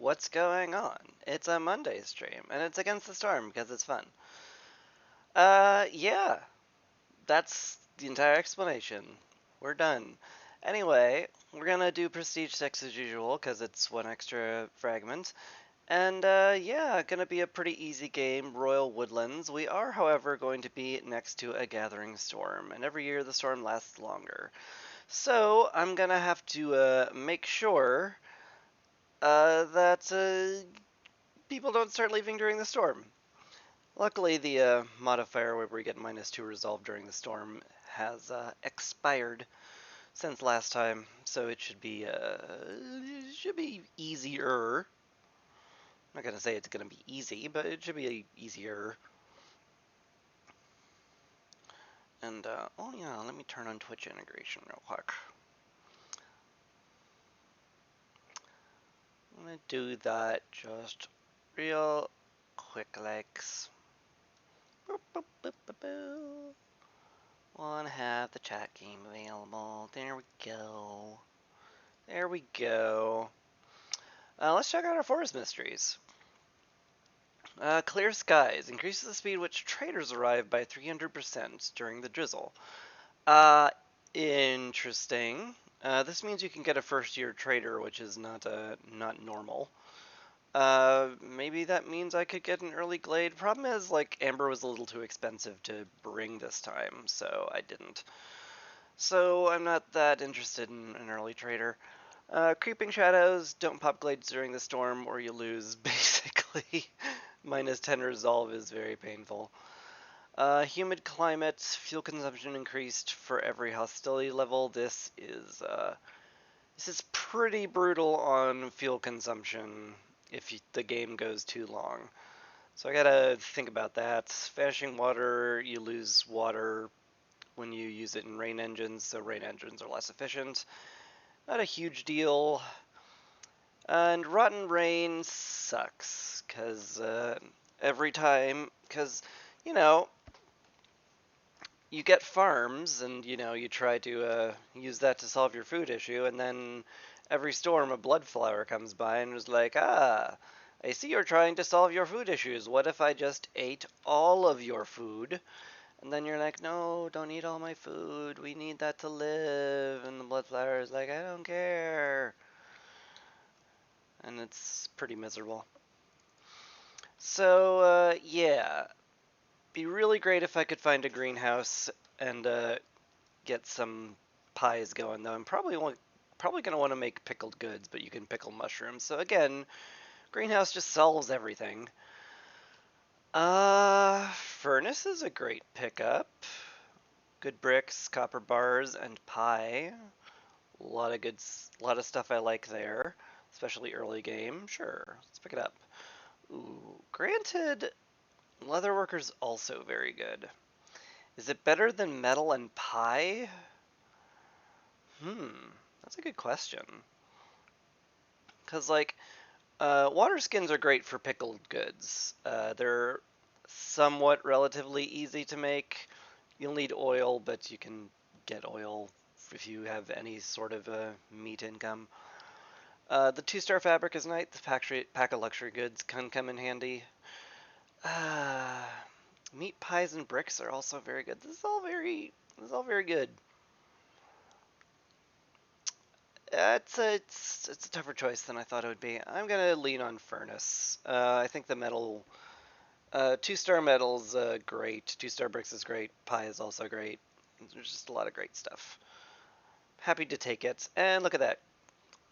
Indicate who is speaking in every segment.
Speaker 1: what's going on? It's a Monday stream, and it's Against the Storm because it's fun. Yeah, that's the entire explanation. We're done. Anyway, we're gonna do Prestige 6 as usual because it's one extra fragment. And yeah, gonna be a pretty easy game, Royal Woodlands. We are, however, going to be next to a gathering storm, and every year the storm lasts longer. So I'm gonna have to make sure that people don't start leaving during the storm. Luckily, the modifier where we get -2 resolve during the storm has expired since last time, so it should be easier. I'm not gonna say it's gonna be easy, but it should be easier. And oh yeah, let me turn on Twitch integration real quick. I'm gonna do that just real quick, legs. Boop, boop, boop, boop, boop. Wanna have the chat game available. There we go. There we go. Let's check out our forest mysteries. Clear skies increases the speed which traders arrive by 300% during the drizzle. Interesting. This means you can get a first-year trader, which is not normal. Maybe that means I could get an early glade. Problem is, like, Amber was a little too expensive to bring this time, so I didn't. So I'm not that interested in an early trader. Creeping shadows, don't pop glades during the storm or you lose, basically. -10 resolve is very painful. Humid climate, fuel consumption increased for every hostility level. This is pretty brutal on fuel consumption if the game goes too long. So I gotta think about that. Vanishing water, you lose water when you use it in rain engines, so rain engines are less efficient. Not a huge deal. And Rotten Rain sucks, because every time, because, you know, you get farms, and, you know, you try to use that to solve your food issue, and then every storm a bloodflower comes by and is like, I see you're trying to solve your food issues. What if I just ate all of your food? And then you're like, no, don't eat all my food. We need that to live. And the bloodflower is like, I don't care. And it's pretty miserable. So, yeah. Be really great if I could find a greenhouse and get some pies going, though. I'm probably going to want to make pickled goods, but you can pickle mushrooms. So again, greenhouse just solves everything. Furnace is a great pickup. Good bricks, copper bars, and pie. A lot of stuff I like there, especially early game. Sure, let's pick it up. Ooh, granted, leatherworker's also very good. Is it better than metal and pie? That's a good question. Cause like, water skins are great for pickled goods. They're somewhat relatively easy to make. You'll need oil, but you can get oil if you have any sort of meat income. The 2-star fabric is nice. The pack of luxury goods can come in handy. Meat pies and bricks are also very good. This is all very good. It's a tougher choice than I thought it would be. I'm gonna lean on furnace. I think the metal, 2-star metal's great. 2-star bricks is great. Pie is also great. There's just a lot of great stuff. Happy to take it. And look at that.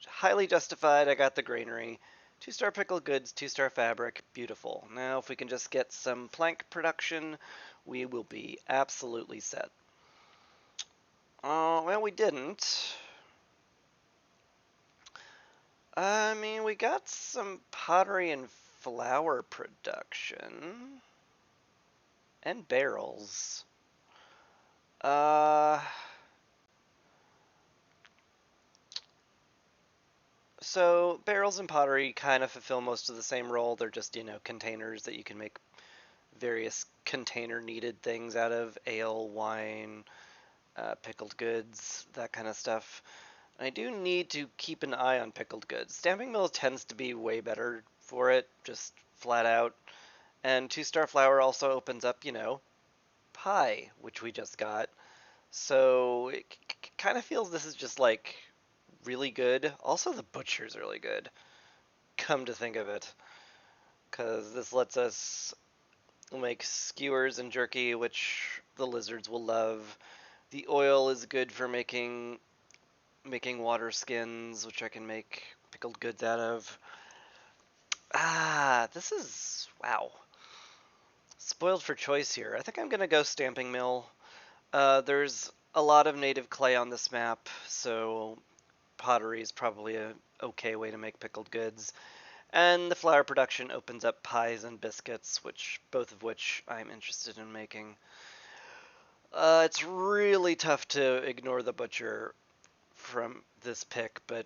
Speaker 1: Highly justified. I got the granary. 2-star pickled goods, 2-star fabric. Beautiful. Now, if we can just get some plank production, we will be absolutely set. Oh, well, we didn't. I mean, we got some pottery and flour production. And barrels. So barrels and pottery kind of fulfill most of the same role. They're just, you know, containers that you can make various container needed things out of: ale, wine, pickled goods, that kind of stuff. I do need to keep an eye on pickled goods. Stamping Mill tends to be way better for it, just flat out. And Two Star Flour also opens up, pie, which we just got. So it kind of feels this is just like really good. Also, the butcher's really good, come to think of it, because this lets us make skewers and jerky, which the lizards will love. The oil is good for making water skins, which I can make pickled goods out of. This is wow. Spoiled for choice here. I think I'm gonna go Stamping Mill. There's a lot of native clay on this map, so pottery is probably a okay way to make pickled goods. And the flour production opens up pies and biscuits, both of which I'm interested in making. It's really tough to ignore the butcher from this pick, but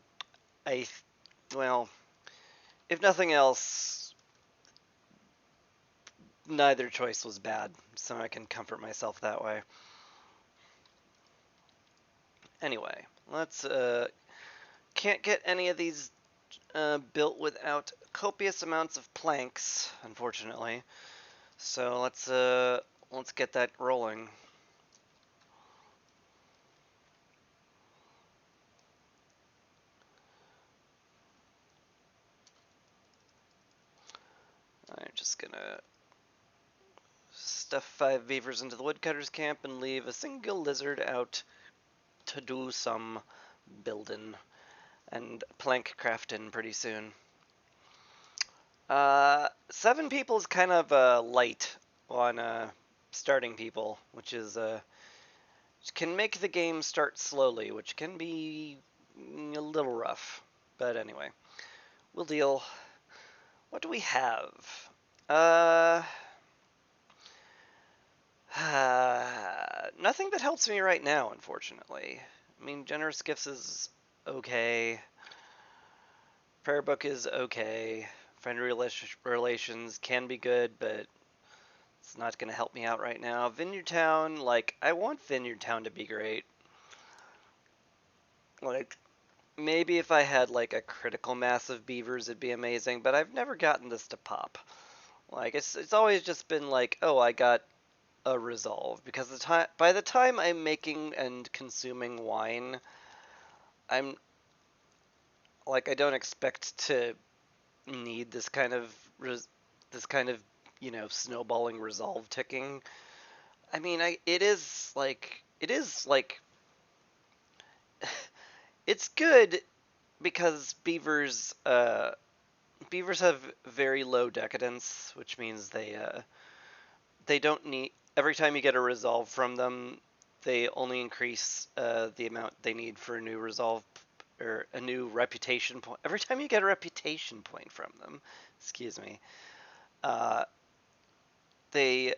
Speaker 1: well, if nothing else, neither choice was bad, so I can comfort myself that way. Anyway, can't get any of these built without copious amounts of planks, unfortunately. So let's get that rolling. I'm just gonna stuff 5 beavers into the woodcutter's camp and leave a single lizard out to do some building and plank crafting pretty soon. 7 people is kind of light on starting people, which can make the game start slowly, which can be a little rough. But anyway, we'll deal. What do we have? Uh, Nothing that helps me right now, unfortunately. I mean, Generous Gifts is okay. Prayer Book is okay. Friend relations can be good, but it's not going to help me out right now. Vineyard Town, I want Vineyard Town to be great. Maybe if I had, a critical mass of beavers, it'd be amazing, but I've never gotten this to pop. It's always just been oh, I got a resolve, because by the time I'm making and consuming wine, I'm I don't expect to need this kind of snowballing resolve ticking. I mean, it is it's good because beavers have very low decadence, which means they don't need, every time you get a resolve from them, they only increase the amount they need for a new resolve or a new reputation point. Every time you get a reputation point from them, excuse me, uh, they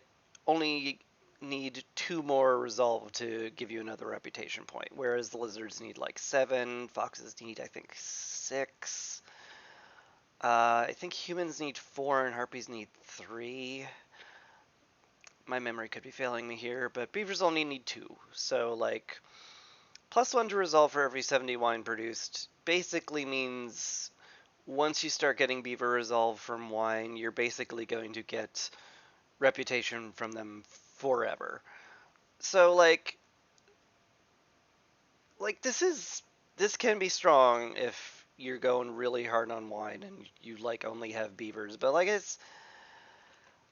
Speaker 1: only need 2 more resolve to give you another reputation point, whereas the lizards need 7, foxes need I think 6. I think humans need 4 and harpies need 3. My memory could be failing me here, but beavers only need 2. So +1 to resolve for every 70 wine produced basically means once you start getting beaver resolve from wine, you're basically going to get reputation from them forever. So this can be strong if you're going really hard on wine and you only have beavers, but I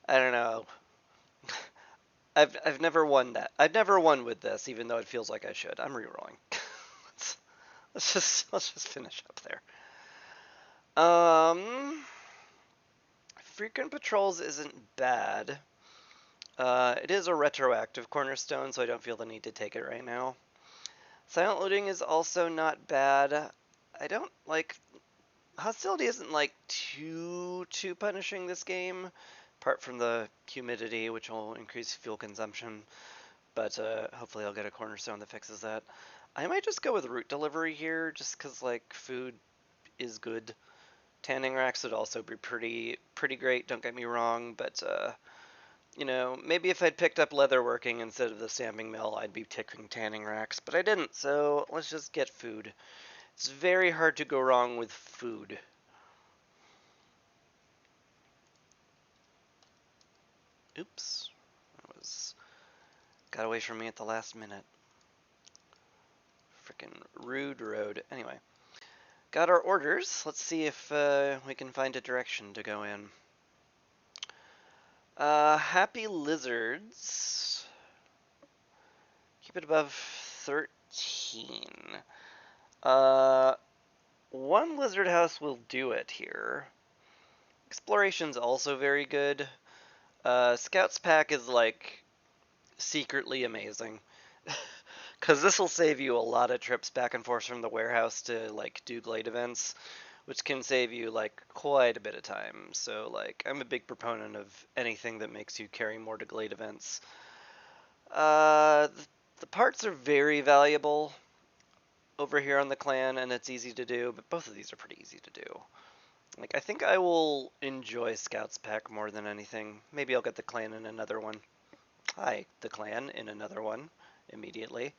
Speaker 1: don't know. I've never won that. I've never won with this, even though it feels like I should. I'm rerolling. let's just finish up there. Frequent patrols isn't bad. It is a retroactive cornerstone, so I don't feel the need to take it right now. Silent looting is also not bad. I don't hostility isn't too punishing this game, apart from the humidity, which will increase fuel consumption. But hopefully I'll get a cornerstone that fixes that. I might just go with route delivery here, just because food is good. Tanning racks would also be pretty great. Don't get me wrong, but maybe if I'd picked up leatherworking instead of the stamping mill, I'd be ticking tanning racks. But I didn't, so let's just get food. It's very hard to go wrong with food. Oops. That got away from me at the last minute. Frickin' rude road. Anyway. Got our orders. Let's see if we can find a direction to go in. Happy Lizards. Keep it above 13. One lizard house will do it here. Exploration's also very good. Scouts pack is like secretly amazing. Because this will save you a lot of trips back and forth from the warehouse to like do glade events, which can save you like quite a bit of time. So like I'm a big proponent of anything that makes you carry more to glade events. The parts are very valuable over here on the clan, and it's easy to do, but both of these are pretty easy to do. Like, I think I will enjoy Scouts Pack more than anything. Maybe I'll get the clan in another one. Hi, the clan in another one immediately.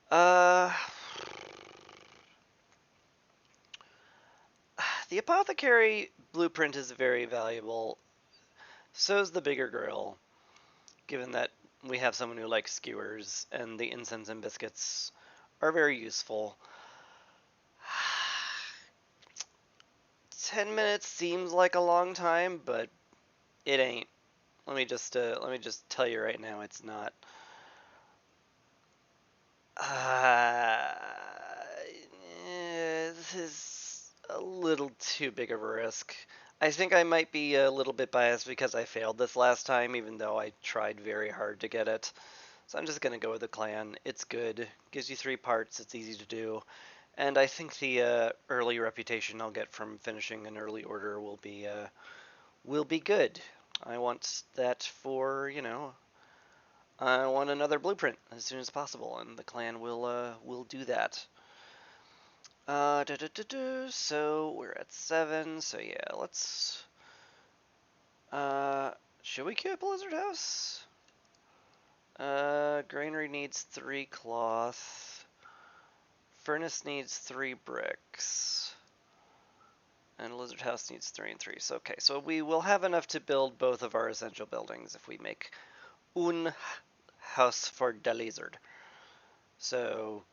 Speaker 1: The apothecary blueprint is very valuable. So's the bigger grill, given that we have someone who likes skewers, and the incense and biscuits are very useful. 10 minutes seems like a long time, but it ain't. Let me just tell you right now, it's not. This is a little too big of a risk. I think I might be a little bit biased because I failed this last time, even though I tried very hard to get it. So I'm just gonna go with the clan. It's good. Gives you 3 parts. It's easy to do. And I think the early reputation I'll get from finishing an early order will be good. I want that for, I want another blueprint as soon as possible, and the clan will do that. So we're at 7. So yeah, let's. Should we queue up Blizzard House? Granary needs 3 cloth. Furnace needs 3 bricks. And Lizard House needs 3 and 3. So okay, so we will have enough to build both of our essential buildings if we make un house for the lizard. So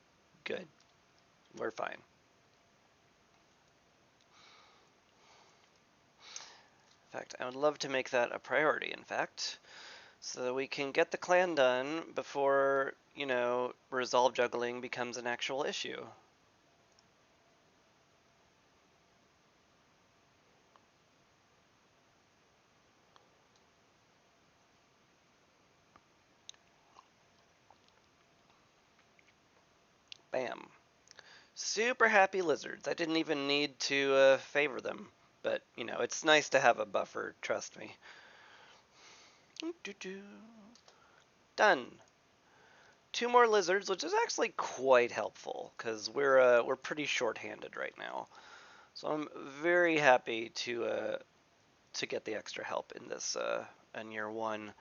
Speaker 1: good. We're fine. In fact, I would love to make that a priority, in fact, so that we can get the clan done before, resolve juggling becomes an actual issue. Bam. Super happy lizards. I didn't even need to favor them, but, it's nice to have a buffer, trust me. Done. 2 more lizards, which is actually quite helpful, because we're pretty short-handed right now. So I'm very happy to get the extra help in this in year 1.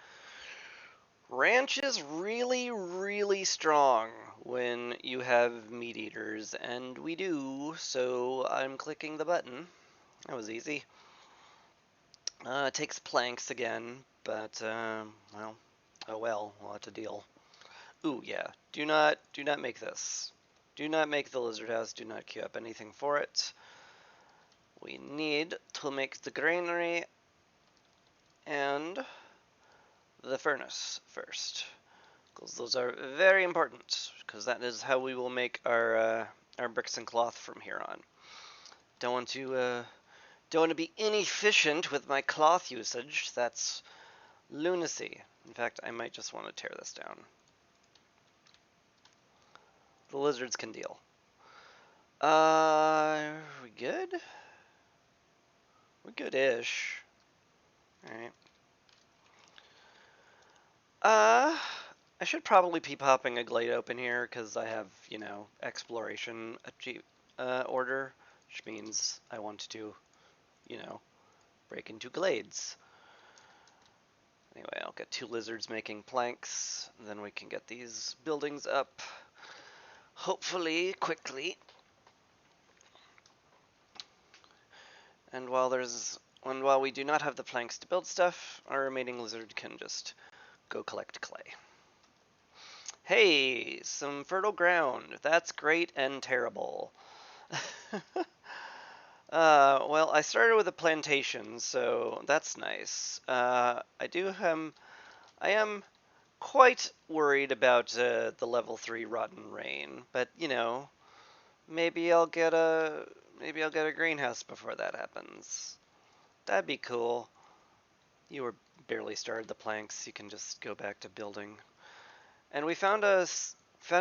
Speaker 1: Ranch is really, really strong when you have meat eaters, and we do, so I'm clicking the button. That was easy. It takes planks again, but, well, oh well, we'll have to deal. Ooh, yeah, do not make this. Do not make the lizard house, do not queue up anything for it. We need to make the granary and the furnace first, because those are very important, because that is how we will make our bricks and cloth from here on. Don't want to be inefficient with my cloth usage. That's lunacy. In fact, I might just want to tear this down. The lizards can deal. We good? We're good-ish. Alright. I should probably be popping a glade open here, because I have, exploration order, which means I want to, break into glades. Anyway, I'll get 2 lizards making planks, and then we can get these buildings up, hopefully, quickly. while we do not have the planks to build stuff, our remaining lizard can just go collect clay. Hey, some fertile ground. That's great and terrible. Well, I started with a plantation, so that's nice. I am quite worried about the level 3 rotten rain, but you know, maybe I'll get a greenhouse before that happens. That'd be cool. You were barely started the planks. You can just go back to building. And we found a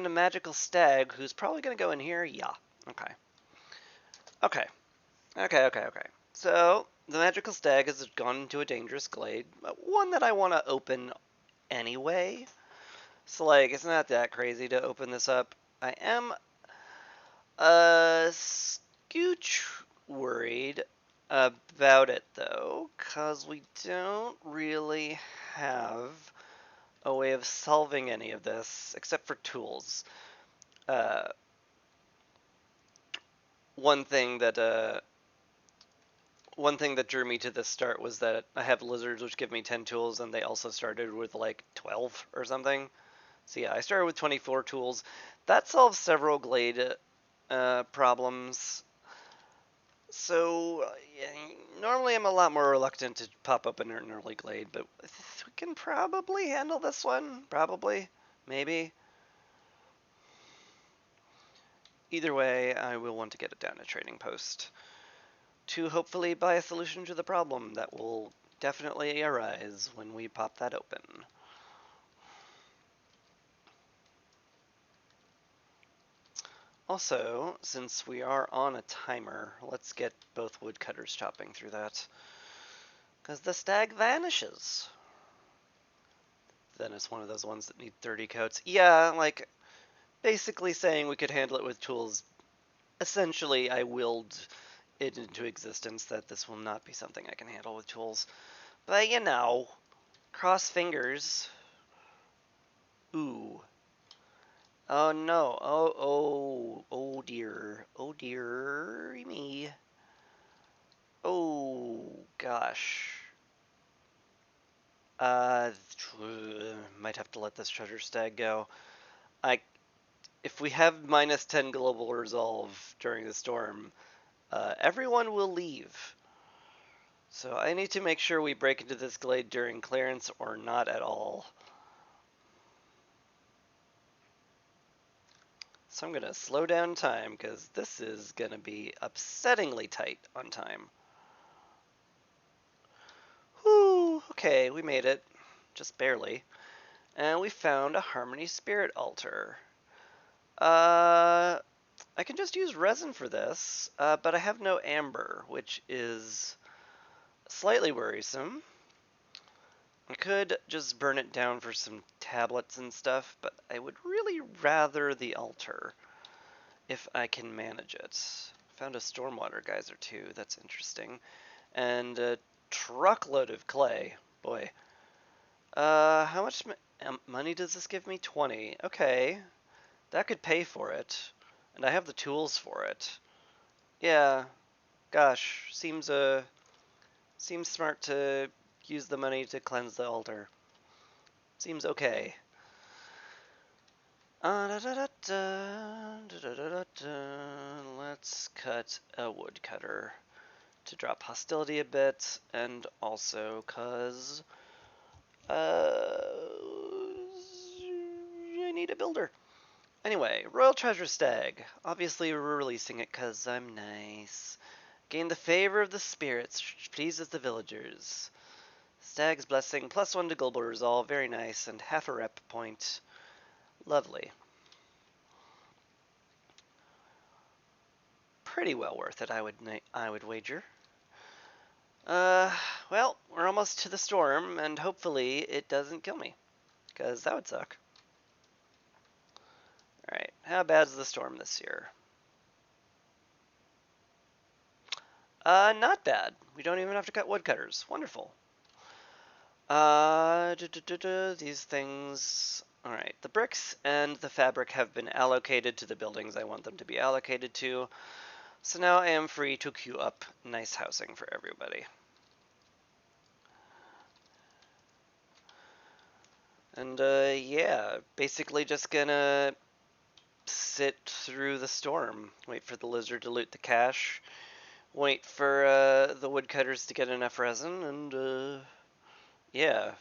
Speaker 1: magical stag who's probably gonna go in here. Yeah. Okay. Okay. Okay. So the magical stag has gone into a dangerous glade, one that I want to open anyway. So like, it's not that crazy to open this up. I am scooch worried about it though, cause we don't really have a way of solving any of this except for tools. Uh, one thing that drew me to this start was that I have lizards which give me 10 tools, and they also started with like 12 or something. So yeah, I started with 24 tools. That solves several glade problems. So yeah, normally I'm a lot more reluctant to pop up an early glade, but we can probably handle this one. Probably. Maybe. Either way, I will want to get it down a trading post to hopefully buy a solution to the problem that will definitely arise when we pop that open. Also, since we are on a timer, let's get both woodcutters chopping through that. Because the stag vanishes. Then it's one of those ones that need 30 coats. Yeah, like, basically saying we could handle it with tools. Essentially, I willed it into existence that this will not be something I can handle with tools. But, you know, cross fingers. Ooh. Oh no. Oh dear. Oh dear me. Oh gosh. Uh, might have to let this treasure stag go. I, if we have minus 10 global resolve during the storm, everyone will leave. So I need to make sure we break into this glade during clearance or not at all. So I'm gonna slow down time because this is gonna be upsettingly tight on time. Whew, okay, we made it. Just barely. And we found a Harmony Spirit Altar. I can just use resin for this, but I have no amber, which is slightly worrisome. I could just burn it down for some tablets and stuff, but I would really rather the altar if I can manage it. Found a stormwater geyser too, that's interesting. And a truckload of clay. Boy. How much money does this give me? 20. Okay. That could pay for it. And I have the tools for it. Yeah. Gosh, seems smart to use the money to cleanse the altar. Seems okay. Let's cut a woodcutter to drop hostility a bit, and also cause I need a builder. Anyway, Royal Treasure Stag. Obviously we're releasing it cause I'm nice. Gain the favor of the spirits, which pleases the villagers. Stag's Blessing, +1 to global resolve, very nice, and half a rep point. Lovely. Pretty well worth it, I would wager. Well, we're almost to the storm, and hopefully it doesn't kill me, because that would suck. Alright, how bad is the storm this year? Not bad. We don't even have to cut woodcutters. Wonderful. These things... Alright, the bricks and the fabric have been allocated to the buildings I want them to be allocated to. So now I am free to queue up nice housing for everybody. And yeah, basically just gonna sit through the storm, wait for the lizard to loot the cache, wait for the woodcutters to get enough resin, and yeah,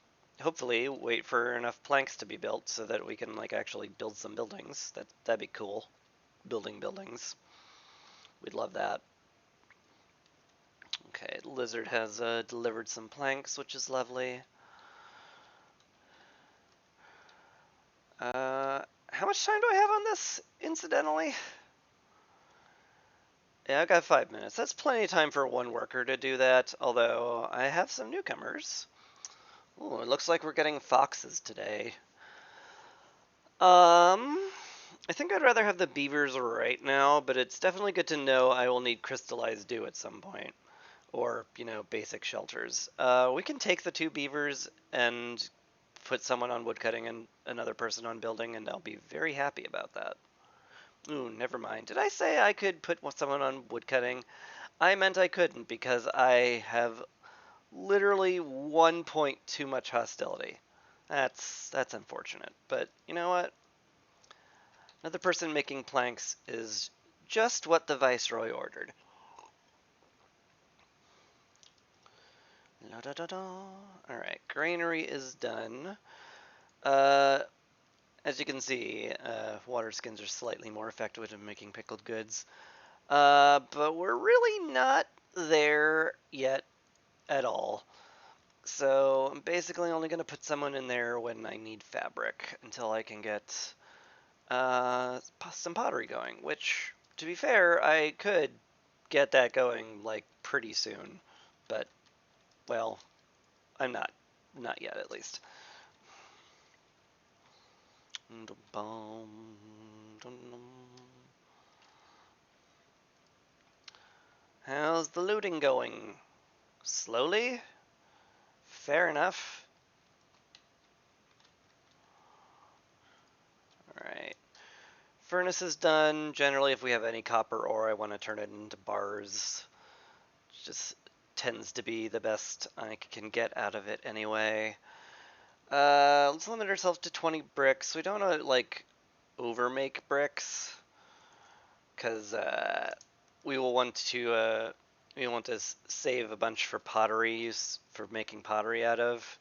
Speaker 1: hopefully wait for enough planks to be built so that we can like actually build some buildings. That'd be cool. Building buildings. We'd love that. Okay, the lizard has delivered some planks, which is lovely. How much time do I have on this, incidentally? Yeah, I got 5 minutes. That's plenty of time for one worker to do that, although I have some newcomers. Ooh, it looks like we're getting foxes today. I think I'd rather have the beavers right now, but it's definitely good to know I will need crystallized dew at some point. Or, you know, basic shelters. We can take the 2 beavers and put someone on woodcutting and another person on building, and I'll be very happy about that. Ooh, never mind. Did I say I could put someone on woodcutting? I meant I couldn't because I have literally 1 point too much hostility. That's unfortunate. But you know what? Another person making planks is just what the Viceroy ordered. La da da da. Alright, granary is done. As you can see, water skins are slightly more effective at making pickled goods. But we're really not there yet at all. So I'm basically only going to put someone in there when I need fabric until I can get some pottery going, which, to be fair, I could get that going like pretty soon. But, well, I'm not. Not yet, at least. How's the looting going? Slowly? Fair enough. Alright. Furnace is done. Generally, if we have any copper ore, I want to turn it into bars. It just tends to be the best I can get out of it anyway. Let's limit ourselves to 20 bricks. We don't want to, like, overmake bricks. Because, we will want to save a bunch for pottery use, for making pottery out of.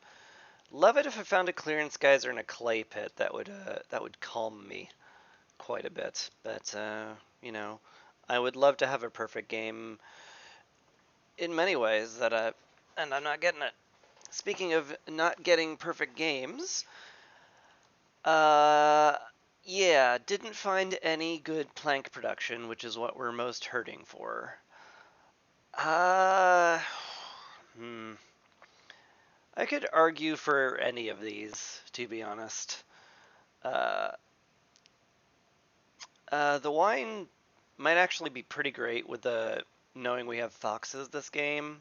Speaker 1: Love it if I found a clearance geyser in a clay pit. That would calm me quite a bit. But you know, I would love to have a perfect game in many ways and I'm not getting it. Speaking of not getting perfect games, yeah, didn't find any good plank production, which is what we're most hurting for. Uh, hmm. I could argue for any of these, to be honest. Uh, the wine might actually be pretty great with the knowing we have foxes this game.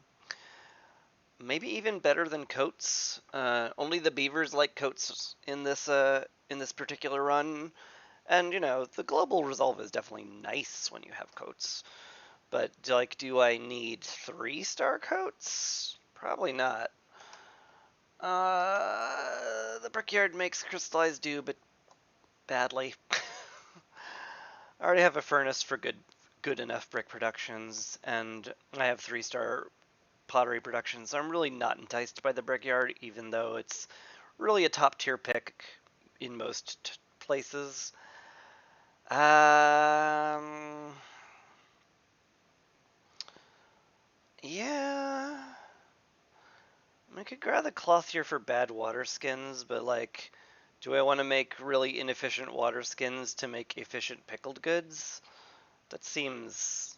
Speaker 1: Maybe even better than coats. Only the beavers like coats in this particular run, and you know the global resolve is definitely nice when you have coats. But like, do I need 3-star coats? Probably not. The brickyard makes crystallized dew, but badly. I already have a furnace for good enough brick productions, and I have 3-star pottery productions. So I'm really not enticed by the brickyard, even though it's really a top tier pick in most places. Yeah. I could grab the cloth here for bad water skins, but like, do I want to make really inefficient water skins to make efficient pickled goods? That seems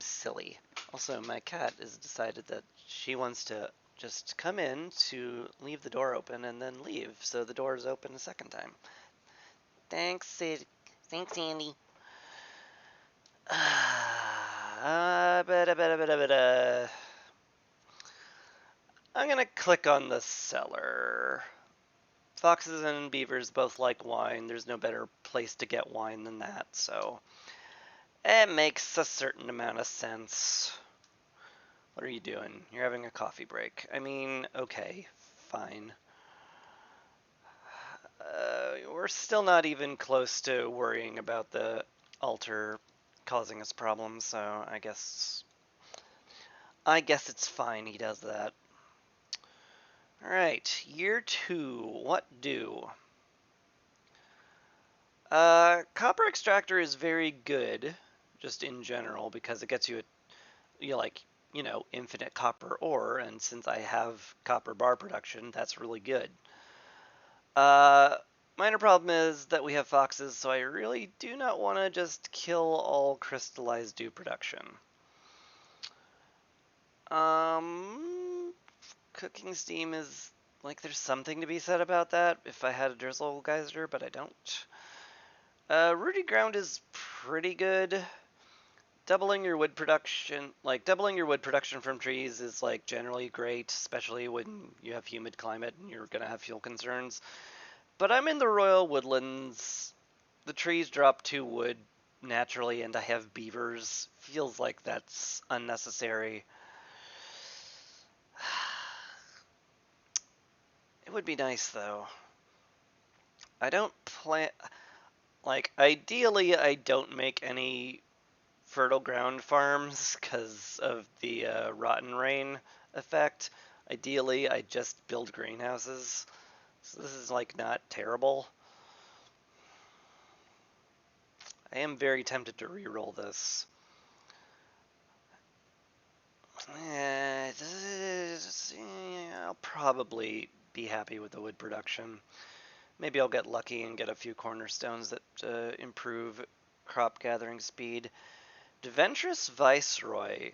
Speaker 1: silly. Also, my cat has decided that she wants to just come in to leave the door open and then leave, so the door is open a second time. Thanks, Sid. Thanks, Andy. I'm gonna click on the cellar. Foxes and beavers both like wine. There's no better place to get wine than that, so It makes a certain amount of sense. What are you doing? You're having a coffee break. I mean, okay, fine. We're still not even close to worrying about the altar causing us problems, so I guess it's fine he does that. Alright, year 2. What do? Copper extractor is very good, just in general, because it gets you infinite copper ore, and since I have copper bar production, that's really good. Uh, Minor problem is that we have foxes, so I really do not want to just kill all crystallized dew production. Cooking steam is, like, there's something to be said about that if I had a drizzle geyser, but I don't. Rooty ground is pretty good. Doubling your wood production from trees is like generally great, especially when you have humid climate and you're gonna have fuel concerns. But I'm in the Royal Woodlands. The trees drop 2 wood naturally, and I have beavers. Feels like that's unnecessary. It would be nice though. I don't plan. Like, ideally, I don't make any fertile ground farms because of the rotten rain effect. Ideally, I just build greenhouses. So this is like not terrible. I am very tempted to re-roll this. I'll probably be happy with the wood production. Maybe I'll get lucky and get a few cornerstones that improve crop gathering speed. Adventurous Viceroy.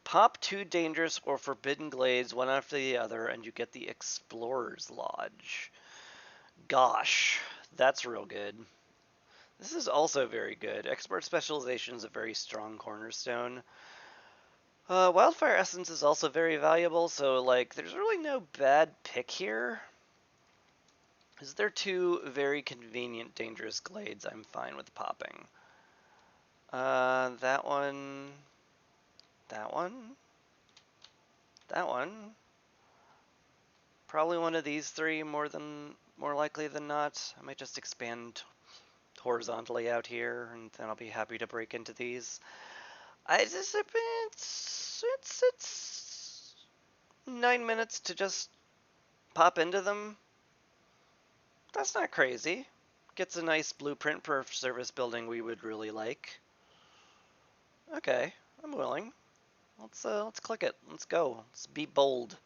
Speaker 1: Pop 2 dangerous or forbidden glades one after the other, and you get the Explorer's Lodge. Gosh, that's real good. This is also very good. Expert Specialization is a very strong cornerstone. Wildfire Essence is also very valuable, so, like, there's really no bad pick here. Is there 2 very convenient dangerous glades I'm fine with popping? That one, that one, that one. Probably one of these 3 more likely than not. I might just expand horizontally out here, and then I'll be happy to break into these. It's 9 minutes to just pop into them. That's not crazy. Gets a nice blueprint for a service building we would really like. Okay, I'm willing. Let's click it. Let's go. Let's be bold.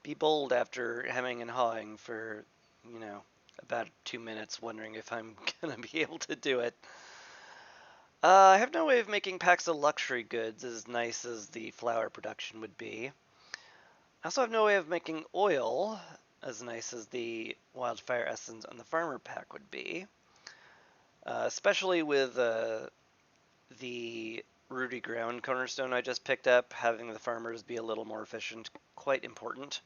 Speaker 1: Be bold after hemming and hawing for, about 2 minutes, wondering if I'm gonna be able to do it. I have no way of making packs of luxury goods as nice as the flour production would be. I also have no way of making oil as nice as the wildfire essence and the farmer pack would be. Especially with the Rooty Ground cornerstone I just picked up, having the farmers be a little more efficient, quite important.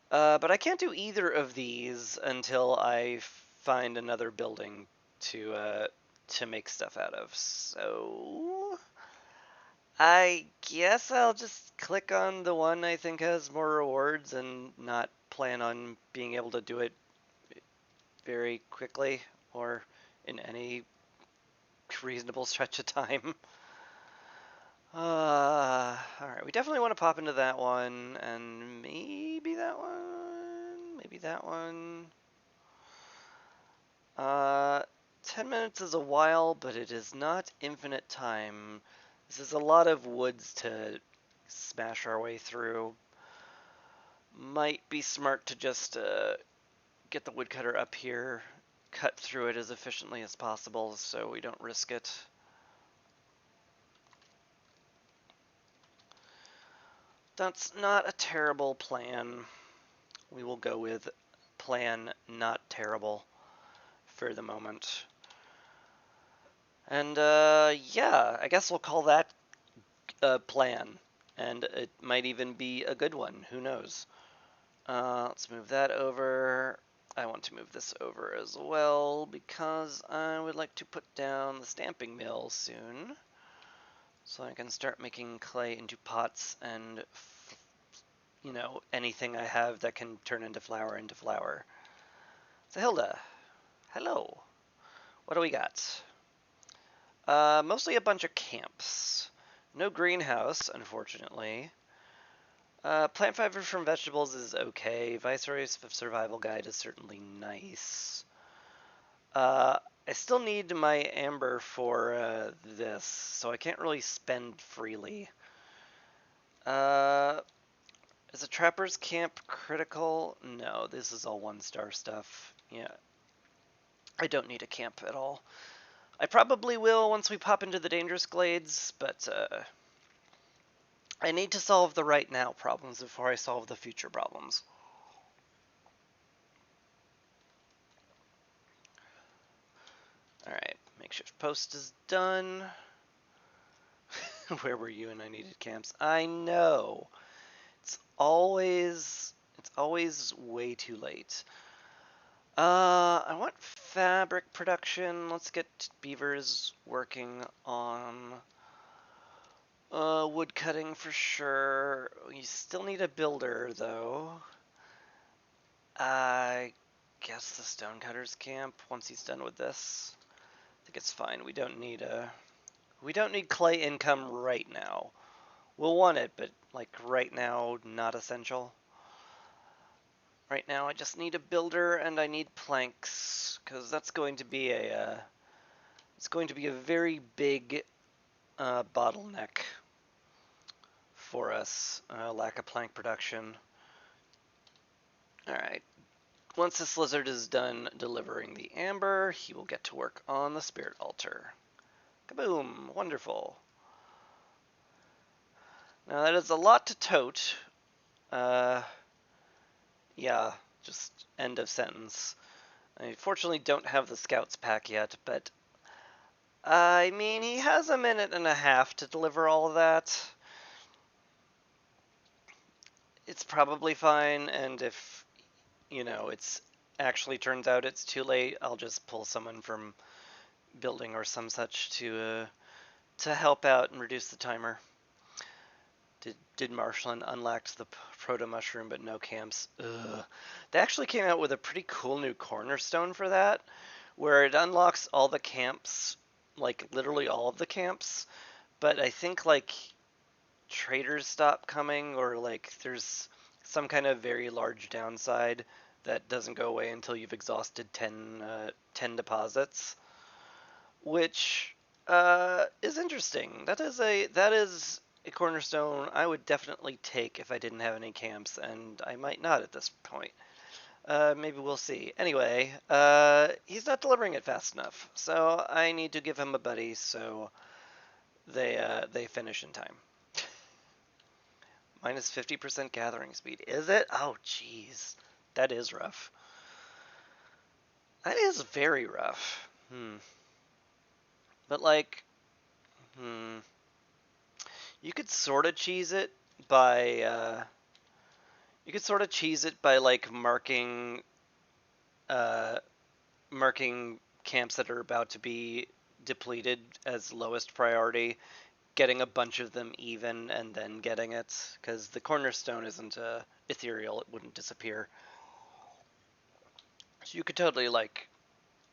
Speaker 1: But I can't do either of these until I find another building to make stuff out of. So I guess I'll just click on the one I think has more rewards and not plan on being able to do it very quickly or in any reasonable stretch of time. Alright, we definitely want to pop into that one, and maybe that one, maybe that one. 10 minutes is a while, but it is not infinite time. This is a lot of woods to smash our way through. Might be smart to just get the woodcutter up here, cut through it as efficiently as possible so we don't risk it. That's not a terrible plan. We will go with plan not terrible for the moment. And yeah, I guess we'll call that a plan. And it might even be a good one. Who knows? Let's move that over. I want to move this over as well because I would like to put down the stamping mill soon, so I can start making clay into pots and, you know, anything I have that can turn into flour into flour. So Hilda, hello. What do we got? Mostly a bunch of camps. No greenhouse, unfortunately. Plant fiber from vegetables is okay. Viceroy's Survival Guide is certainly nice. I still need my amber for this, so I can't really spend freely. Is a trapper's camp critical? No, this is all 1-star stuff. Yeah, I don't need a camp at all. I probably will once we pop into the dangerous glades, but I need to solve the right now problems before I solve the future problems. Alright, makeshift post is done. Where were you when I needed camps? I know. It's always way too late. I want fabric production. Let's get beavers working on wood cutting for sure. You still need a builder though. I guess the stonecutter's camp once he's done with this. I think it's fine. We don't need clay income right now. We'll want it, but like right now, not essential. Right now, I just need a builder and I need planks because that's going to be it's going to be a very big bottleneck for us. Lack of plank production. All right. Once this lizard is done delivering the amber, he will get to work on the spirit altar. Kaboom! Wonderful. Now that is a lot to tote. Yeah, just end of sentence. I fortunately don't have the scouts pack yet, but I mean, he has a minute and a half to deliver all of that. It's probably fine, and if, you know, it's actually turns out it's too late, I'll just pull someone from building or some such to help out and reduce the timer. Did Marshland unlocked the proto mushroom, but no camps. Ugh. They actually came out with a pretty cool new cornerstone for that, where it unlocks all the camps, like literally all of the camps. But I think like traders stop coming, or like there's some kind of very large downside that doesn't go away until you've exhausted 10 deposits, which is interesting. That is a cornerstone I would definitely take if I didn't have any camps, and I might not at this point. Maybe we'll see. Anyway, he's not delivering it fast enough, so I need to give him a buddy so they finish in time. Minus 50% gathering speed. Is it? Oh, jeez. That is rough. That is very rough. But like, you could sort of cheese it by like marking camps that are about to be depleted as lowest priority, getting a bunch of them even, and then getting it, because the cornerstone isn't ethereal; it wouldn't disappear. So you could totally like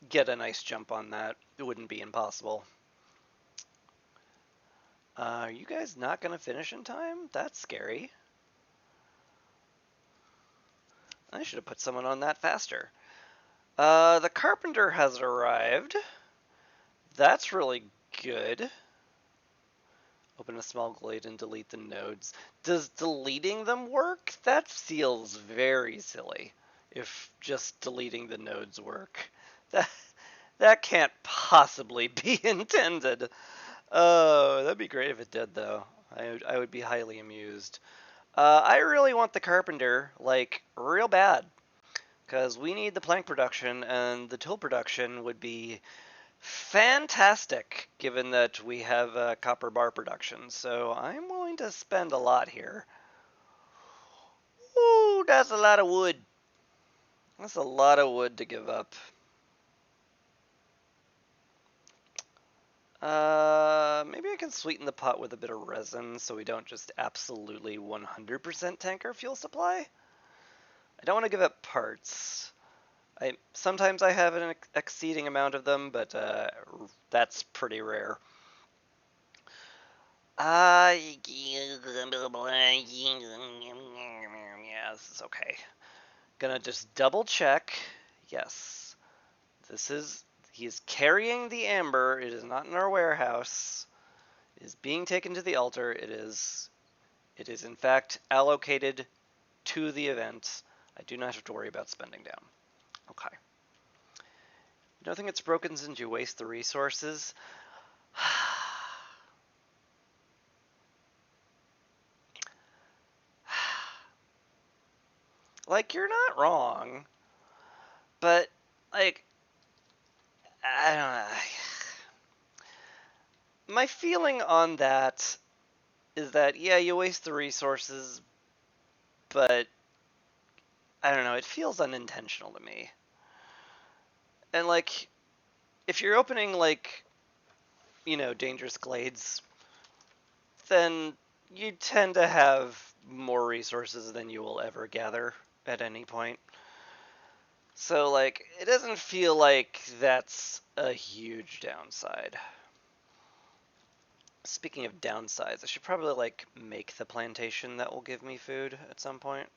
Speaker 1: get a nice jump on that. It wouldn't be impossible. Are you guys not gonna finish in time? That's scary. I should have put someone on that faster. The carpenter has arrived. That's really good. Open a small glade and delete the nodes. Does deleting them work? That feels very silly. If just deleting the nodes work. That can't possibly be intended. Oh, that'd be great if it did, though. I would be highly amused. I really want the carpenter, like, real bad. Because we need the plank production, and the tool production would be fantastic, given that we have copper bar production. So I'm willing to spend a lot here. Ooh, that's a lot of wood. That's a lot of wood to give up. Maybe I can sweeten the pot with a bit of resin so we don't just absolutely 100% tank our fuel supply. I don't want to give up parts. Sometimes I have an exceeding amount of them, but that's pretty rare. Yeah, this is okay. Gonna just double check. Yes, he's carrying the amber. It is not in our warehouse. It is being taken to the altar. It is in fact allocated to the event. I do not have to worry about spending down. Okay. You don't think it's broken since you waste the resources? Like, you're not wrong, but, like, I don't know. My feeling on that is that, yeah, you waste the resources, but, I don't know, it feels unintentional to me. And, like, if you're opening, like, dangerous glades, then you tend to have more resources than you will ever gather at any point. So, like, it doesn't feel like that's a huge downside. Speaking of downsides, I should probably, like, make the plantation that will give me food at some point.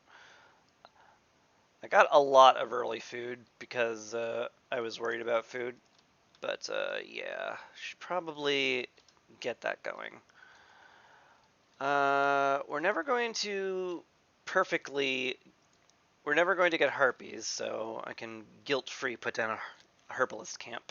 Speaker 1: I got a lot of early food because I was worried about food. But, yeah, should probably get that going. We're never going to perfectly... We're never going to get harpies, so I can guilt-free put down a herbalist camp.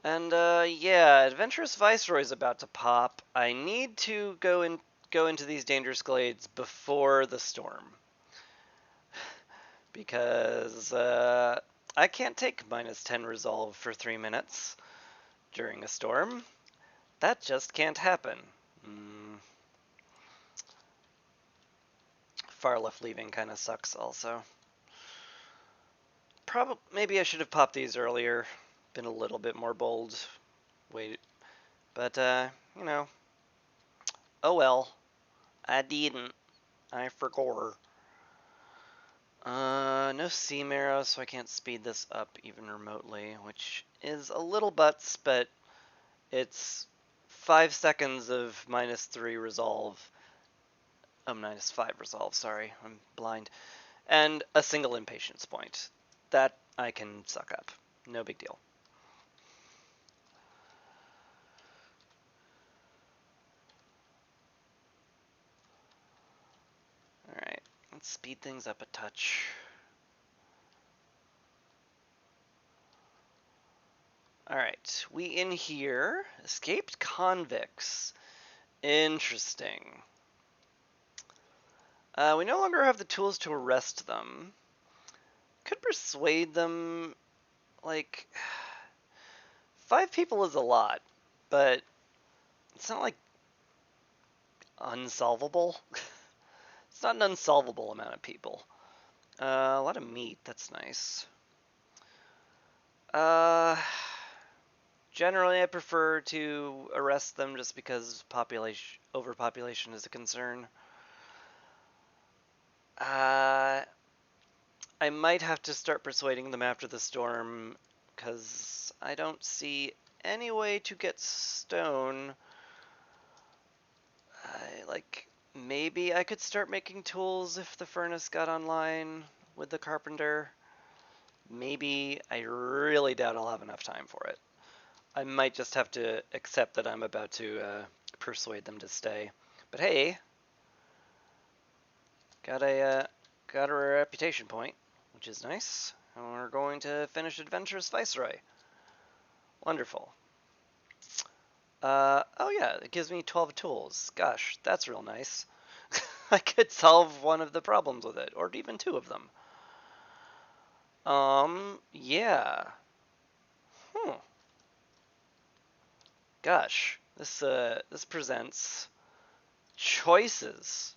Speaker 1: And yeah, Adventurous Viceroy is about to pop. I need to go into these dangerous glades before the storm, because I can't take -10 resolve for 3 minutes during a storm. That just can't happen. Far left leaving kind of sucks also. Maybe I should have popped these earlier. Been a little bit more bold. Wait. But, oh well. I didn't. I forgot. No Seam Arrow, so I can't speed this up even remotely, which is a little butts, but it's 5 seconds of -3 resolve. Oh, -5 resolve, sorry. I'm blind. And a single impatience point. That I can suck up. No big deal. Alright, let's speed things up a touch. Alright, we in here. Escaped convicts. Interesting. We no longer have the tools to arrest them. Could persuade them, like... 5 people is a lot, but it's not, like, unsolvable. It's not an unsolvable amount of people. A lot of meat, that's nice. Generally I prefer to arrest them just because overpopulation is a concern. I might have to start persuading them after the storm, because I don't see any way to get stone. Maybe I could start making tools if the furnace got online with the carpenter. Maybe. I really doubt I'll have enough time for it. I might just have to accept that I'm about to persuade them to stay. But hey, got a reputation point, which is nice. And we're going to finish Adventurous Viceroy. Wonderful. Oh yeah, it gives me 12 tools. Gosh, that's real nice. I could solve one of the problems with it, or even 2 of them. Yeah. Gosh, this presents choices.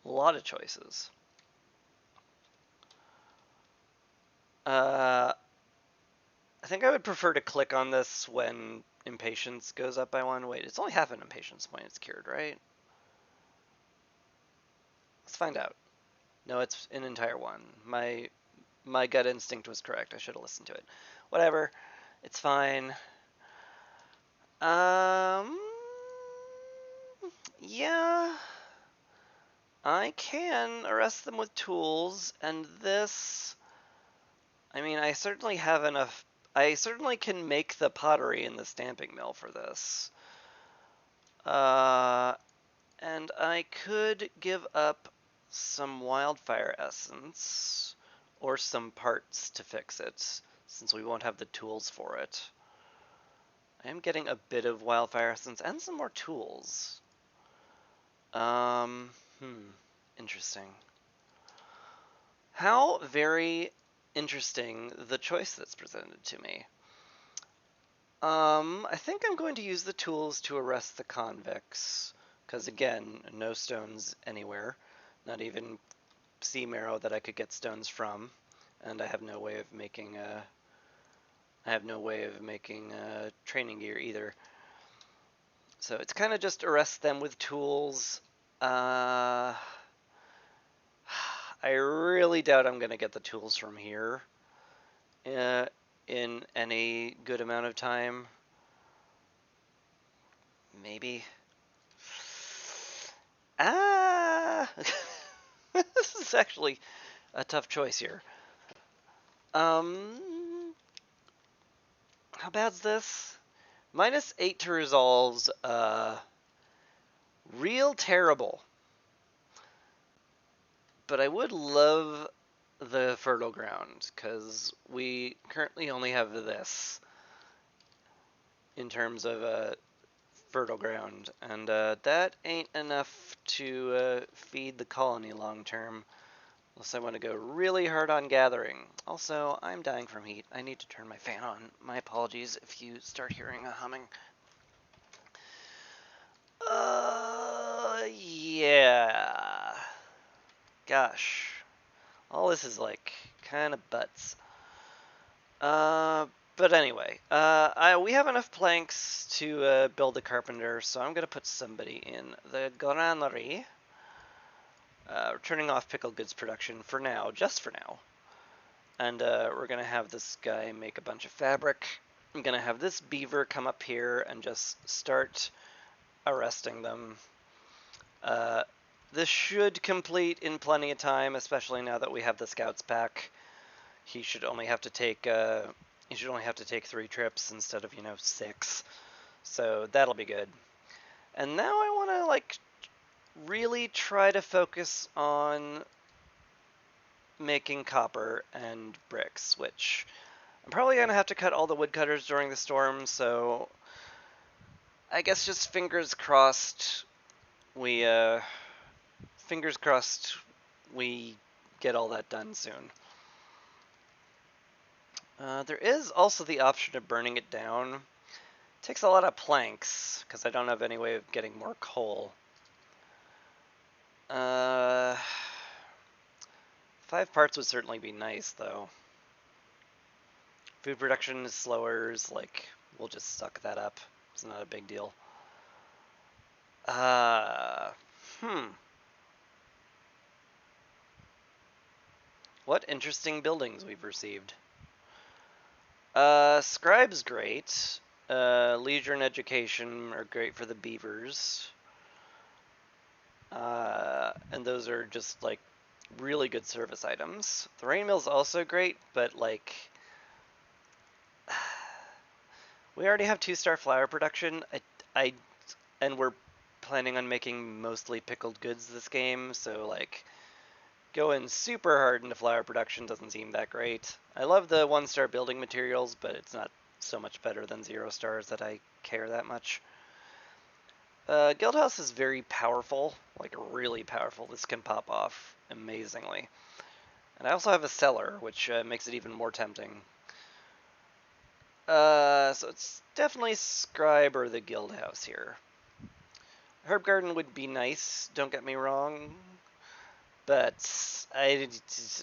Speaker 1: A lot of choices. I think I would prefer to click on this when impatience goes up by 1. Wait, it's only half an impatience point it's cured, right? Let's find out. No, it's an entire 1. My gut instinct was correct. I should have listened to it. Whatever. It's fine. Yeah. I can arrest them with tools, and this... I mean, I certainly have enough... I certainly can make the pottery in the stamping mill for this. And I could give up some wildfire essence, or some parts to fix it, since we won't have the tools for it. I am getting a bit of wildfire essence and some more tools. Interesting. How very interesting the choice that's presented to me. I think I'm going to use the tools to arrest the convicts, because again, no stones anywhere, not even sea marrow that I could get stones from, and I have no way of making training gear either. So it's kind of just arrest them with tools. I really doubt I'm going to get the tools from here in any good amount of time. Maybe. This is actually a tough choice here. How bad's this? -8 to resolves. Real terrible. But I would love the fertile ground, because we currently only have this in terms of fertile ground, and that ain't enough to feed the colony long term, unless I want to go really hard on gathering. Also, I'm dying from heat. I need to turn my fan on. My apologies if you start hearing a humming. Yeah. Gosh. All this is like kind of butts. But anyway, we have enough planks to build a carpenter, so I'm going to put somebody in the granary. We're turning off pickled goods production for now, just for now. And we're going to have this guy make a bunch of fabric. I'm going to have this beaver come up here and just start arresting them. This should complete in plenty of time, especially now that we have the scouts back. He should only have to take 3 trips instead of 6, so that'll be good. And now I want to like really try to focus on making copper and bricks, which I'm probably gonna have to cut all the woodcutters during the storm. So I guess just fingers crossed we get all that done soon. There is also the option of burning it down. It takes a lot of planks, because I don't have any way of getting more coal. 5 parts would certainly be nice, though. Food production is slower, like, we'll just suck that up. It's not a big deal. What interesting buildings we've received. Scribe's great. Leisure and education are great for the beavers. And those are just, like, really good service items. The rain mill's also great, but, like, we already have 2-star flour production. And we're planning on making mostly pickled goods this game, so, like, going super hard into flour production doesn't seem that great. I love the 1-star building materials, but it's not so much better than 0 stars that I care that much. Guildhouse is very powerful, like really powerful. This can pop off amazingly. And I also have a cellar, which makes it even more tempting. So it's definitely Scribe or the Guildhouse here. Herb Garden would be nice, don't get me wrong, but I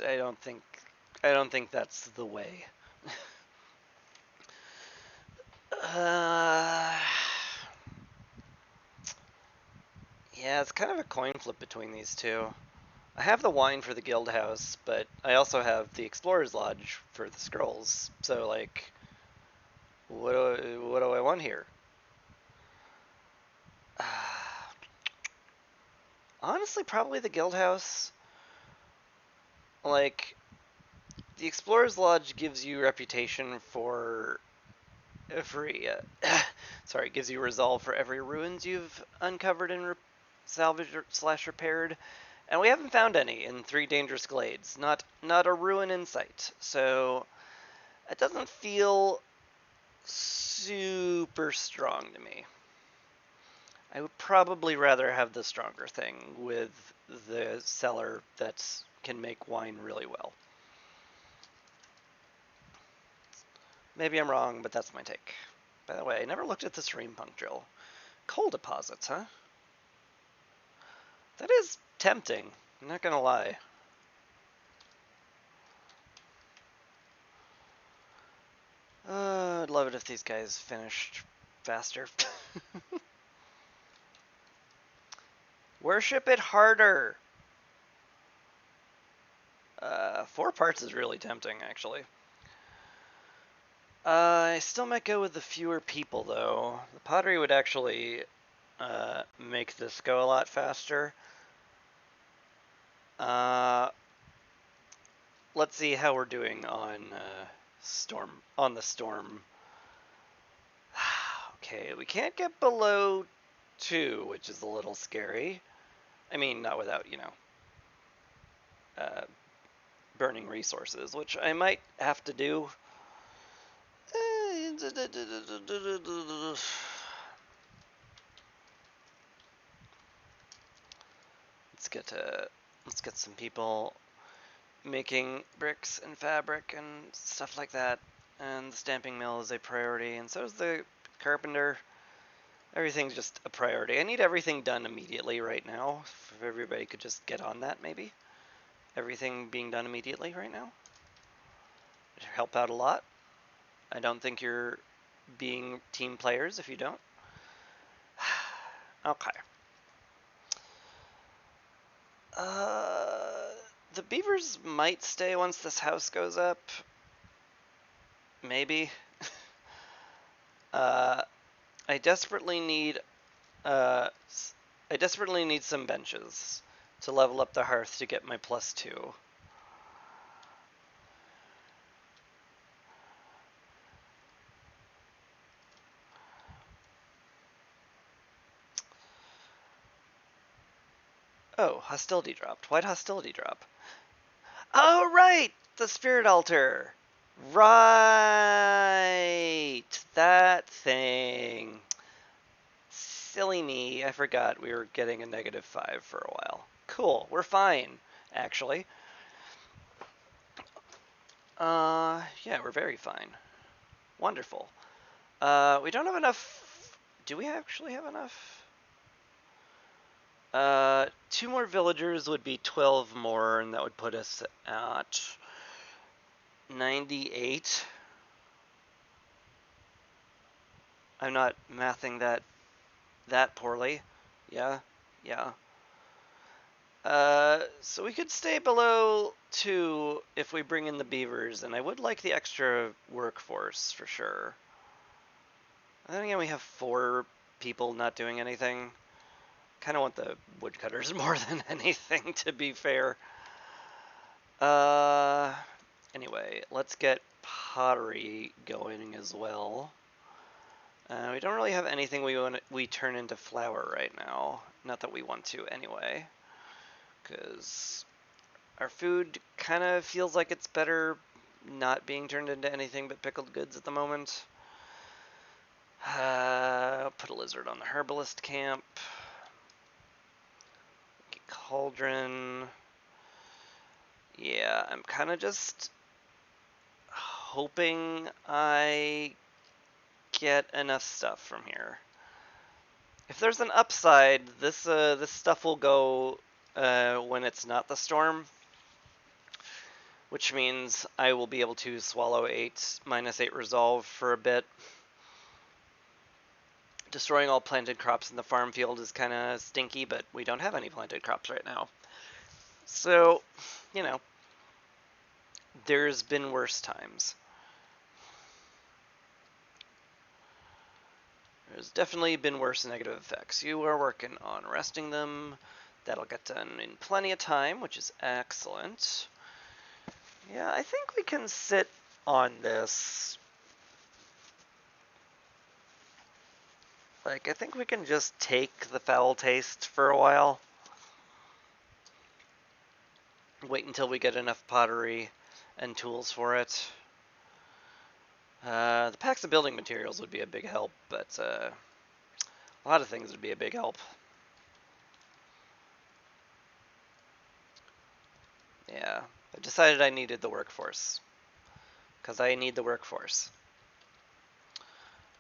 Speaker 1: don't think I don't think that's the way. uh, yeah, it's kind of a coin flip between these two. I have the wine for the guild house, but I also have the explorer's lodge for the scrolls. So like, what do I want here? Honestly, probably the guild house. Like, the explorer's lodge gives you reputation for every sorry, gives you resolve for every ruins you've uncovered and salvaged slash repaired, and we haven't found any in Three Dangerous Glades. Not a ruin in sight. So it doesn't feel super strong to me. I would probably rather have the stronger thing with the cellar that can make wine really well. Maybe I'm wrong, but that's my take. By the way, I never looked at the stream punk drill. Coal deposits, huh? That is tempting. I'm not gonna lie. I'd love it if these guys finished faster. Worship it harder. 4 parts is really tempting, actually. I still might go with the fewer people, though. The pottery would actually make this go a lot faster. Let's see how we're doing on the storm. Okay, we can't get below 2, which is a little scary. I mean, not without, burning resources, which I might have to do. Let's get some people making bricks and fabric and stuff like that. And the stamping mill is a priority, and so is the carpenter. Everything's just a priority. I need everything done immediately right now. If everybody could just get on that, maybe. Everything being done immediately right now. It'd help out a lot. I don't think you're being team players if you don't. Okay. The beavers might stay once this house goes up. Maybe. I desperately need some benches to level up the hearth to get my +2. Oh, hostility dropped. Why'd hostility drop? Oh, right! The spirit altar! Right! That thing. Silly me. I forgot we were getting a -5 for a while. Cool. We're fine, actually. Yeah, we're very fine. Wonderful. We don't have enough. Do we actually have enough? 2 more villagers would be 12 more, and that would put us at 98. I'm not mathing that poorly. Yeah, yeah. So we could stay below 2 if we bring in the beavers, and I would like the extra workforce for sure. And then again, we have 4 people not doing anything. Kind of want the woodcutters more than anything, to be fair. Anyway, let's get pottery going as well. We don't really have anything we turn into flour right now. Not that we want to anyway, because our food kind of feels like it's better not being turned into anything but pickled goods at the moment. Put a lizard on the herbalist camp. Cauldron. Yeah, I'm kind of just hoping I get enough stuff from here. If there's an upside, this stuff will go when it's not the storm. which means I will be able to swallow 8 -8 resolve for a bit. Destroying all planted crops in the farm field is kind of stinky, but we don't have any planted crops right now. So, you know, there's been worse times. There's definitely been worse negative effects. You are working on resting them. That'll get done in plenty of time, which is excellent. Yeah, I think we can sit on this. Like, I think we can just take the foul taste for a while. Wait until we get enough pottery and tools for it. The packs of building materials would be a big help, but a lot of things would be a big help. Yeah, I decided I needed the workforce. Because I need the workforce.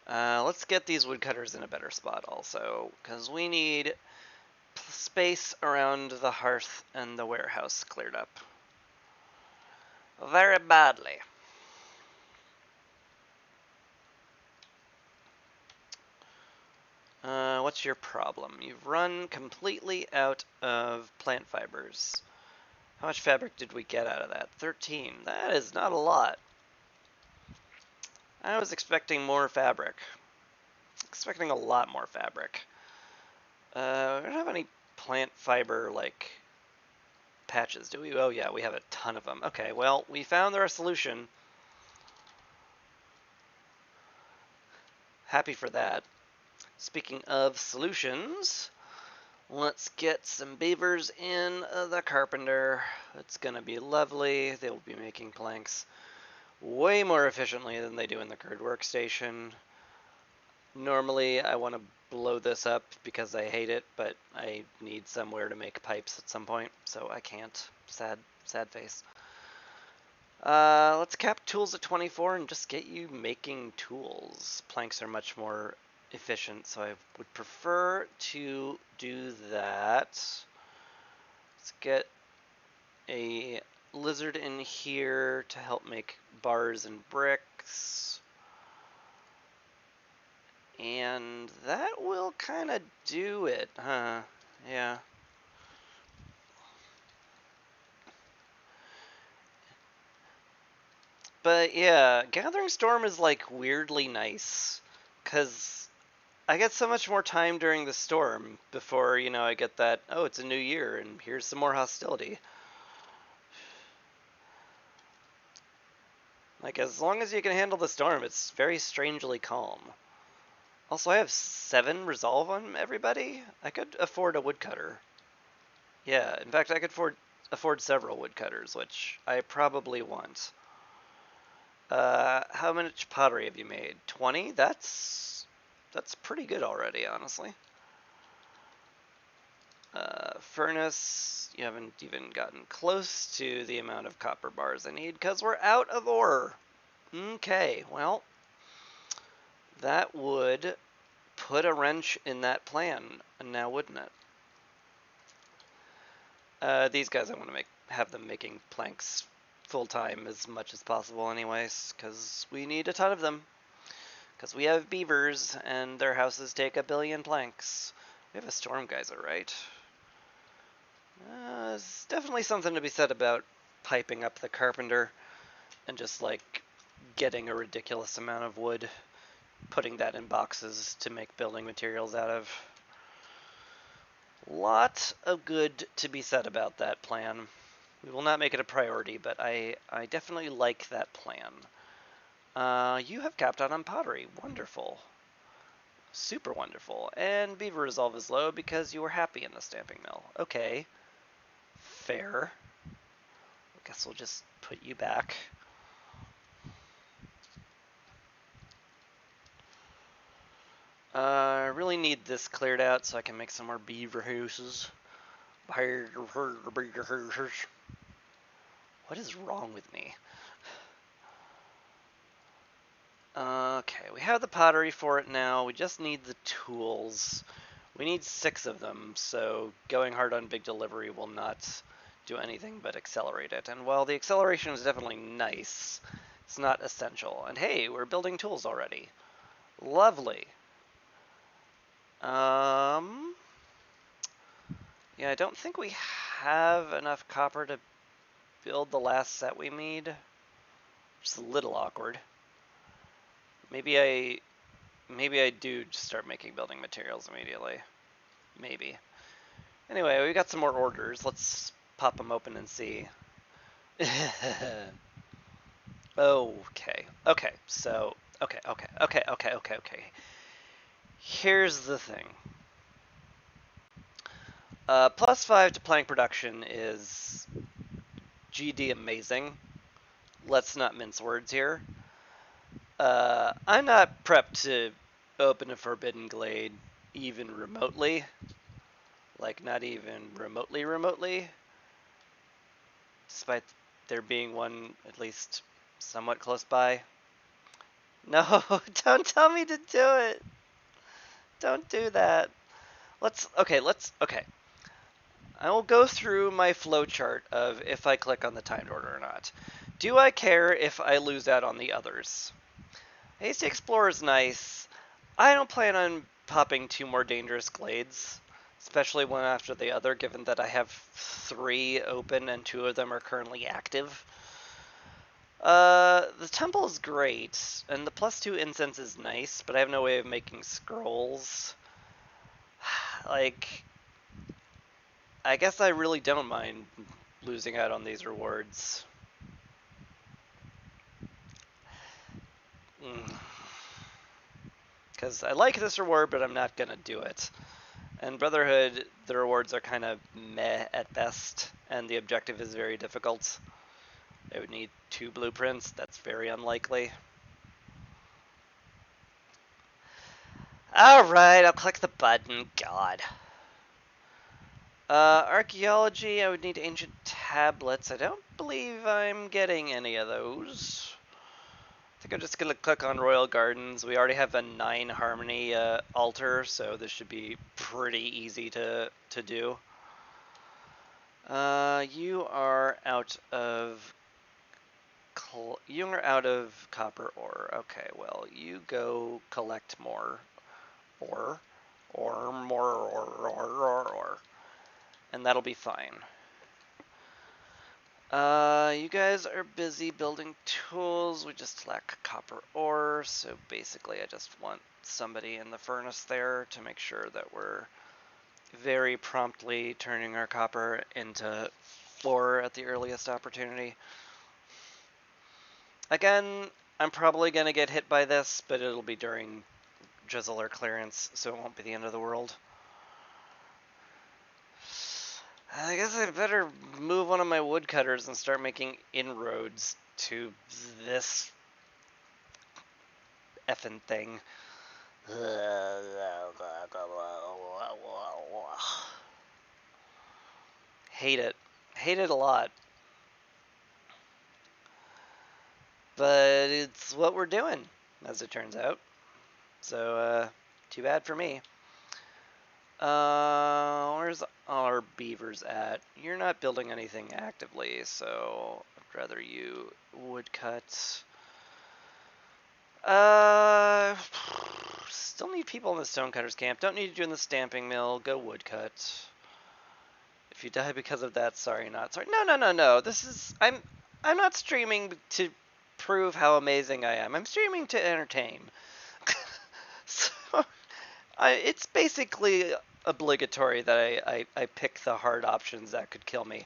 Speaker 1: Let's get these woodcutters in a better spot also, because we need space around the hearth and the warehouse cleared up. Very badly. What's your problem? You've run completely out of plant fibers. How much fabric did we get out of that? 13. That is not a lot. I was expecting more fabric. Expecting a lot more fabric. We don't have any plant fiber, like, patches, do we? Oh yeah, we have a ton of them. Okay, well, we found our solution. Happy for that. Speaking of solutions, let's get some beavers in the carpenter. It's gonna be lovely. They will be making planks way more efficiently than they do in the curd workstation. Normally, I want to blow this up because I hate it, but I need somewhere to make pipes at some point, so I can't. Sad face. Let's cap tools at 24 and just get you making tools. Planks are much more efficient, so I would prefer to do that. Let's get a lizard in here to help make bars and bricks. And that will kind of do it, huh? Yeah. But yeah, Gathering Storm is like weirdly nice, because I get so much more time during the storm before, you know, I get that, oh, it's a new year and here's some more hostility. Like, as long as you can handle the storm, it's very strangely calm. Also, I have 7 resolve on everybody. I could afford a woodcutter. Yeah, in fact, I could afford several woodcutters, which I probably want. How much pottery have you made? 20? That's pretty good already, honestly. Furnace, you haven't even gotten close to the amount of copper bars I need because we're out of ore. Okay, well, that would put a wrench in that plan now, wouldn't it? These guys I want to have them making planks full-time as much as possible anyways, because we need a ton of them. Because we have beavers, and their houses take 1 billion planks. We have a storm geyser, right? There's definitely something to be said about piping up the carpenter and just, like, getting a ridiculous amount of wood, putting that in boxes to make building materials out of. Lot of good to be said about that plan. We will not make it a priority, but I definitely like that plan. You have capped out on pottery. Wonderful. Super wonderful. And beaver resolve is low because you were happy in the stamping mill. Okay. Fair. I guess we'll just put you back. I really need this cleared out so I can make some more beaver houses. What is wrong with me? Okay, we have the pottery for it now. We just need the tools. We need 6 of them, so going hard on big delivery will not do anything but accelerate it. And while the acceleration is definitely nice, it's not essential. And hey, we're building tools already. Lovely. Yeah, I don't think we have enough copper to build the last set we need. Which is a little awkward. Maybe I do just start making building materials immediately. Maybe. Anyway, we got some more orders. Let's pop them open and see. Okay. Okay. Here's the thing. +5 to plank production is GD amazing. Let's not mince words here. I'm not prepped to open a Forbidden Glade even remotely. Like, not even remotely. Despite there being one at least somewhat close by. No, don't tell me to do it. Don't do that. Okay. I will go through my flowchart of if I click on the timed order or not. Do I care if I lose out on the others? Hasty Explorer is nice. I don't plan on popping 2 more Dangerous Glades, especially one after the other, given that I have 3 open and 2 of them are currently active. The temple is great, and the +2 incense is nice, but I have no way of making scrolls. Like, I guess I really don't mind losing out on these rewards. Because I like this reward, but I'm not gonna do it. And Brotherhood, the rewards are kind of meh at best, and the objective is very difficult. I would need 2 blueprints. That's very unlikely. Alright, I'll click the button. God. Archaeology, I would need ancient tablets. I don't believe I'm getting any of those. I think I'm just going to click on Royal Gardens. We already have a 9 Harmony altar, so this should be pretty easy to do. You are out of copper ore. Okay, well, you go collect more ore, and that'll be fine. You guys are busy building tools. We just lack copper ore, so basically I just want somebody in the furnace there to make sure that we're very promptly turning our copper into ore at the earliest opportunity. Again, I'm probably going to get hit by this, but it'll be during drizzle or clearance, so it won't be the end of the world. I guess I'd better move one of my woodcutters and start making inroads to this effing thing. Hate it. Hate it a lot. But it's what we're doing, as it turns out. So, too bad for me. Where's our beavers at? You're not building anything actively, so I'd rather you woodcut. Still need people in the stonecutters camp. Don't need you in the stamping mill. Go woodcut. If you die because of that, sorry, not sorry. No. This is I'm not streaming to prove how amazing I am. I'm streaming to entertain. So it's basically obligatory that I pick the hard options that could kill me.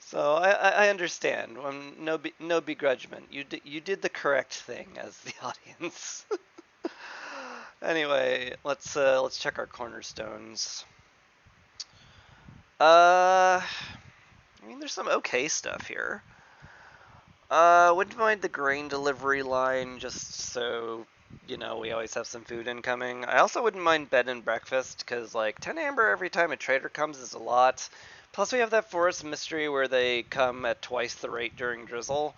Speaker 1: So I understand. No begrudgment. You did the correct thing as the audience. Anyway, let's check our cornerstones. I mean, there's some okay stuff here. Wouldn't mind the grain delivery line, just so, you know, we always have some food incoming. I also wouldn't mind bed and breakfast, because, like, 10 amber every time a trader comes is a lot. Plus we have that forest mystery where they come at twice the rate during drizzle.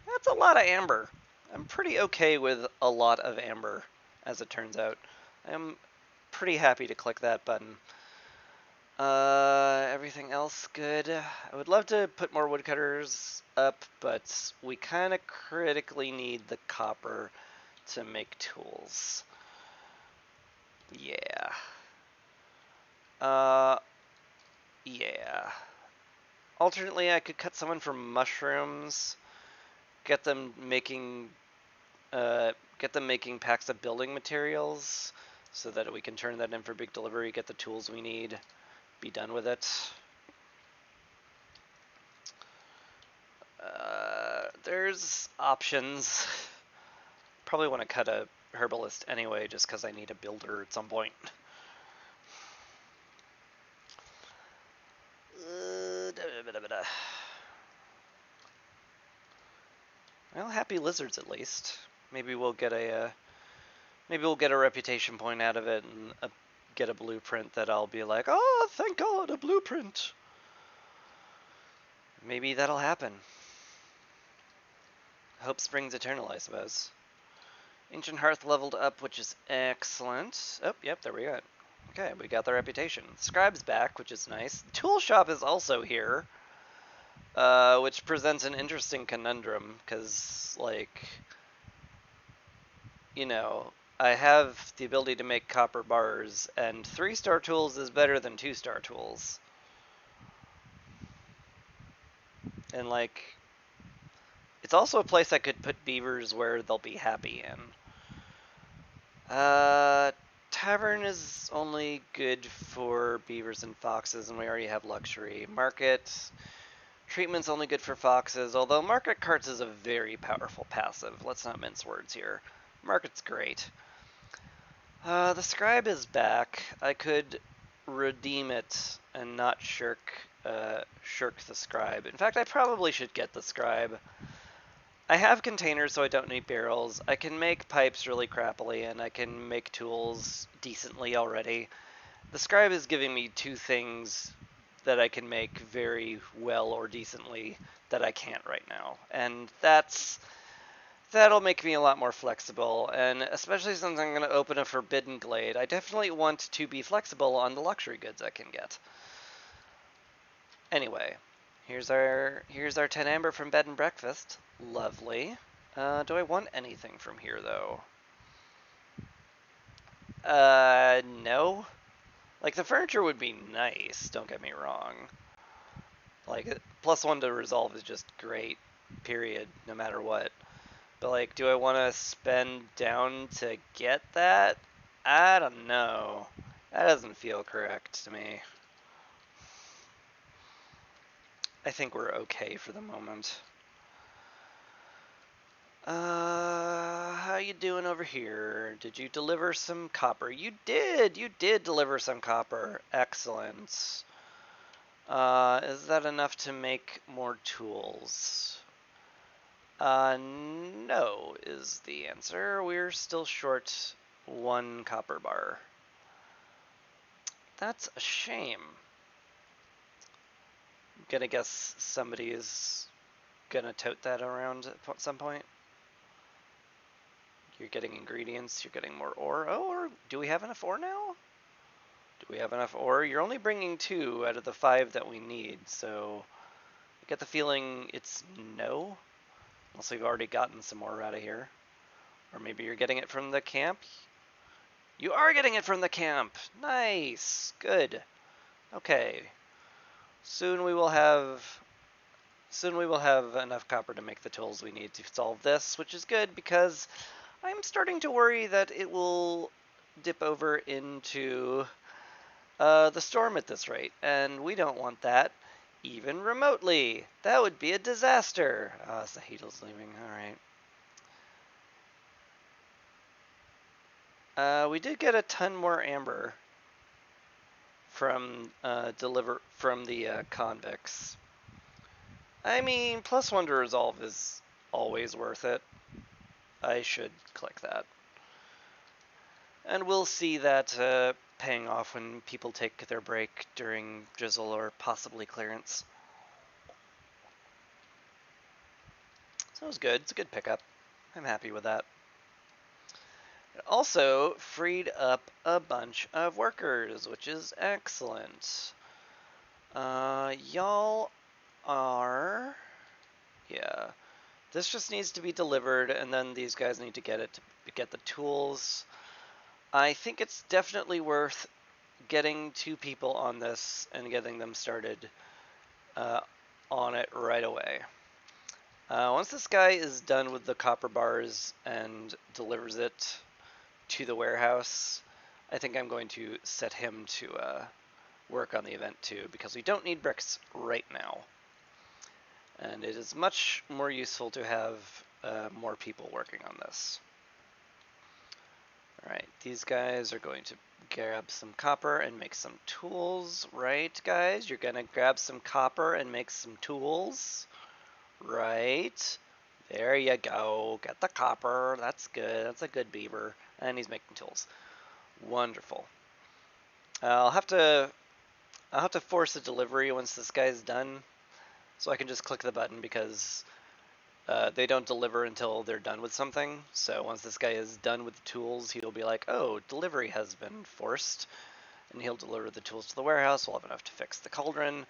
Speaker 1: That's a lot of amber. I'm pretty okay with a lot of amber, as it turns out. I'm pretty happy to click that button. Everything else good. I would love to put more woodcutters up, but we kind of critically need the copper to make tools. Yeah. Uh, yeah. Alternately, I could cut someone from mushrooms, get them making, get them making packs of building materials, so that we can turn that in for big delivery, get the tools we need, be done with it. There's options. Probably want to cut a herbalist anyway, just because I need a builder at some point. Well, happy lizards at least. Maybe we'll get a reputation point out of it and get a blueprint that I'll be like, oh, thank God, a blueprint. Maybe that'll happen. Hope springs eternal, I suppose. Ancient Hearth leveled up, which is excellent. Oh, yep, there we go. Okay, we got the reputation. Scribe's back, which is nice. Tool Shop is also here, which presents an interesting conundrum, because, like, you know, I have the ability to make copper bars, and 3-star tools is better than 2-star tools. And, like, it's also a place I could put beavers where they'll be happy in. Tavern is only good for beavers and foxes, and we already have luxury. Market, treatment's only good for foxes, although market carts is a very powerful passive. Let's not mince words here. Market's great. The scribe is back. I could redeem it and not shirk the scribe. In fact, I probably should get the scribe. I have containers, so I don't need barrels. I can make pipes really crappily, and I can make tools decently already. The scribe is giving me 2 things that I can make very well or decently that I can't right now. And that'll make me a lot more flexible, and especially since I'm going to open a Forbidden Glade, I definitely want to be flexible on the luxury goods I can get. Anyway, here's our 10 amber from bed and breakfast. Lovely. Do I want anything from here, though? No. Like, the furniture would be nice, don't get me wrong. Like, +1 to resolve is just great, period, no matter what. But, like, do I want to spend down to get that? I don't know. That doesn't feel correct to me. I think we're okay for the moment. How you doing over here? Did you deliver some copper? You did! You did deliver some copper. Excellent. Is that enough to make more tools? No is the answer. We're still short 1 copper bar. That's a shame. Gonna guess somebody is gonna tote that around at some point. You're getting ingredients, you're getting more ore. Oh, or do we have enough ore now? Do we have enough ore? You're only bringing 2 out of the 5 that we need, so I get the feeling it's no. Unless we've already gotten some ore out of here. Or maybe you're getting it from the camp? You are getting it from the camp! Nice! Good. Okay. Soon we will have enough copper to make the tools we need to solve this, which is good because I'm starting to worry that it will dip over into the storm at this rate, and we don't want that, even remotely. That would be a disaster. Sahitel's leaving, alright. We did get a ton more amber from the convicts. I mean, +1 to resolve is always worth it. I should click that. And we'll see that paying off when people take their break during drizzle or possibly clearance. So it was good. It's a good pickup. I'm happy with that. It also freed up a bunch of workers, which is excellent. Y'all are... Yeah. This just needs to be delivered, and then these guys need to get it to get the tools. I think it's definitely worth getting 2 people on this and getting them started on it right away. Once this guy is done with the copper bars and delivers it to the warehouse, I think I'm going to set him to work on the event too, because we don't need bricks right now. And it is much more useful to have more people working on this. Alright, these guys are going to grab some copper and make some tools, right guys? You're gonna grab some copper and make some tools, right? There you go, get the copper, that's good, that's a good beaver. And he's making tools. Wonderful. I'll have to force a delivery once this guy's done, so I can just click the button because they don't deliver until they're done with something. So once this guy is done with the tools, he'll be like, oh, delivery has been forced. And he'll deliver the tools to the warehouse. We'll have enough to fix the cauldron.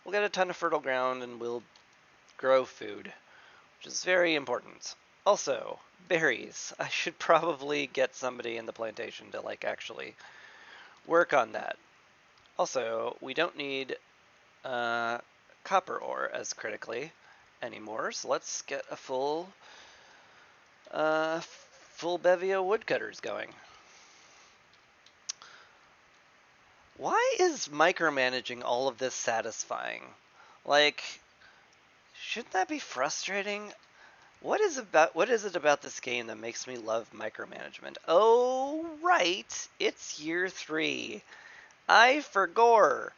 Speaker 1: We'll get a ton of fertile ground and we'll grow food, which is very important. Also, berries. I should probably get somebody in the plantation to like actually work on that. Also, we don't need copper ore as critically anymore, so let's get a full bevy of woodcutters going. Why is micromanaging all of this satisfying? Like, shouldn't that be frustrating? What is it about this game that makes me love micromanagement? Oh, right, it's year 3. I forgot.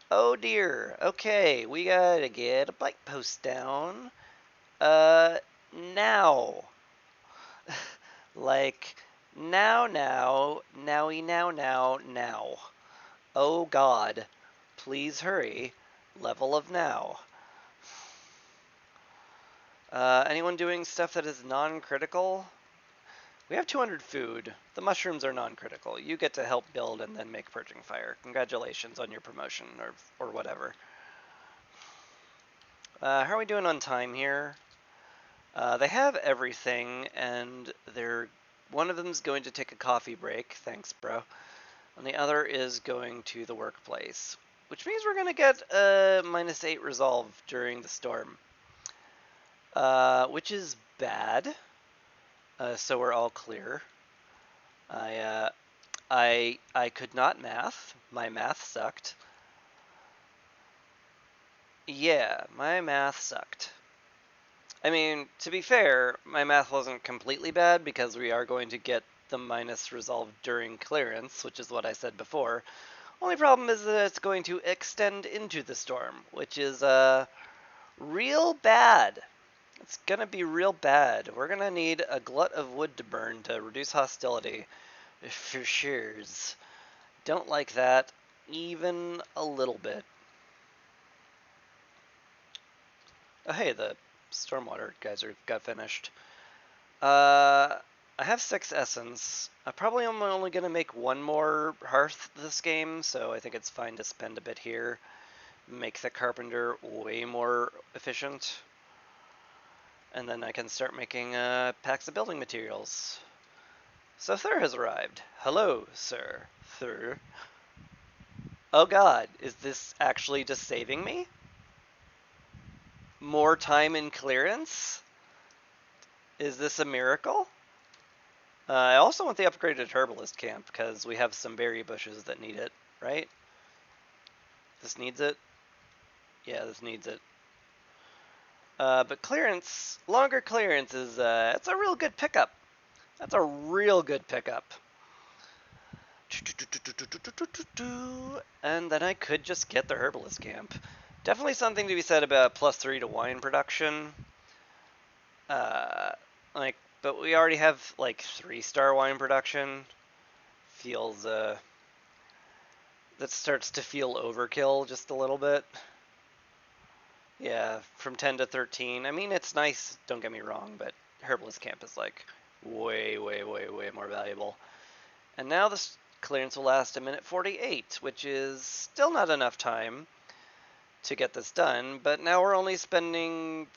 Speaker 1: Oh dear. Okay, we gotta get a bike post down. Now. Like, now. Nowy now. Oh god. Please hurry. Level of now. Anyone doing stuff that is non-critical? We have 200 food. The mushrooms are non-critical. You get to help build and then make purging fire. Congratulations on your promotion or whatever. How are we doing on time here? They have everything, and one of them is going to take a coffee break. Thanks, bro. And the other is going to the workplace, which means we're going to get a -8 resolve during the storm, which is bad. So we're all clear. I could not math. My math sucked. Yeah, my math sucked. I mean, to be fair, my math wasn't completely bad because we are going to get the minus resolved during clearance, which is what I said before. Only problem is that it's going to extend into the storm, which is real bad. It's gonna be real bad. We're gonna need a glut of wood to burn to reduce hostility, for sure. Don't like that even a little bit. Oh, hey, the stormwater guys got finished. I have 6 essence. I probably am only going to make 1 more hearth this game, so I think it's fine to spend a bit here. Make the carpenter way more efficient. And then I can start making packs of building materials. So Thur has arrived. Hello, sir. Thur. Oh god, is this actually just saving me? More time in clearance? Is this a miracle? I also want the upgraded herbalist camp because we have some berry bushes that need it, right? This needs it? Yeah, this needs it. But clearance, longer clearance is, it's a real good pickup. That's a real good pickup. And then I could just get the herbalist camp. Definitely something to be said about +3 to wine production. But we already have like 3-star wine production. Feels that starts to feel overkill just a little bit. Yeah, from 10 to 13. I mean, it's nice, don't get me wrong, but herbalist camp is like way more valuable. And now this clearance will last 1:48, which is still not enough time. to get this done, but now we're only spending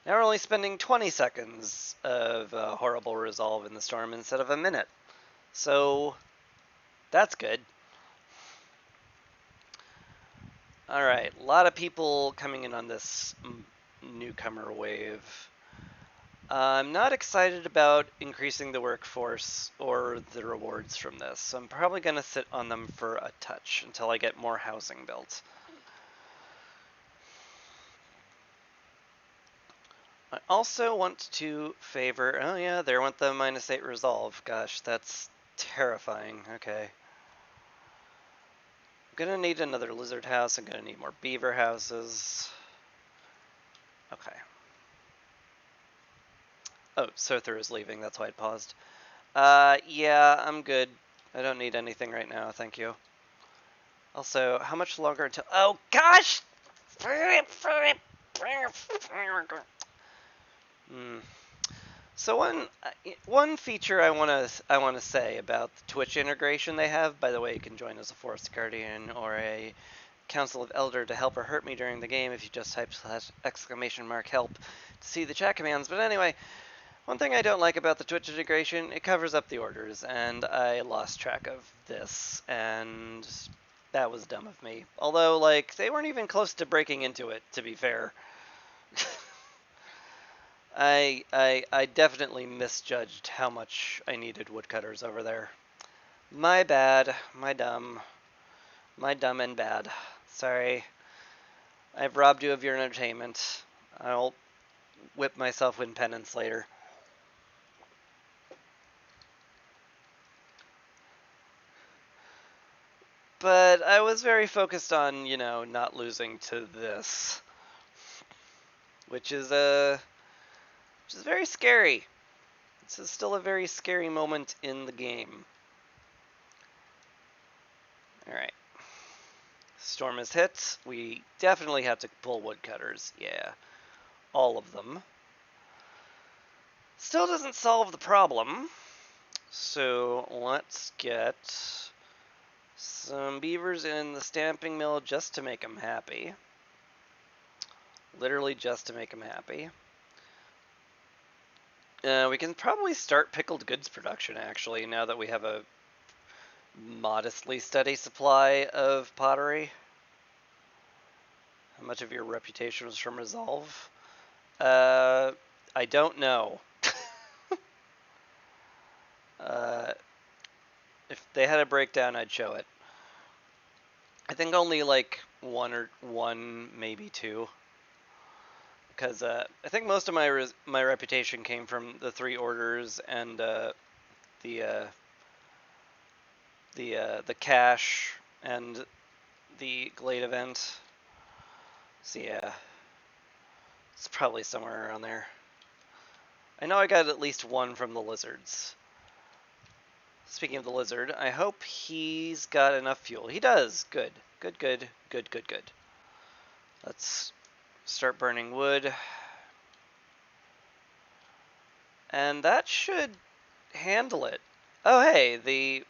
Speaker 1: 20 seconds of horrible resolve in the storm instead of a minute. So that's good. All right, a lot of people coming in on this newcomer wave. I'm not excited about increasing the workforce or the rewards from this, so I'm probably going to sit on them for a touch until I get more housing built. I also want to favor, oh yeah, there went the -8 resolve. Gosh, that's terrifying. Okay. I'm gonna need another lizard house. I'm gonna need more beaver houses. Okay. Oh, Sother is leaving. That's why I paused. Yeah, I'm good. I don't need anything right now. Thank you. Also, how much longer until? Oh gosh! Hmm. So one feature I want to say about the Twitch integration they have. By the way, you can join as a Forest Guardian or a Council of Elder to help or hurt me during the game if you just type !help to see the chat commands. But anyway, one thing I don't like about the Twitch integration, it covers up the orders, and I lost track of this, and that was dumb of me. Although, like, they weren't even close to breaking into it, to be fair. I definitely misjudged how much I needed woodcutters over there. My bad. My dumb. My dumb and bad. Sorry. I've robbed you of your entertainment. I'll whip myself with penance later. But I was very focused on, you know, not losing to this. Which is very scary. This is still a very scary moment in the game. Alright. Storm is hit. We definitely have to pull woodcutters. Yeah. All of them. Still doesn't solve the problem. So let's get some beavers in the stamping mill just to make them happy. Literally just to make them happy. We can probably start pickled goods production, actually, now that we have a modestly steady supply of pottery. How much of your reputation was from Resolve? I don't know. If they had a breakdown, I'd show it. I think only like one, maybe two. Because I think most of my reputation came from the 3 orders and the cache and the Glade event. So yeah, it's probably somewhere around there. I know I got at least 1 from the lizards. Speaking of the lizard, I hope he's got enough fuel. He does. Good. Good, good, good, good, good. Let's start burning wood. And that should handle it. Oh hey, the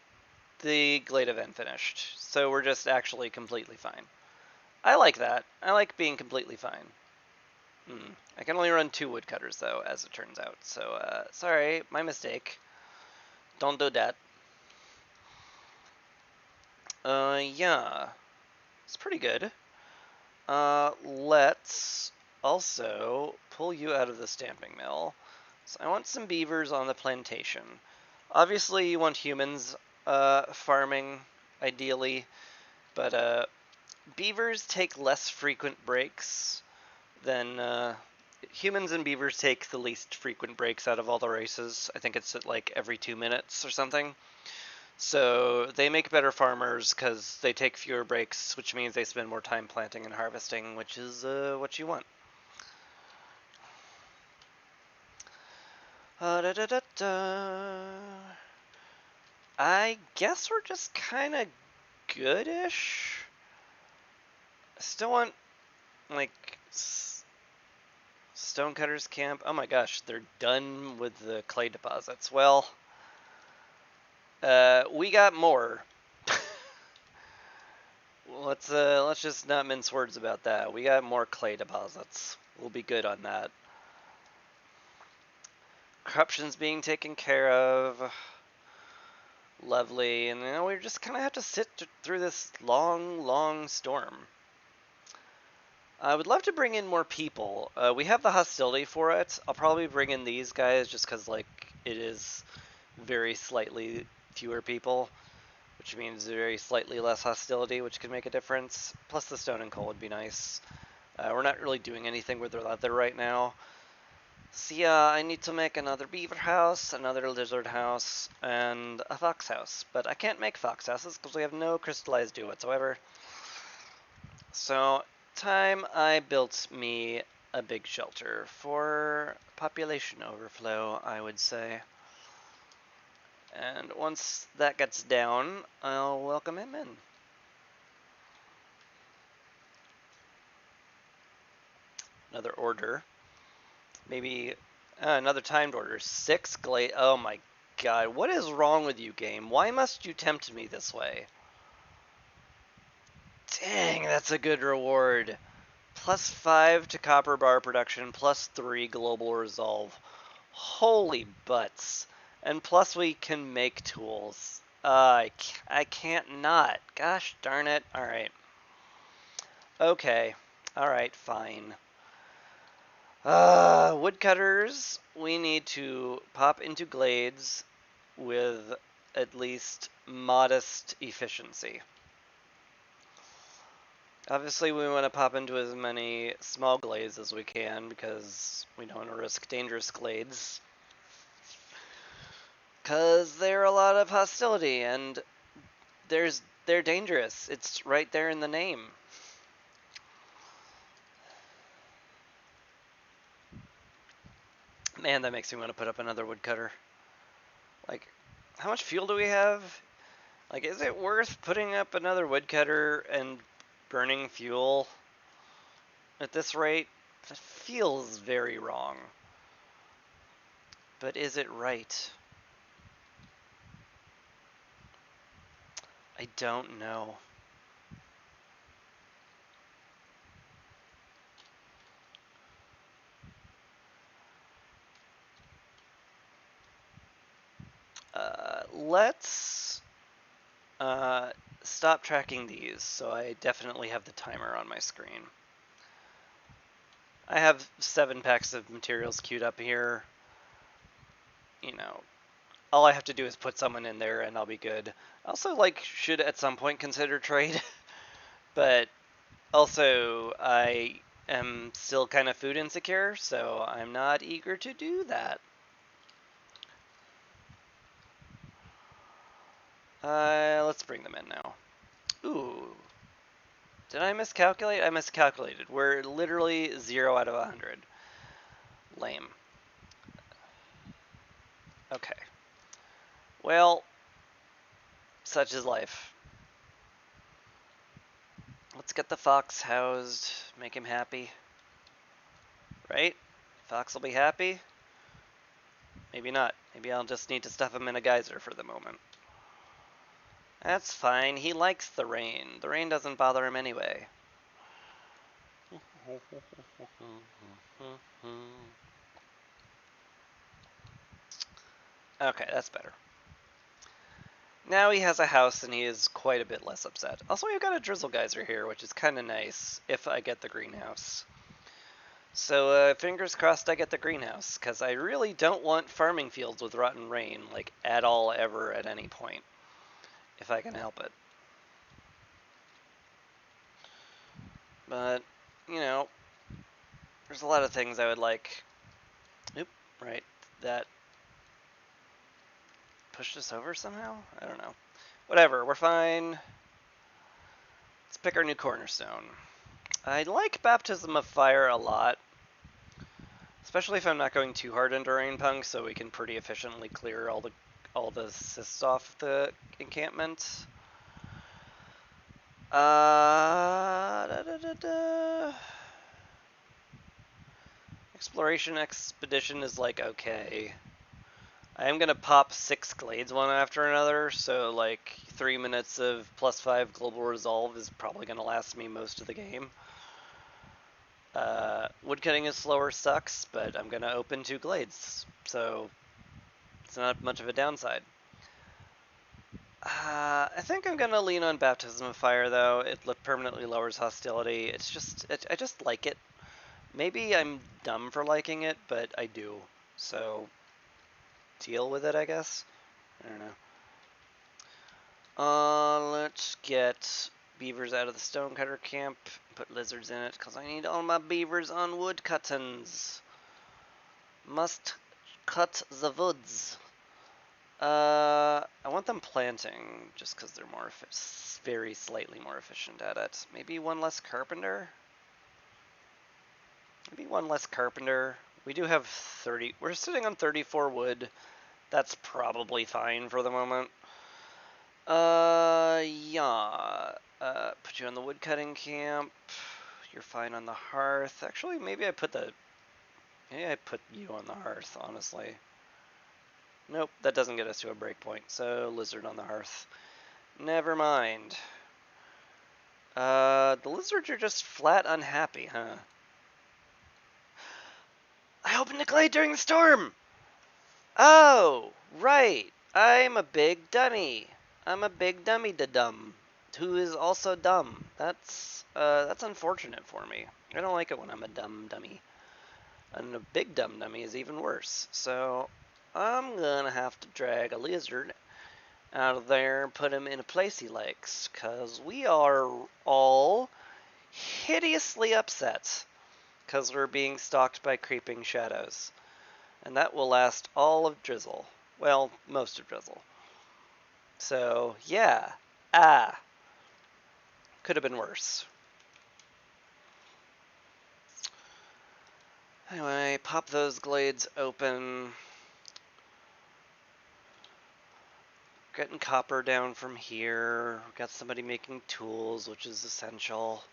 Speaker 1: Glade event finished. So we're just actually completely fine. I like that. I like being completely fine. I can only run 2 woodcutters though, as it turns out. So sorry, my mistake. Don't do that. Yeah. It's pretty good. Let's also pull you out of the stamping mill. So I want some beavers on the plantation. Obviously, you want humans farming, ideally, but beavers take less frequent breaks than humans and beavers take the least frequent breaks out of all the races. I think it's at like every 2 minutes or something. So they make better farmers because they take fewer breaks, which means they spend more time planting and harvesting, which is what you want. I guess we're just kind of goodish. I still want, like, Stonecutters Camp. Oh my gosh, they're done with the clay deposits. Well, we got more. let's just not mince words about that. We got more clay deposits. We'll be good on that. Corruption's being taken care of. Lovely. And we just kind of have to sit through this long storm. I would love to bring in more people. We have the hostility for it. I'll probably bring in these guys just because, like, it is very slightly fewer people, which means very slightly less hostility, which could make a difference. Plus the stone and coal would be nice. We're not really doing anything with the leather right now. So yeah, I need to make another beaver house, another lizard house, and a fox house. But I can't make fox houses because we have no crystallized dew whatsoever. So, time I built me a big shelter for population overflow, I would say. And once that gets down, I'll welcome him in. Another order. Maybe another timed order. 6 glade. Oh my god, what is wrong with you, game? Why must you tempt me this way? Dang, that's a good reward. +5 to copper bar production, +3 global resolve. Holy butts. And plus we can make tools. I can't not. Gosh darn it. Alright. Okay. Alright, fine. Woodcutters, we need to pop into glades with at least modest efficiency. Obviously, we want to pop into as many small glades as we can because we don't want to risk dangerous glades. Because there are a lot of hostility and they're dangerous. It's right there in the name. Man, that makes me want to put up another woodcutter. Like, how much fuel do we have? Like, is it worth putting up another woodcutter and burning fuel at this rate? That feels very wrong. But is it right? I don't know. Let's stop tracking these, so I definitely have the timer on my screen. I have 7 packs of materials queued up here. All I have to do is put someone in there and I'll be good. I also, should at some point consider trade, but also I am still kind of food insecure, so I'm not eager to do that. Let's bring them in now. Ooh. Did I miscalculate? I miscalculated. We're literally 0 out of 100. Lame. Okay. Well, such is life. Let's get the fox housed. Make him happy. Right? Fox will be happy? Maybe not. Maybe I'll just need to stuff him in a geyser for the moment. That's fine. He likes the rain. The rain doesn't bother him anyway. Okay, that's better. Now he has a house and he is quite a bit less upset. Also, we've got a drizzle geyser here, which is kind of nice if I get the greenhouse. So fingers crossed I get the greenhouse, because I really don't want farming fields with rotten rain, like, at all, ever, at any point, if I can help it. But, there's a lot of things I would like. Oop, right, that pushed us over somehow? I don't know. Whatever, we're fine. Let's pick our new cornerstone. I like Baptism of Fire a lot, especially if I'm not going too hard into Rain Punk, so we can pretty efficiently clear all the assists off the encampment. Exploration Expedition is like okay. I am gonna pop 6 glades one after another, so like 3 minutes of +5 global resolve is probably gonna last me most of the game. Woodcutting is slower, sucks, but I'm gonna open 2 glades, so it's not much of a downside. I think I'm gonna lean on Baptism of Fire though. It permanently lowers hostility. I just like it. Maybe I'm dumb for liking it, but I do. So deal with it, I guess. I don't know. Let's get beavers out of the stonecutter camp. Put lizards in it because I need all my beavers on wood cuttings. Must cut the woods. I want them planting just because they're more very slightly more efficient at it. Maybe one less carpenter. Maybe one less carpenter. We do have 30. We're sitting on 34 wood. That's probably fine for the moment. Yeah. Put you on the woodcutting camp. You're fine on the hearth. Actually, maybe I put you on the hearth, honestly. Nope, that doesn't get us to a breakpoint, so lizard on the hearth. Never mind. The lizards are just flat unhappy, huh? I opened a glade during the storm! Oh, right. I'm a big dummy. I'm a big dummy-da-dum, who is also dumb. That's unfortunate for me. I don't like it when I'm a dumb dummy. And a big dumb dummy is even worse. So, I'm gonna have to drag a lizard out of there and put him in a place he likes, because we are all hideously upset because we're being stalked by creeping shadows. And that will last all of Drizzle. Well, most of Drizzle. So, yeah. Could have been worse. Anyway, pop those glades open. Getting copper down from here. Got somebody making tools, which is essential.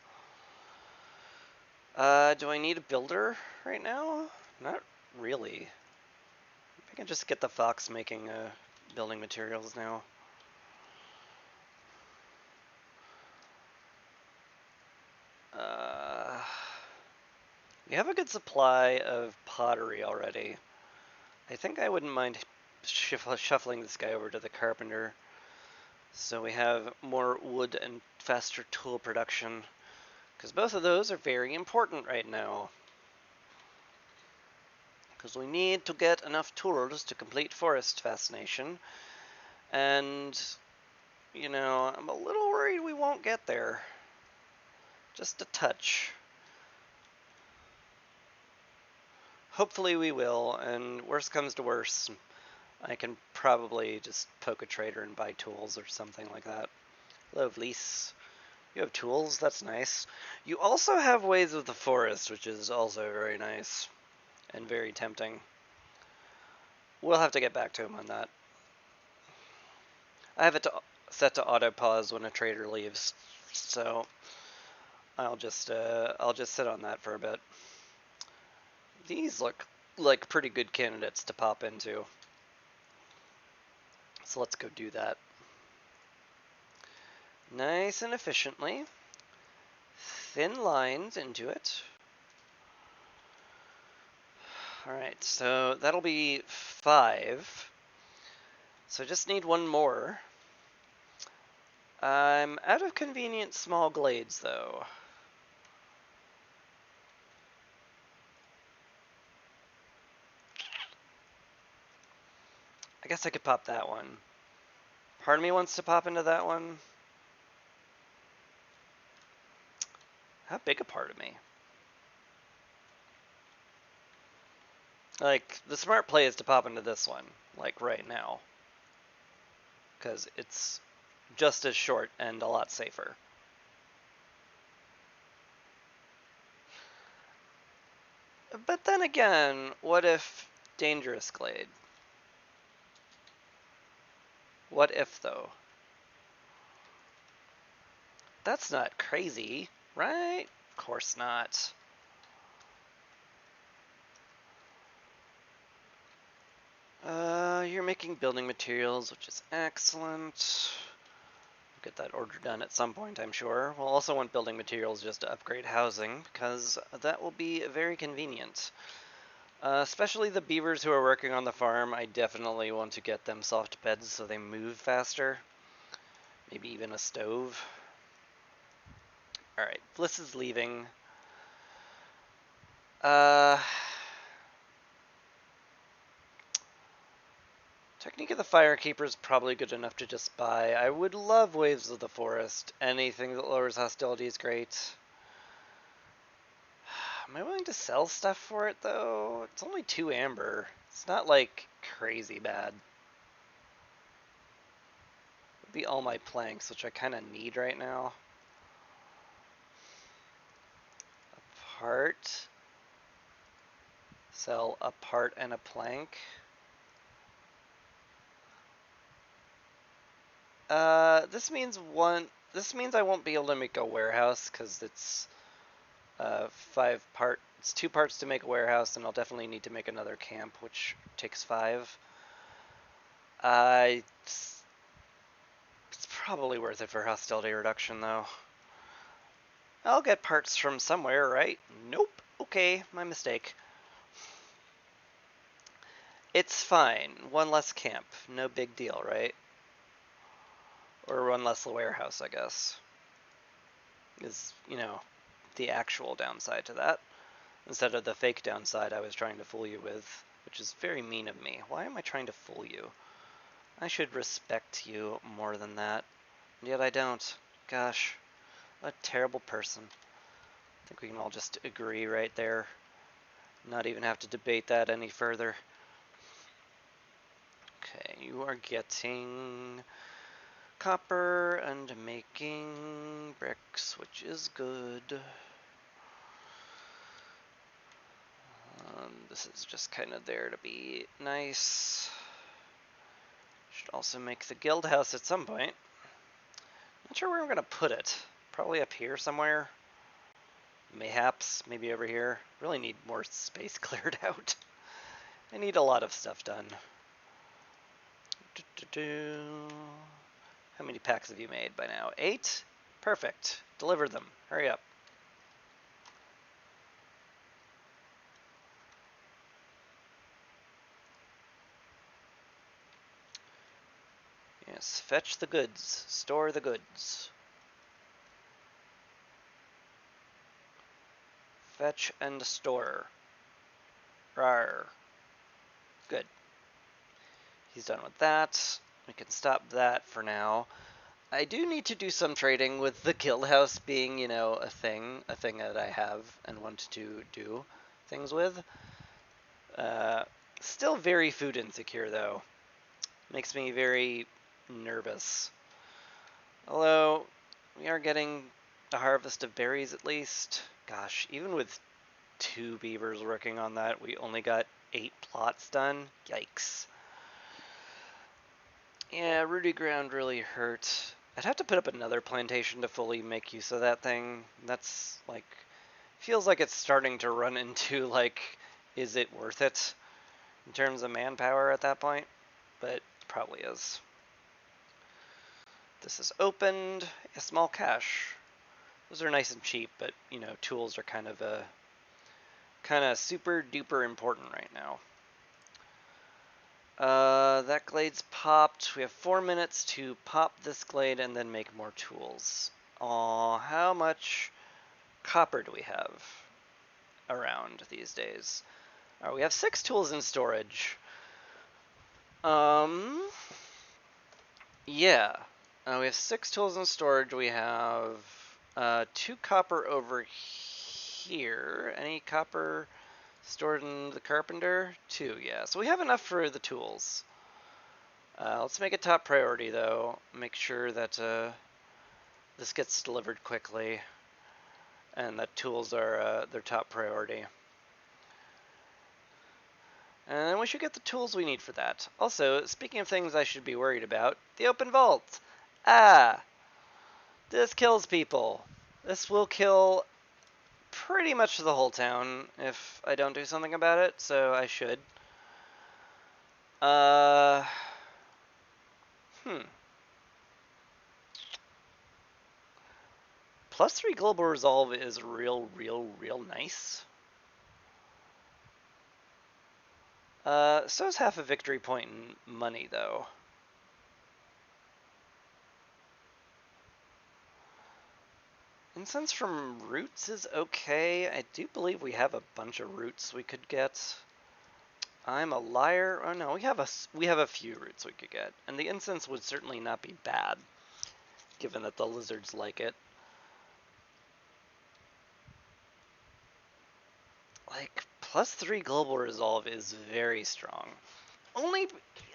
Speaker 1: Do I need a builder right now? Not really. I can just get the fox making building materials now. We have a good supply of pottery already. I think I wouldn't mind shuffling this guy over to the carpenter. So we have more wood and faster tool production. Because both of those are very important right now. Because we need to get enough tools to complete Forest Fascination. And, you know, I'm a little worried we won't get there. Just a touch. Hopefully we will, and worst comes to worst, I can probably just poke a trader and buy tools or something like that. Hello, Vlies. You have tools? That's nice. You also have Ways of the Forest, which is also very nice and very tempting. We'll have to get back to him on that. I have it set to auto pause when a trader leaves, so I'll just sit on that for a bit. These look like pretty good candidates to pop into. So let's go do that. Nice and efficiently. Thin lines into it. Alright, so that'll be 5. So I just need one more. I'm out of convenient small glades, though. I guess I could pop that one. Part of me wants to pop into that one. How big a part of me? Like, the smart play is to pop into this one, like right now. Because it's just as short and a lot safer. But then again, what if Dangerous Glade? What if, though? That's not crazy, right? Of course not. You're making building materials, which is excellent. Get that order done at some point, I'm sure. We'll also want building materials just to upgrade housing, because that will be very convenient. Especially the beavers who are working on the farm, I definitely want to get them soft beds so they move faster. Maybe even a stove. Alright, Bliss is leaving. Technique of the Firekeeper is probably good enough to just buy. I would love Waves of the Forest. Anything that lowers hostility is great. Am I willing to sell stuff for it, though? It's only 2 amber. It's not, like, crazy bad. It would be all my planks, which I kind of need right now. A part. Sell a part and a plank. This means I won't be able to make a warehouse, because it's it's 2 parts to make a warehouse, and I'll definitely need to make another camp, which takes 5. It's probably worth it for hostility reduction, though. I'll get parts from somewhere, right? Nope. Okay, my mistake. It's fine. 1 less camp. No big deal, right? Or 1 less warehouse, I guess. Is, the actual downside to that. Instead of the fake downside I was trying to fool you with, which is very mean of me. Why am I trying to fool you? I should respect you more than that. And yet I don't. Gosh, what a terrible person. I think we can all just agree right there. Not even have to debate that any further. Okay, you are getting copper and making bricks, which is good. This is just kind of there to be nice. Should also make the guild house at some point. Not sure where I'm gonna put it. Probably up here somewhere. Mayhaps, maybe over here. Really need more space cleared out. I need a lot of stuff done. How many packs have you made by now? 8? Perfect. Deliver them. Hurry up. Yes, fetch the goods. Store the goods. Fetch and store. Rawr. Good. He's done with that. We can stop that for now. I do need to do some trading with the guild house being, a thing that I have and want to do things with. Still very food insecure, though. Makes me very nervous. Although, we are getting a harvest of berries at least. Gosh, even with 2 beavers working on that, we only got 8 plots done. Yikes. Yeah, Rooty Ground really hurt. I'd have to put up another plantation to fully make use of that thing. That's, feels like it's starting to run into, is it worth it in terms of manpower at that point? But it probably is. This is opened. A small cache. Those are nice and cheap, but, tools are kind of super duper important right now. That glade's popped. We have 4 minutes to pop this glade and then make more tools. Aw, how much copper do we have around these days? Alright, we have 6 tools in storage. Yeah. We have 6 tools in storage. We have 2 copper over here. Any copper stored in the carpenter? 2, yeah. So we have enough for the tools. Let's make it top priority, though. Make sure that this gets delivered quickly, and that tools are their top priority. And then we should get the tools we need for that. Also, speaking of things I should be worried about, the open vault. This kills people. This will kill pretty much the whole town if I don't do something about it, so I should. Uh, hmm. +3 global resolve is real nice. So is half a victory point in money, though. Incense from roots is okay. I do believe we have a bunch of roots we could get. I'm a liar. Oh no, we have a few roots we could get, and the incense would certainly not be bad, given that the lizards like it. Like +3 global resolve is very strong. The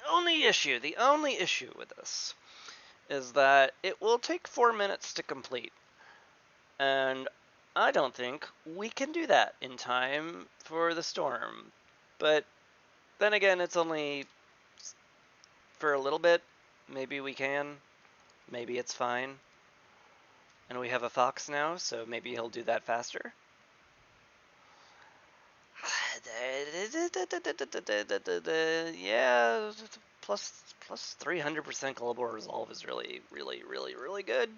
Speaker 1: only issue with this is that it will take 4 minutes to complete. And I don't think we can do that in time for the storm. But then again, it's only for a little bit. Maybe we can. Maybe it's fine. And we have a fox now, so maybe he'll do that faster. Yeah, plus 300% global resolve is really good.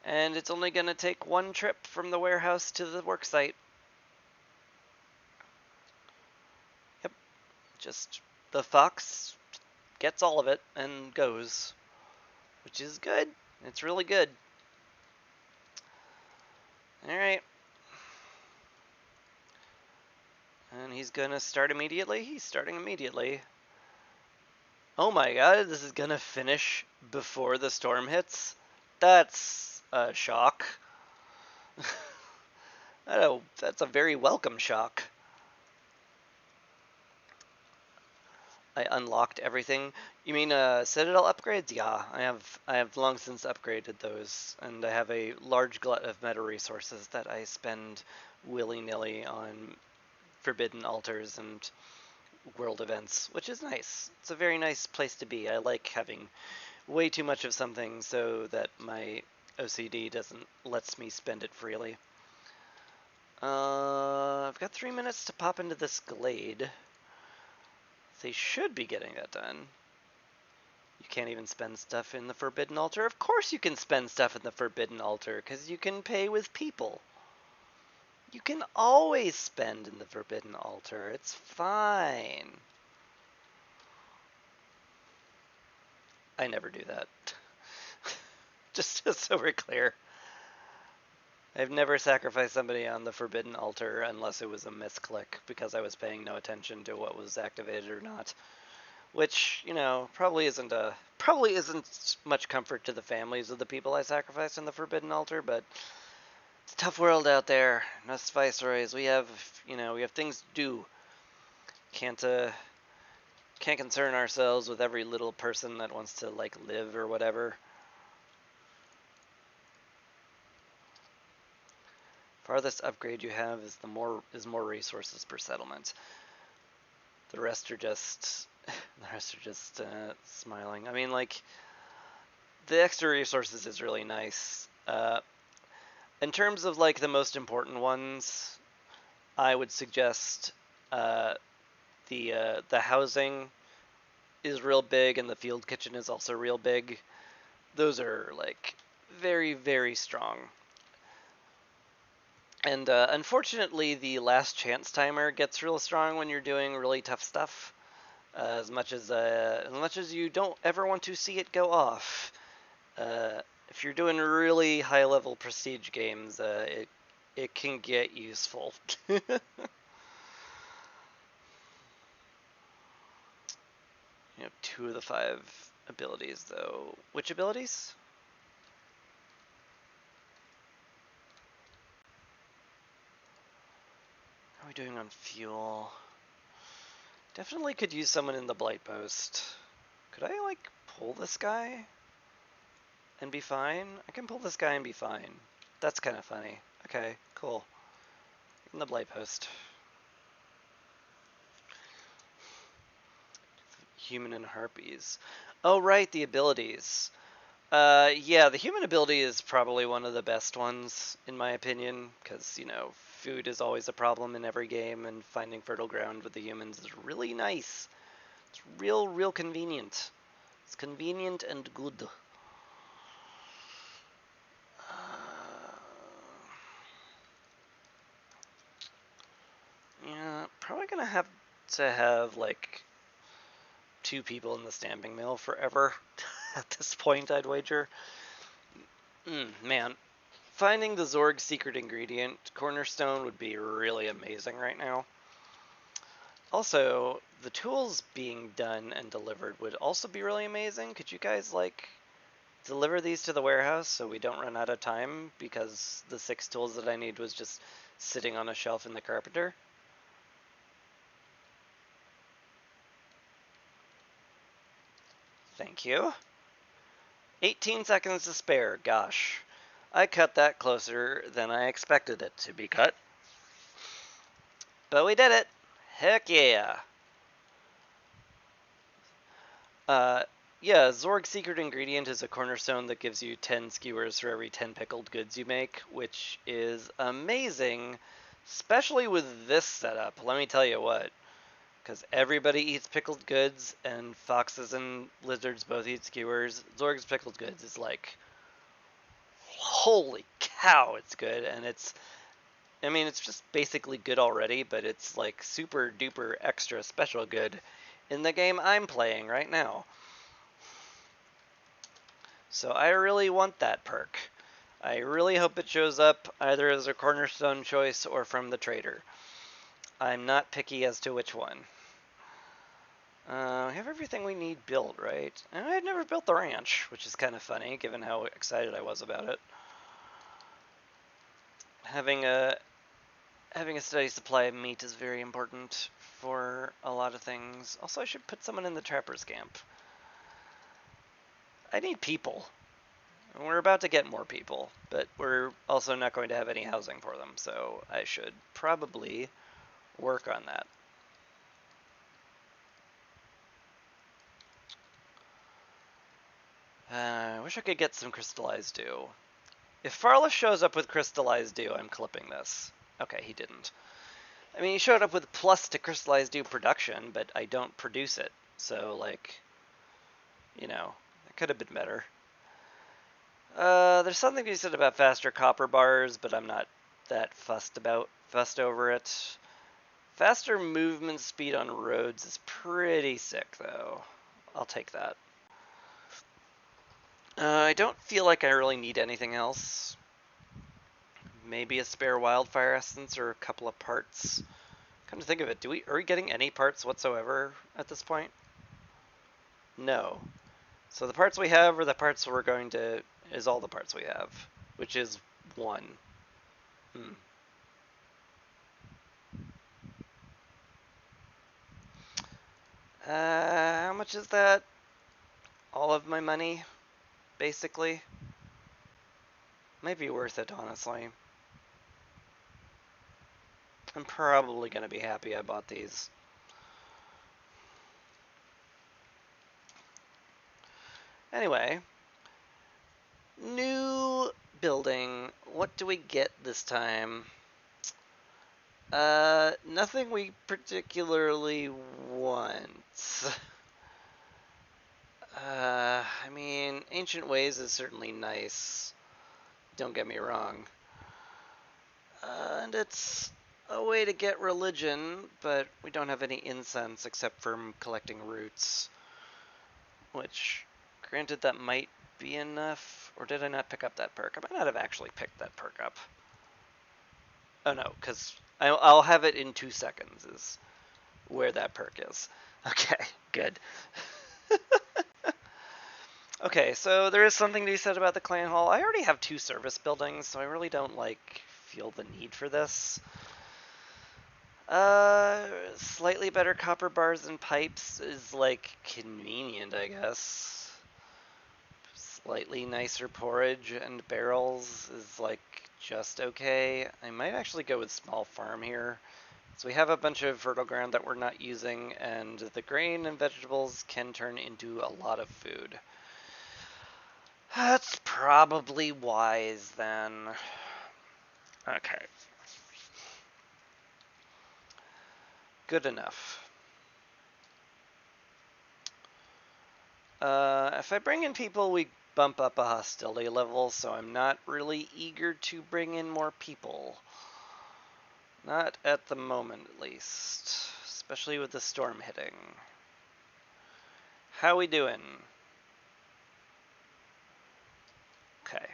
Speaker 1: And it's only going to take one trip from the warehouse to the worksite. Yep, just the fox gets all of it and goes, which is good. It's really good. Alright. And he's going to start immediately. He's starting immediately. Oh my god, this is going to finish before the storm hits? That's a shock. Oh, that's a very welcome shock. I unlocked everything. You mean Citadel upgrades? Yeah, I have long since upgraded those, and I have a large glut of meta resources that I spend willy-nilly on forbidden altars and world events, which is nice. It's a very nice place to be. I like having way too much of something so that my OCD doesn't lets me spend it freely. I've got 3 minutes to pop into this glade. They should be getting that done. You can't even spend stuff in the Forbidden Altar. Of course you can spend stuff in the Forbidden Altar, because you can pay with people. You can always spend in the Forbidden Altar. It's fine. I never do that. Just so we're clear. I've never sacrificed somebody on the Forbidden Altar unless it was a misclick because I was paying no attention to what was activated or not. Which, you know, probably isn't much comfort to the families of the people I sacrificed on the Forbidden Altar, but it's a tough world out there. Us viceroys, we have things to do. Can't concern ourselves with every little person that wants to like live or whatever. Farthest upgrade you have is more resources per settlement. The rest are just smiling. I mean, like the extra resources is really nice. In terms of like the most important ones, I would suggest the housing is real big, and the field kitchen is also real big. Those are like very strong. And unfortunately, the last chance timer gets real strong when you're doing really tough stuff. As much as you don't ever want to see it go off, if you're doing really high level prestige games, it can get useful. You have 2 of the 5 abilities, though. Which abilities? How are we doing on fuel? Definitely could use someone in the Blight Post. Could I, like, pull this guy and be fine? I can pull this guy and be fine. That's kind of funny. Okay, cool. In the Blight Post. Human and Harpies. Oh, right, the abilities. Yeah, the human ability is probably one of the best ones, in my opinion, because, you know, food is always a problem in every game, and finding fertile ground with the humans is really nice. It's real convenient. It's convenient and good. Yeah, probably gonna have to have like 2 people in the stamping mill forever at this point, I'd wager. Man, finding the Zorg secret ingredient cornerstone would be really amazing right now. Also, the tools being done and delivered would also be really amazing. Could you guys like deliver these to the warehouse so we don't run out of time because the 6 tools that I need was just sitting on a shelf in the carpenter? Thank you. 18 seconds to spare. Gosh. I cut that closer than I expected it to be cut. But we did it. Heck yeah. Uh, yeah, Zorg's secret ingredient is a cornerstone that gives you 10 skewers for every 10 pickled goods you make, which is amazing, especially with this setup. Let me tell you what. Because everybody eats pickled goods, and foxes and lizards both eat skewers. Zorg's pickled goods is like, holy cow, it's good, and I mean, it's just basically good already, but it's like super duper extra special good in the game I'm playing right now. So I really want that perk. I really hope it shows up either as a cornerstone choice or from the trader. I'm not picky as to which one. We have everything we need built, right? And I had never built the ranch, which is kind of funny given how excited I was about it. Having a steady supply of meat is very important for a lot of things. Also, I should put someone in the trapper's camp. I need people. We're about to get more people, but we're also not going to have any housing for them, so I should probably work on that. I wish I could get some crystallized dew. If Farless shows up with crystallized dew, I'm clipping this. Okay, he didn't. I mean, he showed up with plus to crystallized dew production, but I don't produce it. So, like, you know, it could have been better. There's something to be said about faster copper bars, but I'm not that fussed over it. Faster movement speed on roads is pretty sick, though. I'll take that. I don't feel like I really need anything else. Maybe a spare wildfire essence or a couple of parts. Come to think of it, are we getting any parts whatsoever at this point? No. So the parts we have are the parts we're going to is all the parts we have, which is 1. How much is that? All of my money, basically. Might be worth it, honestly. I'm probably going to be happy I bought these. Anyway, new building. What do we get this time? Nothing we particularly want. I mean, Ancient Ways is certainly nice. Don't get me wrong. And it's a way to get religion, but we don't have any incense except for collecting roots. Which, granted, that might be enough. Or did I not pick up that perk? I might not have actually picked that perk up. Oh no, because I'll have it in 2 seconds is where that perk is. Okay, good. Okay, so there is something to be said about the clan hall. I already have 2 service buildings, so I really don't feel the need for this. Slightly better copper bars and pipes is convenient, I guess. Slightly nicer porridge and barrels is just okay. I might actually go with small farm here. So we have a bunch of fertile ground that we're not using, and the grain and vegetables can turn into a lot of food. That's probably wise, then. Okay. Good enough. If I bring in people, we bump up a hostility level, so I'm not really eager to bring in more people. Not at the moment, at least. Especially with the storm hitting. How we doing? Okay.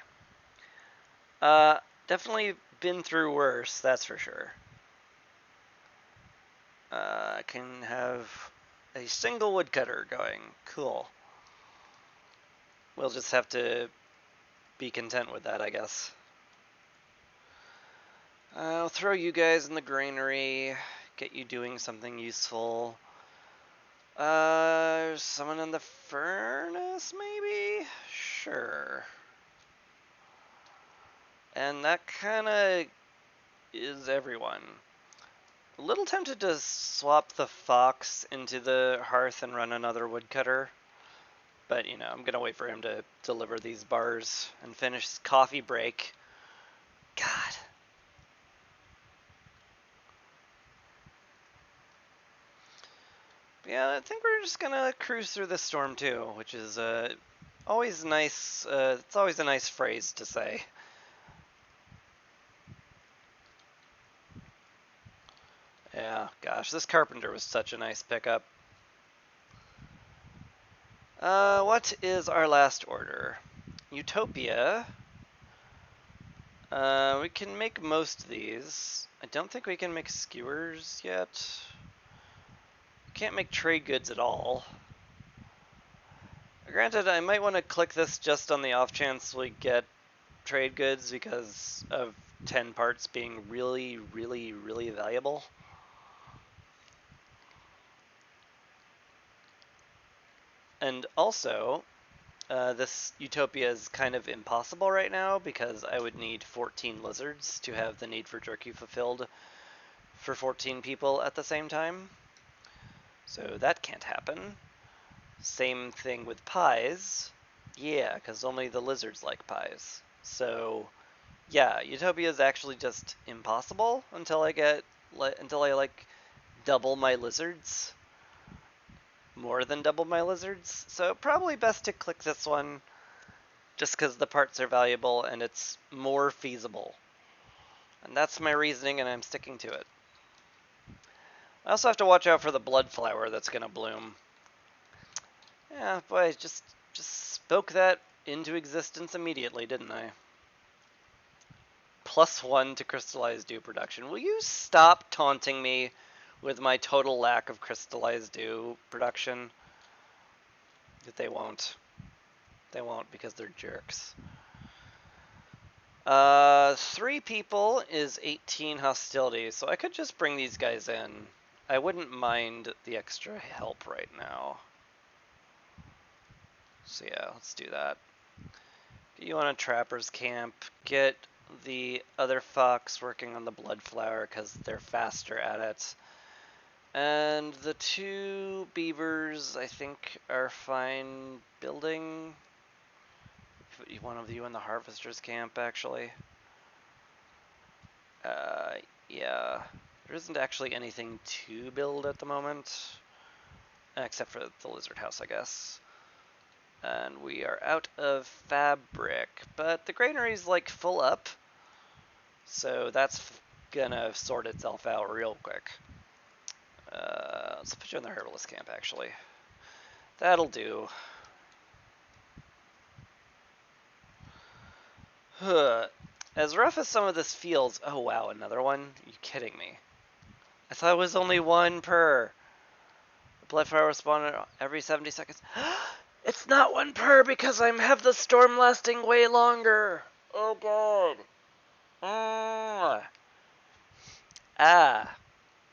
Speaker 1: Definitely been through worse, that's for sure. I can have a single woodcutter going. Cool. We'll just have to be content with that, I guess. I'll throw you guys in the granary, get you doing something useful. Someone in the furnace, maybe? Sure. And that kind of is everyone. A little tempted to swap the fox into the hearth and run another woodcutter. But, you know, I'm going to wait for him to deliver these bars and finish his coffee break. God. Yeah, I think we're just going to cruise through the storm too, which is always nice. It's always a nice phrase to say. Yeah, gosh, this carpenter was such a nice pickup. What is our last order? Utopia. We can make most of these. I don't think we can make skewers yet. Can't make trade goods at all. Granted, I might want to click this just on the off chance we get trade goods because of 10 parts being really, really, really valuable. And also, this Utopia is kind of impossible right now because I would need 14 lizards to have the need for jerky fulfilled for 14 people at the same time. So that can't happen. Same thing with pies. Yeah, because only the lizards like pies. So, yeah, Utopia is actually just impossible until I like double my lizards. More than double my lizards. So probably best to click this one just because the parts are valuable and it's more feasible. And that's my reasoning and I'm sticking to it. I also have to watch out for the blood flower that's going to bloom. Yeah, boy, I just spoke that into existence immediately, didn't I? +1 to crystallized dew production. Will you stop taunting me with my total lack of crystallized dew production? That they won't. They won't because they're jerks. 3 people is 18 hostility, so I could just bring these guys in. I wouldn't mind the extra help right now. So yeah, let's do that. Get you on a trapper's camp. Get the other fox working on the blood flower because they're faster at it. And the 2 beavers, I think, are fine building. Put one of you in the harvester's camp, actually. Yeah. There isn't actually anything to build at the moment. Except for the lizard house, I guess. And we are out of fabric. But the granary's, like, full up. So that's gonna sort itself out real quick. Let's put you in the herbalist camp, actually. That'll do. As rough as some of this feels... Oh, wow, another one? Are you kidding me? I thought it was only 1 per. The blood flower spawn every 70 seconds. It's not 1 per because I have the storm lasting way longer. Oh, God.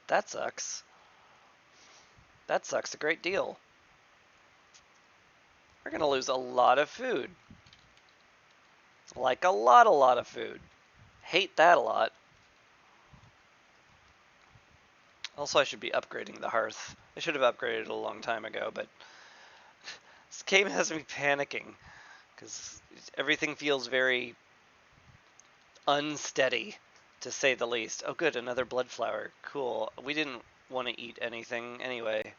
Speaker 1: That sucks. That sucks a great deal. We're going to lose a lot of food. Like a lot of food. Hate that a lot. Also, I should be upgrading the hearth. I should have upgraded it a long time ago, but this game has me panicking because everything feels very unsteady, to say the least. Oh, good, another blood flower. Cool. We didn't want to eat anything anyway.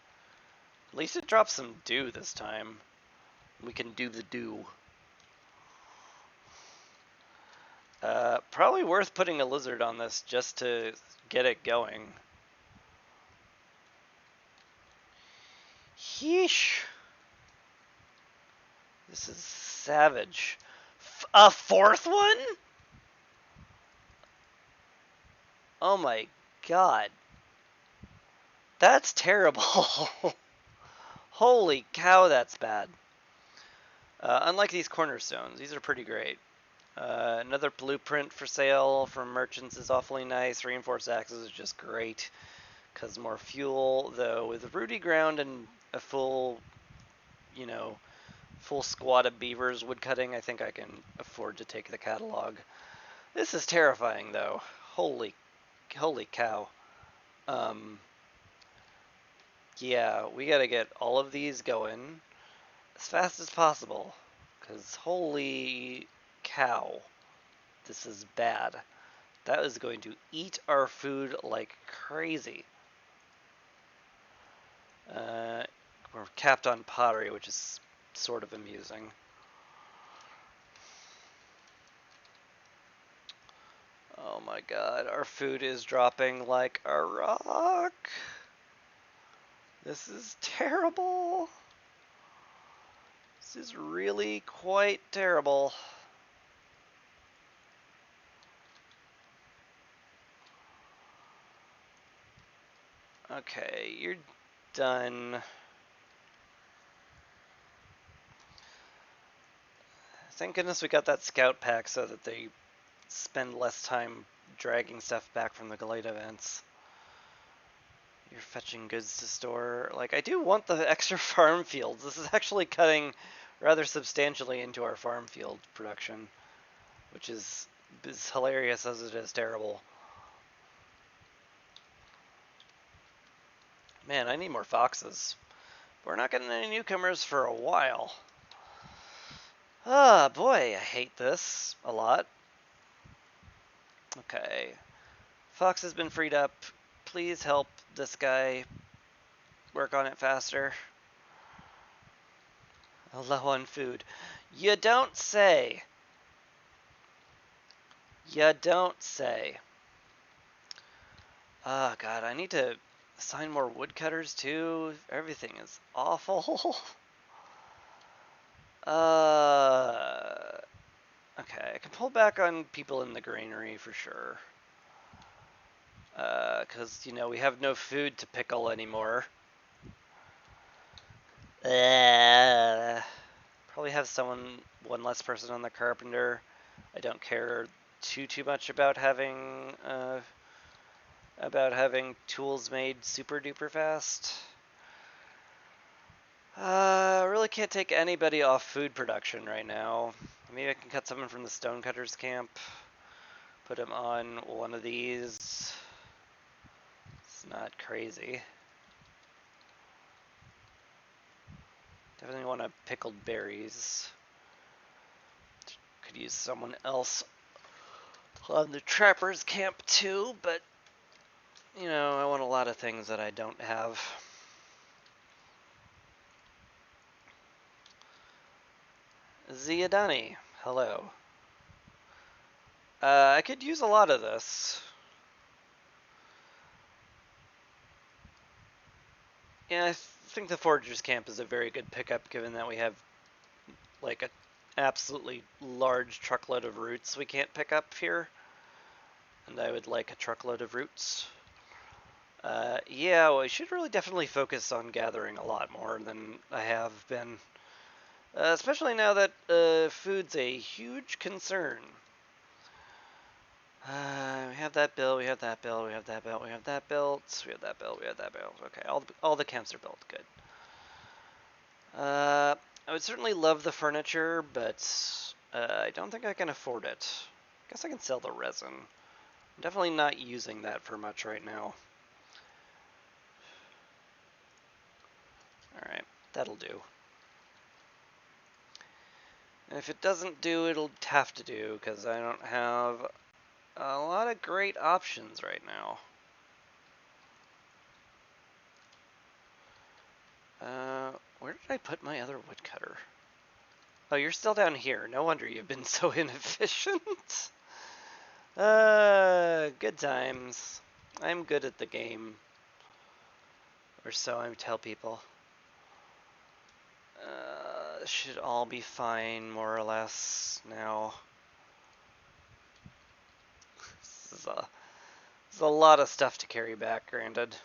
Speaker 1: At least it dropped some dew this time. We can do the do. Probably worth putting a lizard on this just to get it going. Yeesh. This is savage. A fourth one? Oh my god. That's terrible. Holy cow, that's bad. Unlike these cornerstones, these are pretty great. Another blueprint for sale from merchants is awfully nice. Reinforced axes is just great because more fuel. Though with rooty ground and a full, you know, full squad of beavers woodcutting, I think I can afford to take the catalog. This is terrifying though. Holy cow. Yeah, we gotta get all of these going as fast as possible because holy cow, this is bad. That is going to eat our food like crazy. We're capped on pottery, which is sort of amusing. Oh my god, our food is dropping like a rock. This is terrible. This is really quite terrible. Okay, you're done. Thank goodness we got that scout pack so that they spend less time dragging stuff back from the Glade events. You're fetching goods to store. Like, I do want the extra farm fields. This is actually cutting rather substantially into our farm field production, which is as hilarious as it is terrible. Man, I need more foxes. We're not getting any newcomers for a while. Ah, boy, I hate this a lot. Okay. Fox has been freed up. Please help this guy work on it faster. Low on food. You don't say. You don't say. Oh, God, I need to assign more woodcutters, too. Everything is awful. Okay, I can pull back on people in the granary for sure. Because, you know, we have no food to pickle anymore. Probably have one less person on the carpenter. I don't care too much about having tools made super duper fast. I really can't take anybody off food production right now. Maybe I can cut someone from the stonecutters camp. Put him on one of these. It's not crazy. Definitely want to pickled berries. Could use someone else on the trappers camp too, but you know, I want a lot of things that I don't have. Ziadani, hello. I could use a lot of this. Yeah, I think the Foragers camp is a very good pickup given that we have like a absolutely large truckload of roots we can't pick up here. And I would like a truckload of roots. Yeah, well, I should really definitely focus on gathering a lot more than I have been. Especially now that food's a huge concern. We have that built, we have that built, we have that built, we have that built, we have that built, we have that built. Okay, all the camps are built. Good. I would certainly love the furniture, but I don't think I can afford it. I guess I can sell the resin. I'm definitely not using that for much right now. Alright, that'll do. And if it doesn't do, it'll have to do, because I don't have a lot of great options right now. Where did I put my other woodcutter? Oh, you're still down here. No wonder you've been so inefficient. Good times. I'm good at the game. Or so I tell people. Should all be fine, more or less, now. This is a lot of stuff to carry back, granted.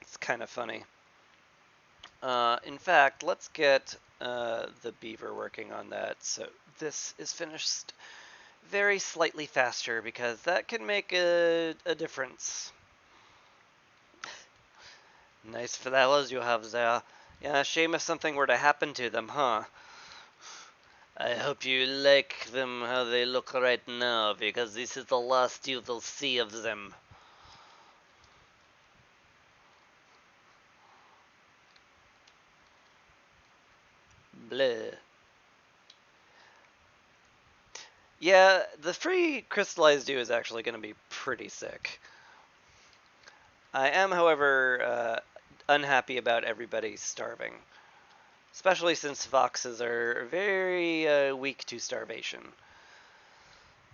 Speaker 1: It's kind of funny. In fact, let's get the beaver working on that. So this is finished very slightly faster because that can make a difference. Nice fellows you have there. Yeah, shame if something were to happen to them, huh? I hope you like them how they look right now, because this is the last you will see of them. Bleh. Yeah, the free crystallized dew is actually going to be pretty sick. I am, however, unhappy about everybody starving. Especially since foxes are very weak to starvation.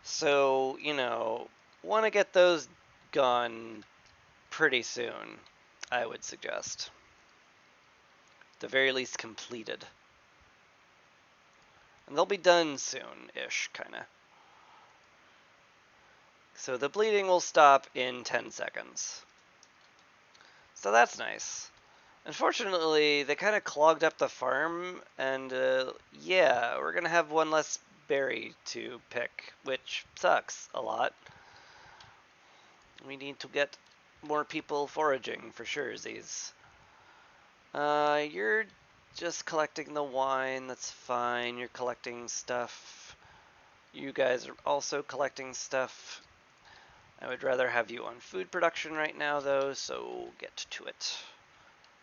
Speaker 1: So, you know, want to get those gone pretty soon, I would suggest. At the very least completed. And they'll be done soon-ish, kind of. So the bleeding will stop in 10 seconds. So that's nice. Unfortunately, they kind of clogged up the farm, and yeah, we're going to have one less berry to pick, which sucks a lot. We need to get more people foraging for sure, Z's. You're just collecting the wine, that's fine. You're collecting stuff. You guys are also collecting stuff. I would rather have you on food production right now, though, so get to it.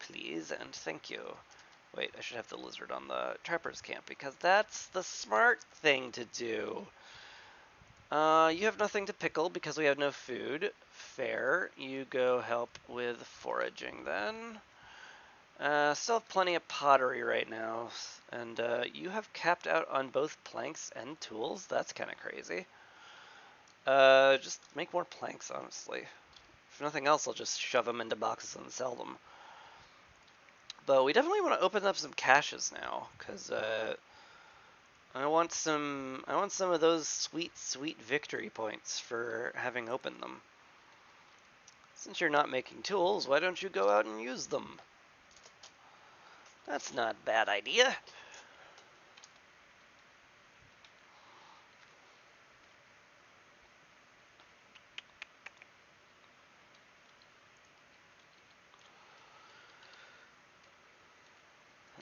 Speaker 1: Please and thank you. Wait, I should have the lizard on the trapper's camp, because that's the smart thing to do. You have nothing to pickle because we have no food. Fair. You go help with foraging then. Still have plenty of pottery right now. And you have capped out on both planks and tools? That's kind of crazy. Just make more planks, honestly. If nothing else, I'll just shove them into boxes and sell them. But we definitely want to open up some caches now, because I want some of those sweet victory points for having opened them. Since you're not making tools, why don't you go out and use them? That's not a bad idea.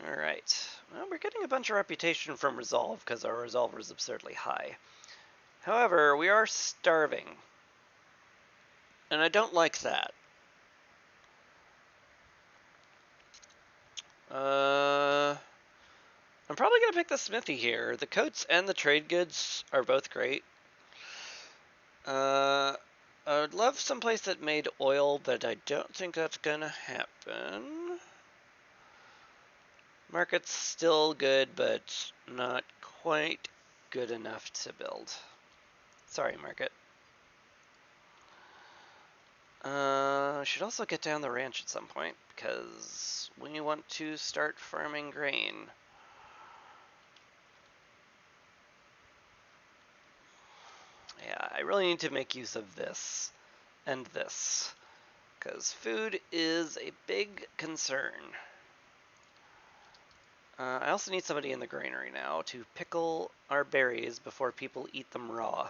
Speaker 1: Alright. Well, we're getting a bunch of reputation from Resolve because our Resolver is absurdly high. However, we are starving. And I don't like that. I'm probably going to pick the smithy here. The coats and the trade goods are both great. I would love someplace that made oil, but I don't think that's going to happen. Market's still good, but not quite good enough to build. Sorry, market. Should also get down the ranch at some point, because we want to start farming grain. Yeah, I really need to make use of this and this, because food is a big concern. I also need somebody in the granary now to pickle our berries before people eat them raw.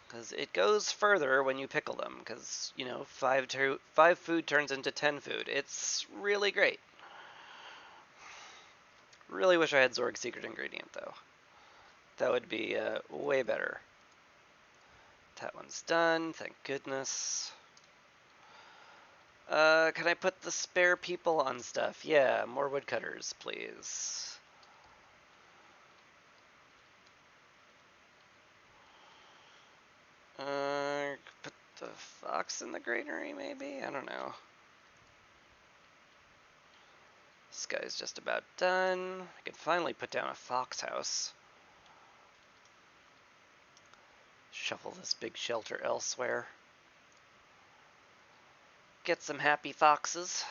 Speaker 1: Because it goes further when you pickle them, because, you know, 5 food turns into 10 food. It's really great. Really wish I had Zorg's secret ingredient, though. That would be way better. That one's done, thank goodness. Can I put the spare people on stuff? Yeah, more woodcutters, please. Put the fox in the granary, maybe? I don't know. It's guy's just about done. I can finally put down a fox house. Shuffle this big shelter elsewhere. Get some happy foxes.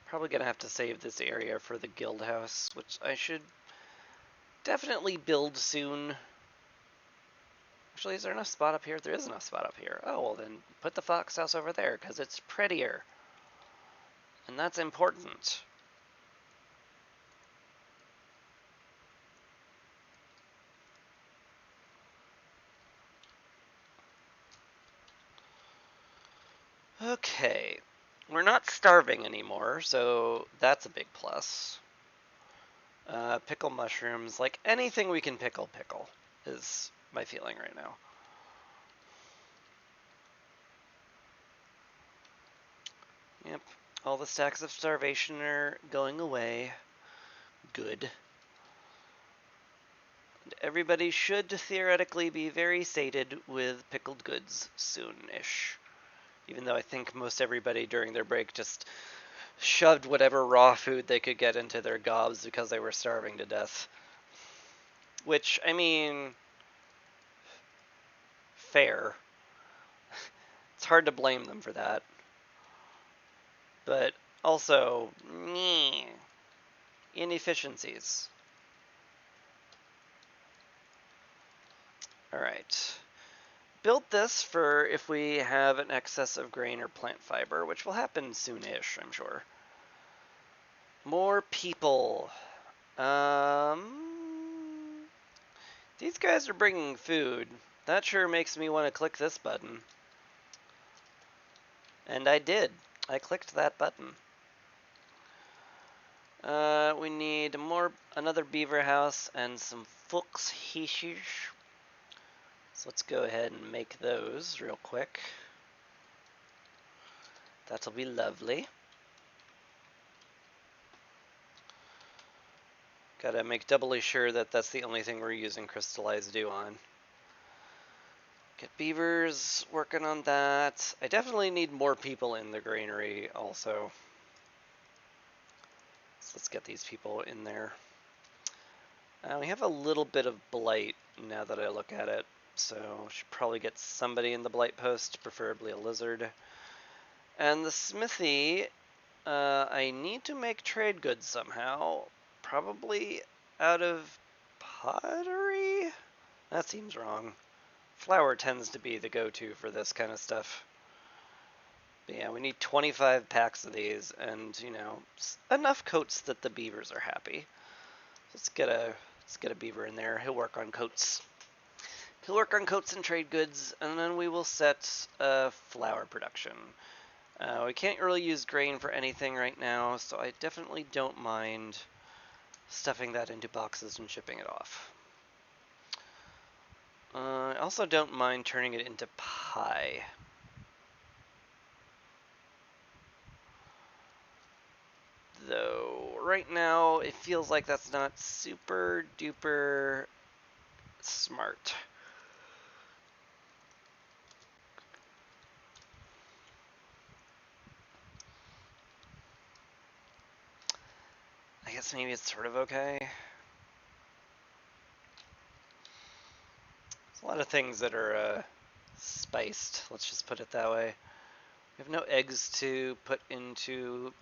Speaker 1: Probably gonna have to save this area for the guild house, which I should definitely build soon. Actually, is there enough spot up here? There is enough spot up here. Oh, well then put the fox house over there, because it's prettier. And that's important. Okay. We're not starving anymore, so that's a big plus. Pickle mushrooms, like anything we can pickle, is my feeling right now. Yep, all the stacks of starvation are going away. Good. And everybody should theoretically be very sated with pickled goods soon-ish. Even though I think most everybody during their break just shoved whatever raw food they could get into their gobs because they were starving to death. Which, I mean, fair. It's hard to blame them for that. But also, inefficiencies. Alright. Built this for if we have an excess of grain or plant fiber, which will happen soon-ish, I'm sure. More people. These guys are bringing food. That sure makes me want to click this button. And I did. I clicked that button. We need another beaver house and some fox houses. So let's go ahead and make those real quick. That'll be lovely. Gotta make doubly sure that that's the only thing we're using crystallized dew on. Get beavers working on that. I definitely need more people in the granary also. So let's get these people in there. We have a little bit of blight now that I look at it, so should probably get somebody in the blight post, preferably a lizard. And the smithy, I need to make trade goods somehow. Probably out of pottery? That seems wrong. Flour tends to be the go-to for this kind of stuff. But yeah, we need 25 packs of these, and, you know, enough coats that the beavers are happy. Let's get a beaver in there. He'll work on coats. He'll work on coats and trade goods, and then we will set flour production. We can't really use grain for anything right now, so I definitely don't mind stuffing that into boxes and shipping it off. I also don't mind turning it into pie. Though, right now, it feels like that's not super duper smart. I guess maybe it's sort of okay. There's a lot of things that are spiced, let's just put it that way. We have no eggs to put into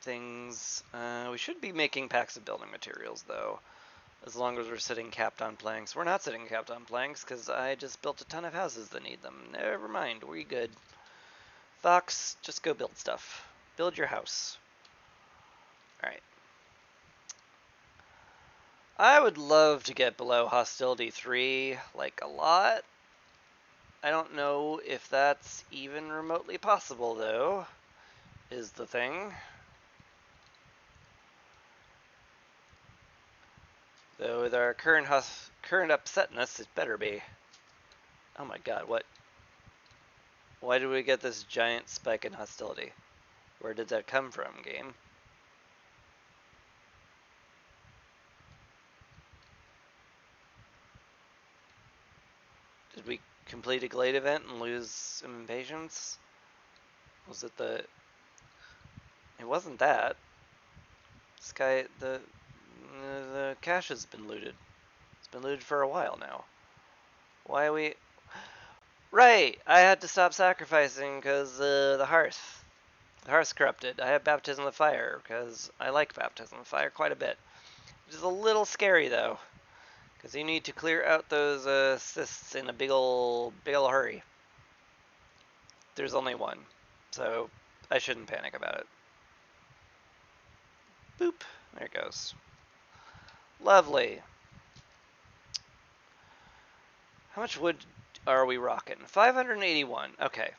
Speaker 1: things. We should be making packs of building materials, though, as long as we're sitting capped on planks. We're not sitting capped on planks, because I just built a ton of houses that need them. Never mind, we good. Fox, just go build stuff. Build your house. Alright. I would love to get below hostility 3, like, a lot. I don't know if that's even remotely possible, though, is the thing. Though with our current upsetness, it better be. Oh my god, what? Why did we get this giant spike in hostility? Where did that come from, game? Did we complete a Glade event and lose some impatience? Was it the... It wasn't that. This guy, the cache has been looted. It's been looted for a while now. Why are we... Right! I had to stop sacrificing because the hearth's corrupted. I have Baptism of Fire because I like Baptism of Fire quite a bit. Which is a little scary though, because you need to clear out those cysts in a big ol' hurry. There's only one, so I shouldn't panic about it. Boop. There it goes. Lovely. How much wood are we rocking? 581. Okay.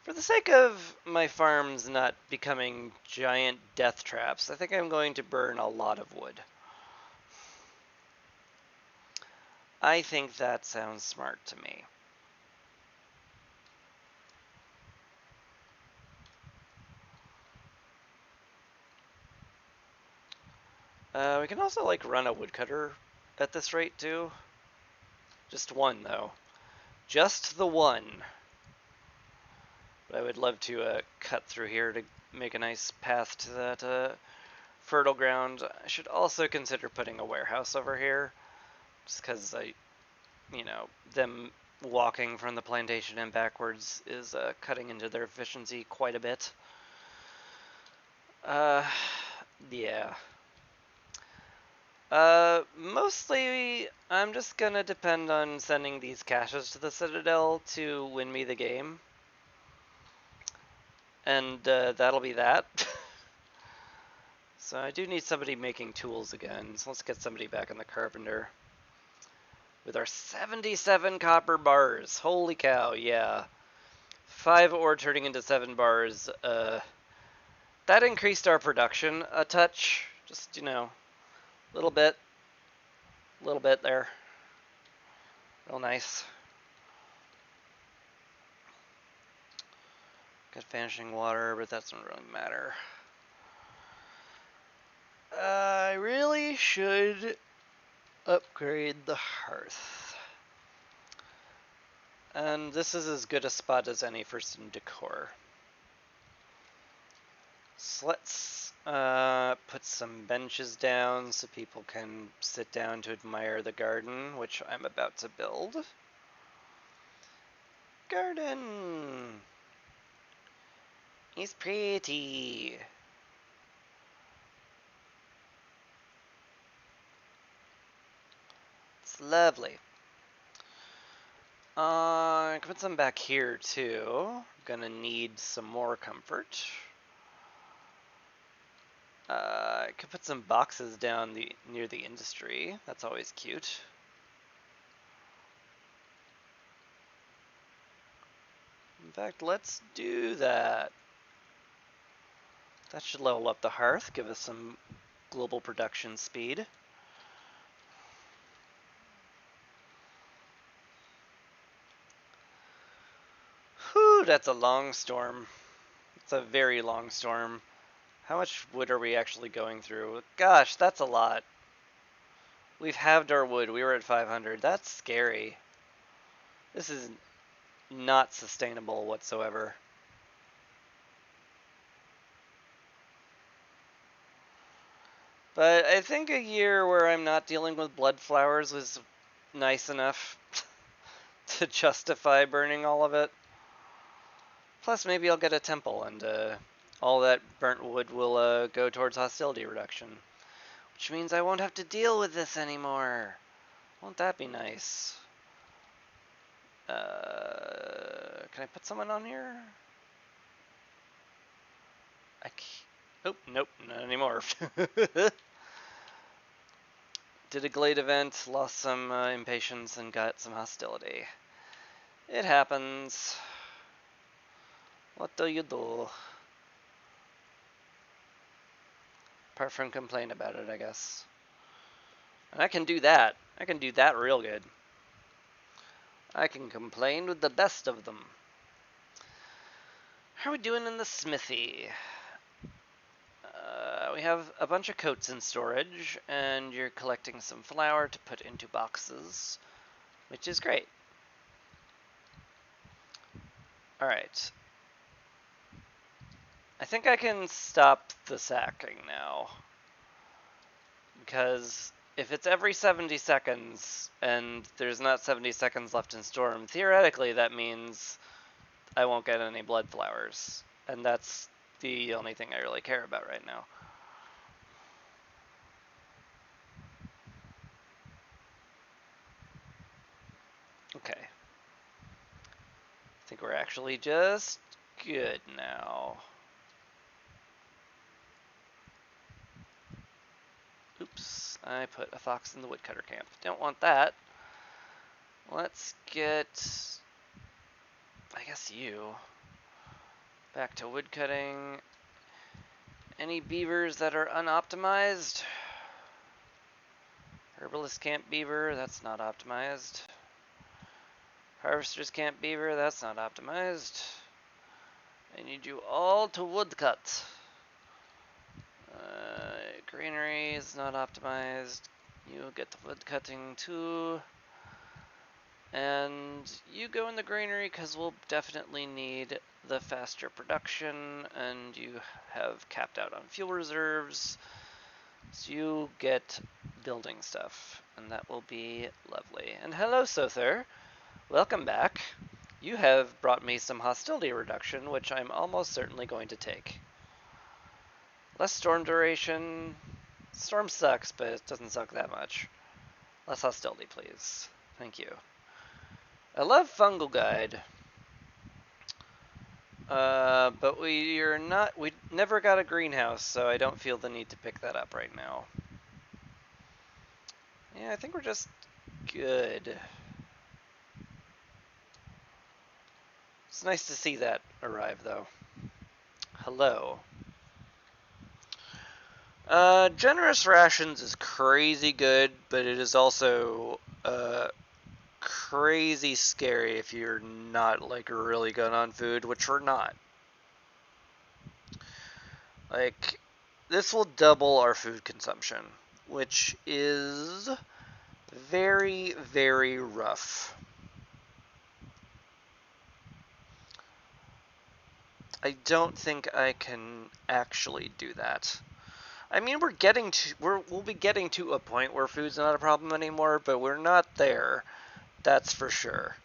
Speaker 1: For the sake of my farms not becoming giant death traps, I think I'm going to burn a lot of wood. I think that sounds smart to me. We can also like run a woodcutter at this rate too. Just one though. Just the one. But I would love to cut through here to make a nice path to that fertile ground. I should also consider putting a warehouse over here. Just because them walking from the plantation and backwards is cutting into their efficiency quite a bit. Yeah. Mostly I'm just gonna depend on sending these caches to the Citadel to win me the game. And that'll be that. So I do need somebody making tools again, so let's get somebody back on the carpenter. With our 77 copper bars. Holy cow, yeah. 5 ore turning into 7 bars. That increased our production a touch. Just, a little bit. A little bit there. Real nice. Got vanishing water, but that doesn't really matter. I really should upgrade the hearth. And this is as good a spot as any for some decor. So let's put some benches down so people can sit down to admire the garden, which I'm about to build. Garden! He's pretty. It's lovely. I can put some back here too. Gonna need some more comfort. I could put some boxes down near the industry. That's always cute. In fact, let's do that. That should level up the hearth, give us some global production speed. Whew, that's a long storm. It's a very long storm. How much wood are we actually going through? Gosh, that's a lot. We've halved our wood. We were at 500. That's scary. This is not sustainable whatsoever. But I think a year where I'm not dealing with blood flowers was nice enough to justify burning all of it. Plus, maybe I'll get a temple, and all that burnt wood will go towards hostility reduction. Which means I won't have to deal with this anymore. Won't that be nice? Can I put someone on here? Oh, nope, not anymore. Did a Glade event, lost some impatience, and got some hostility. It happens. What do you do? Apart from complain about it, I guess. And I can do that. I can do that real good. I can complain with the best of them. How are we doing in the smithy? We have a bunch of coats in storage, and you're collecting some flour to put into boxes, which is great. Alright. I think I can stop the sacking now. Because if it's every 70 seconds and there's not 70 seconds left in Storm, theoretically that means I won't get any blood flowers. And that's the only thing I really care about right now. Okay. I think we're actually just good now. Oops, I put a fox in the woodcutter camp. Don't want that. Let's get, I guess, you back to woodcutting. Any beavers that are unoptimized? Herbalist camp beaver, that's not optimized. Harvester's camp beaver, that's not optimized. I need you all to woodcut. Granary is not optimized. You get the woodcutting too. And you go in the granary because we'll definitely need the faster production, and you have capped out on fuel reserves. So you get building stuff, and that will be lovely. And hello, Sother. Welcome back. You have brought me some hostility reduction, which I'm almost certainly going to take. Less storm duration. Storm sucks, but it doesn't suck that much. Less hostility, please. Thank you. I love Fungal Guide. But we never got a greenhouse, so I don't feel the need to pick that up right now. Yeah, I think we're just good. It's nice to see that arrive, though. Hello. Generous rations is crazy good, but it is also, crazy scary if you're not, like, really good on food, which we're not. Like, this will double our food consumption, which is very, very rough. I don't think I can actually do that. I mean, we'll be getting to a point where food's not a problem anymore, but we're not there. That's for sure.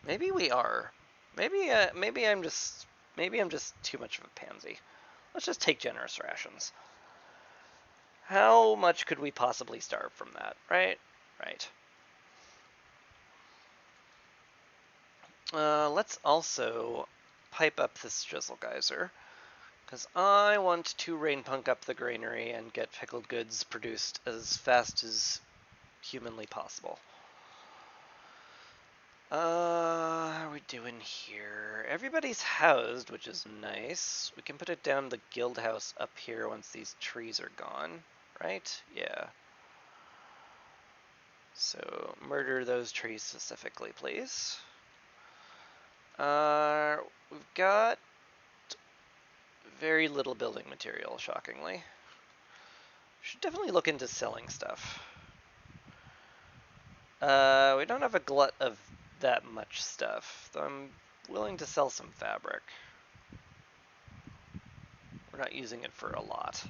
Speaker 1: Maybe we are. Maybe I'm just too much of a pansy. Let's just take generous rations. How much could we possibly starve from that, right? Right. Let's also pipe up this drizzle geyser, because I want to rain punk up the granary and get pickled goods produced as fast as humanly possible. How are we doing here? Everybody's housed, which is nice. We can put it down the guild house up here once these trees are gone, right? Yeah. So murder those trees specifically, please. We've got very little building material, shockingly. Should definitely look into selling stuff. We don't have a glut of that much stuff, though I'm willing to sell some fabric. We're not using it for a lot.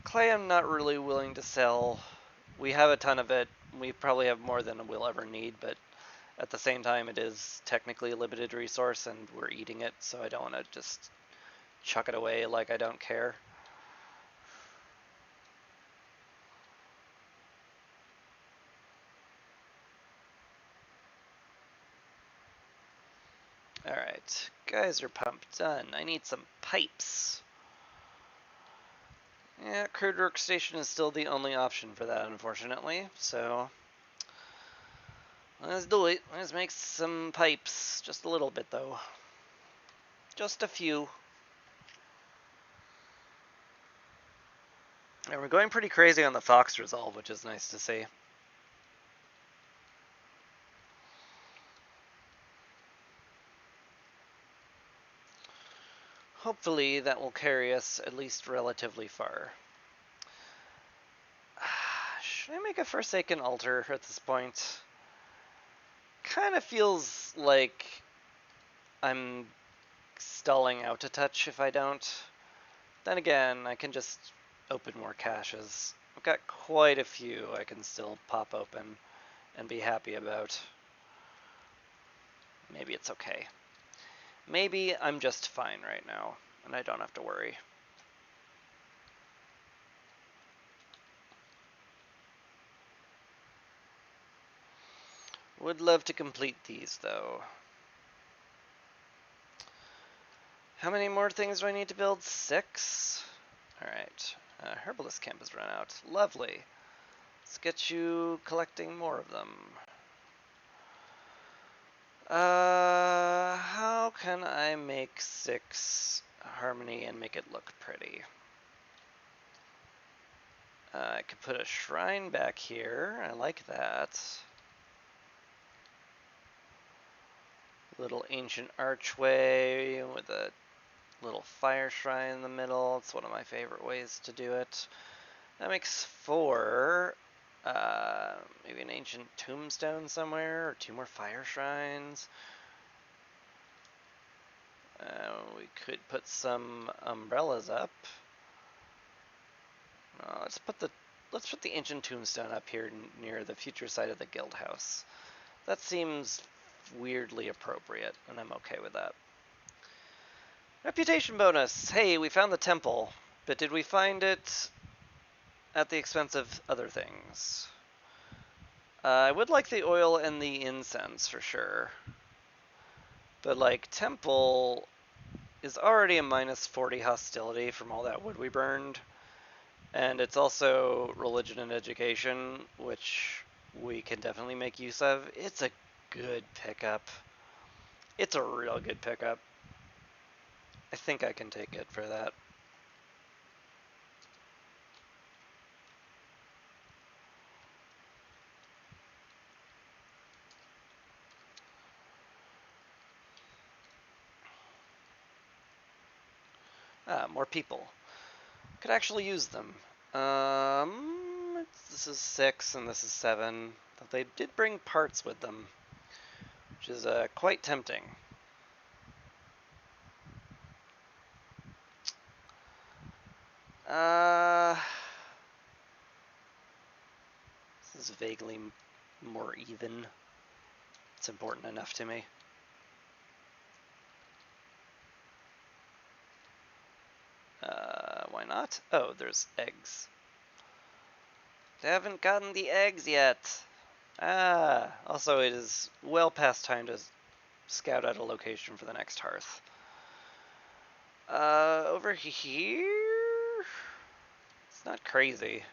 Speaker 1: Clay I'm not really willing to sell. We have a ton of it. We probably have more than we'll ever need, but at the same time it is technically a limited resource and we're eating it, so I don't want to just chuck it away like I don't care. Alright, geyser pump done. I need some pipes. Yeah, crude workstation is still the only option for that, unfortunately, so let's do it. Let's make some pipes. Just a little bit, though. Just a few. And we're going pretty crazy on the Fox resolve, which is nice to see. Hopefully that will carry us at least relatively far. Should I make a Forsaken Altar at this point? Kind of feels like I'm stalling out a touch if I don't. Then again, I can just open more caches. I've got quite a few I can still pop open and be happy about. Maybe it's okay. Maybe I'm just fine right now, and I don't have to worry. Would love to complete these, though. How many more things do I need to build? 6? Alright. Herbalist camp has run out. Lovely. Let's get you collecting more of them. How can I make 6 harmony and make it look pretty? I could put a shrine back here. I like that. Little ancient archway with a little fire shrine in the middle. It's one of my favorite ways to do it. That makes 4. Maybe an ancient tombstone somewhere, or 2 more fire shrines. We could put some umbrellas up. Let's put the ancient tombstone up here near the future site of the guild house. That seems weirdly appropriate, and I'm okay with that. Reputation bonus. Hey, we found the temple, but did we find it at the expense of other things? I would like the oil and the incense for sure. But like, temple is already a minus 40 hostility from all that wood we burned. And it's also religion and education, which we can definitely make use of. It's a good pickup. It's a real good pickup. I think I can take it for that. More people. Could actually use them. This is 6 and this is 7. But they did bring parts with them, which is quite tempting. This is vaguely more even. It's important enough to me. Why not? Oh, there's eggs. They haven't gotten the eggs yet. Also it is well past time to scout out a location for the next hearth. Over here? It's not crazy.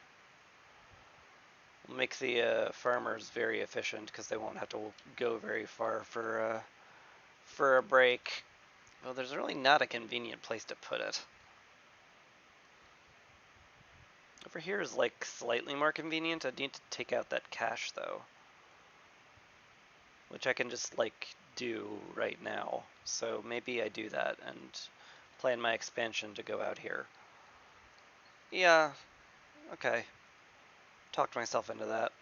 Speaker 1: We'll make the farmers very efficient because they won't have to go very far for a break. Well, there's really not a convenient place to put it. Over here is like slightly more convenient. I need to take out that cache though, which I can just like do right now. So maybe I do that and plan my expansion to go out here. Yeah, okay. Talked myself into that.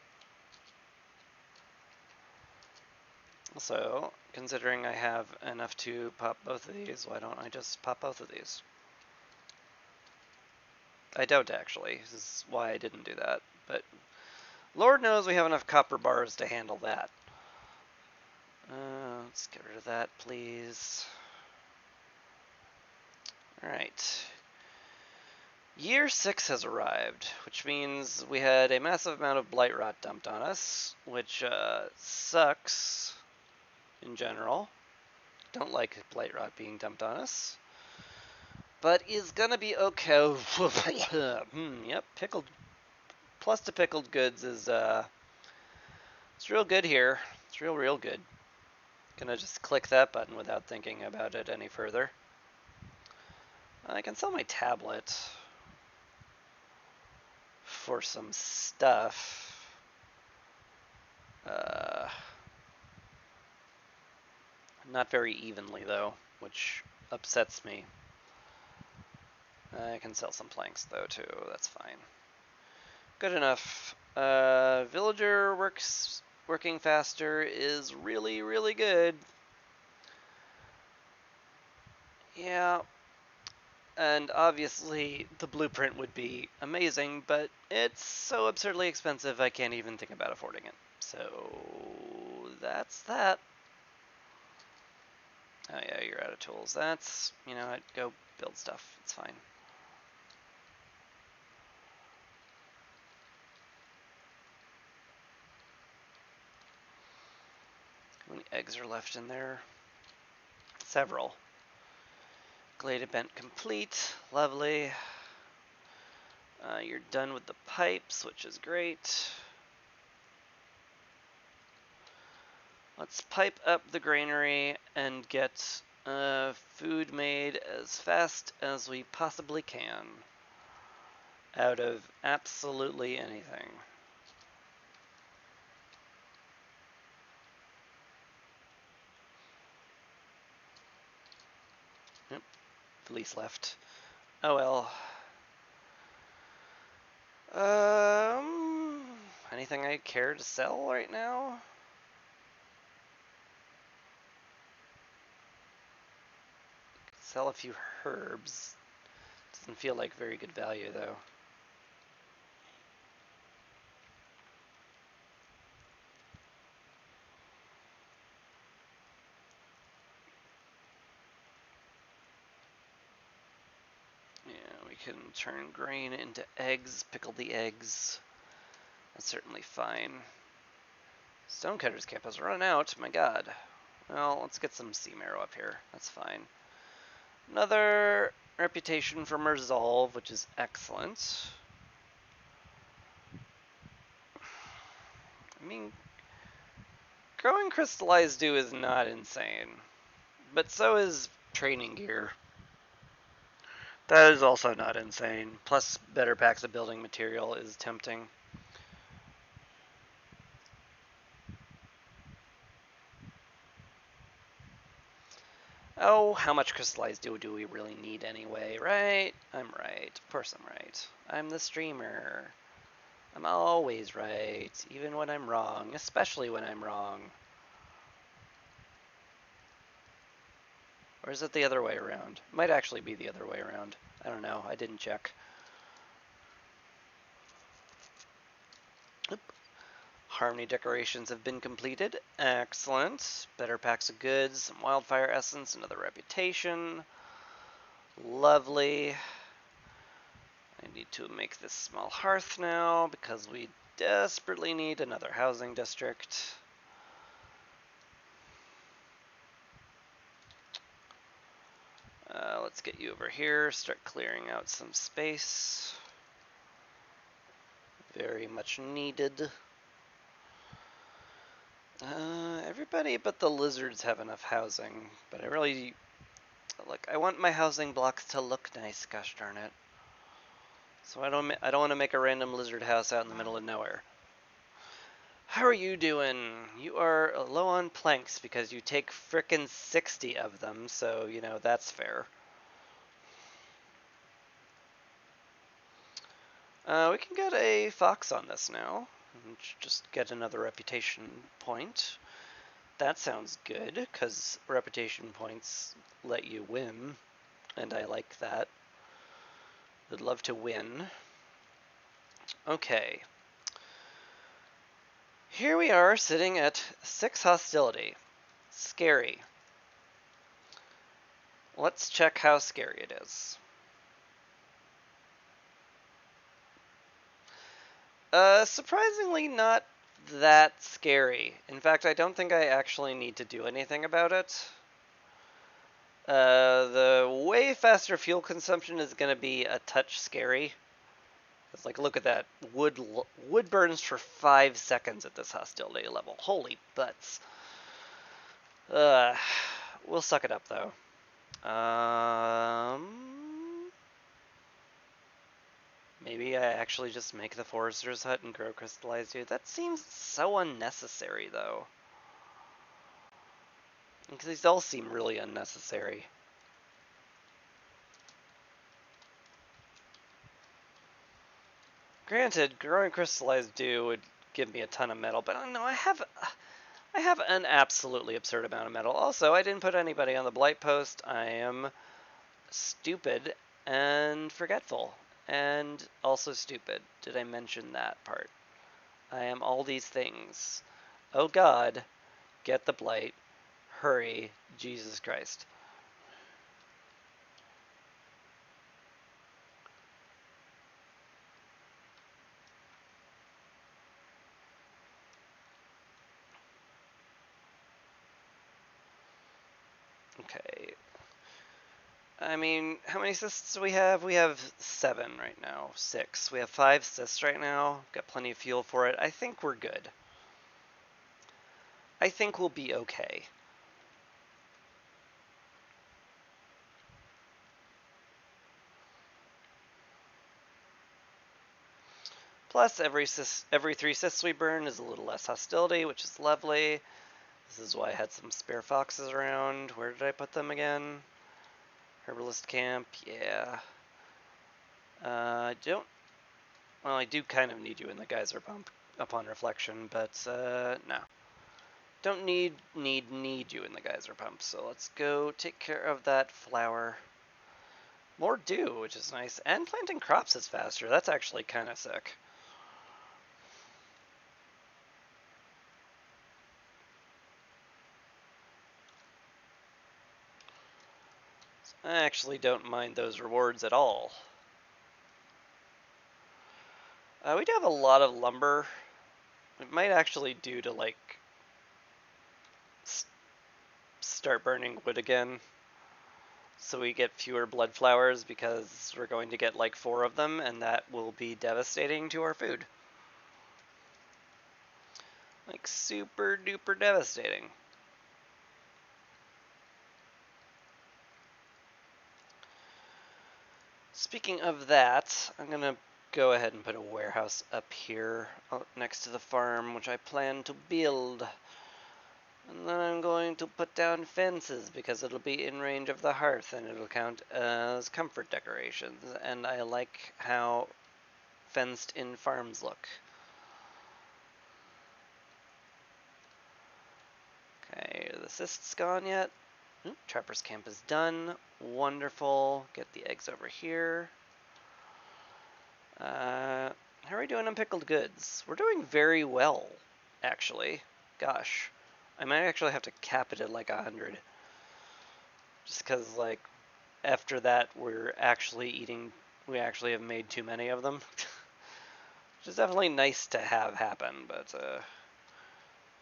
Speaker 1: Also, considering I have enough to pop both of these, why don't I just pop both of these? I don't actually. This is why I didn't do that. But Lord knows we have enough copper bars to handle that. Let's get rid of that, please. Alright. Year 6 has arrived, which means we had a massive amount of blight rot dumped on us, which sucks in general. Don't like blight rot being dumped on us. But is gonna be okay. Yep, pickled. Plus to pickled goods is, it's real good here. It's real good. Gonna just click that button without thinking about it any further. I can sell my tablet for some stuff. Not very evenly though, which upsets me. I can sell some planks though too, that's fine. Good enough. Villager working faster is really, really good. Yeah, and obviously the blueprint would be amazing, but it's so absurdly expensive I can't even think about affording it. So that's that. Oh yeah, you're out of tools. That's, you know what, go build stuff. It's fine. How many eggs are left in there? Several. Glade event complete. Lovely. You're done with the pipes, which is great. Let's pipe up the granary and get food made as fast as we possibly can out of absolutely anything. Yep, Felice left. Oh well. Anything I care to sell right now? Sell a few herbs. Doesn't feel like very good value though. Yeah, we can turn grain into eggs, pickle the eggs. That's certainly fine. Stonecutter's camp has run out, my god. Well, let's get some sea marrow up here. That's fine. Another reputation from Resolve, which is excellent. I mean, growing crystallized dew is not insane, but so is training gear. That is also not insane. Plus, better packs of building material is tempting. Oh, how much crystallized dew do we really need anyway, right? I'm right. Of course I'm right. I'm the streamer. I'm always right, even when I'm wrong, especially when I'm wrong. Or is it the other way around? It might actually be the other way around. I don't know. I didn't check. Oop. Harmony decorations have been completed. Excellent. Better packs of goods, some wildfire essence, another reputation. Lovely. I need to make this small hearth now because we desperately need another housing district. Let's get you over here, start clearing out some space. Very much needed. Everybody but the lizards have enough housing, but I really, like, I want my housing blocks to look nice, gosh darn it. So I don't want to make a random lizard house out in the middle of nowhere. How are you doing? You are low on planks because you take frickin' 60 of them, so, you know, that's fair. We can get a fox on this now. And just get another reputation point. That sounds good, because reputation points let you win, and I like that. Would love to win. Okay. Here we are sitting at 6 hostility. Scary. Let's check how scary it is. Surprisingly not that scary. In fact, I don't think I actually need to do anything about it. The way faster fuel consumption is going to be a touch scary. It's like, look at that. Wood burns for 5 seconds at this hostility level. Holy butts. We'll suck it up, though. Maybe I actually just make the forester's hut and grow crystallized dew. That seems so unnecessary, though. Because these all seem really unnecessary. Granted, growing crystallized dew would give me a ton of metal, but no, I have an absolutely absurd amount of metal. Also, I didn't put anybody on the blight post. I am stupid and forgetful, and also stupid. Did I mention that part? I am all these things. Oh God, get the blight. Hurry, Jesus Christ. Okay. I mean, how many cysts do we have? We have 7 right now. 6. We have 5 cysts right now. Got plenty of fuel for it. I think we're good. I think we'll be okay. Plus, every 3 cysts we burn is a little less hostility, which is lovely. This is why I had some spare foxes around. Where did I put them again? Herbalist camp, yeah. I don't... Well, I do kind of need you in the geyser pump upon reflection, but no. Don't need you in the geyser pump, so let's go take care of that flower. More dew, which is nice, and planting crops is faster. That's actually kind of sick. I actually don't mind those rewards at all. We do have a lot of lumber. We might actually do to, like, start burning wood again, so we get fewer blood flowers, because we're going to get like 4 of them, and that will be devastating to our food. Like, super duper devastating. Speaking of that, I'm gonna go ahead and put a warehouse up here next to the farm, which I plan to build. And then I'm going to put down fences, because it'll be in range of the hearth and it'll count as comfort decorations. And I like how fenced in farms look. Okay, are the cysts gone yet? Ooh, Trapper's camp is done. Wonderful. Get the eggs over here. How are we doing on pickled goods? We're doing very well, actually. Gosh. I might actually have to cap it at like 100. Just because, like, after that, we actually have made too many of them. Which is definitely nice to have happen, but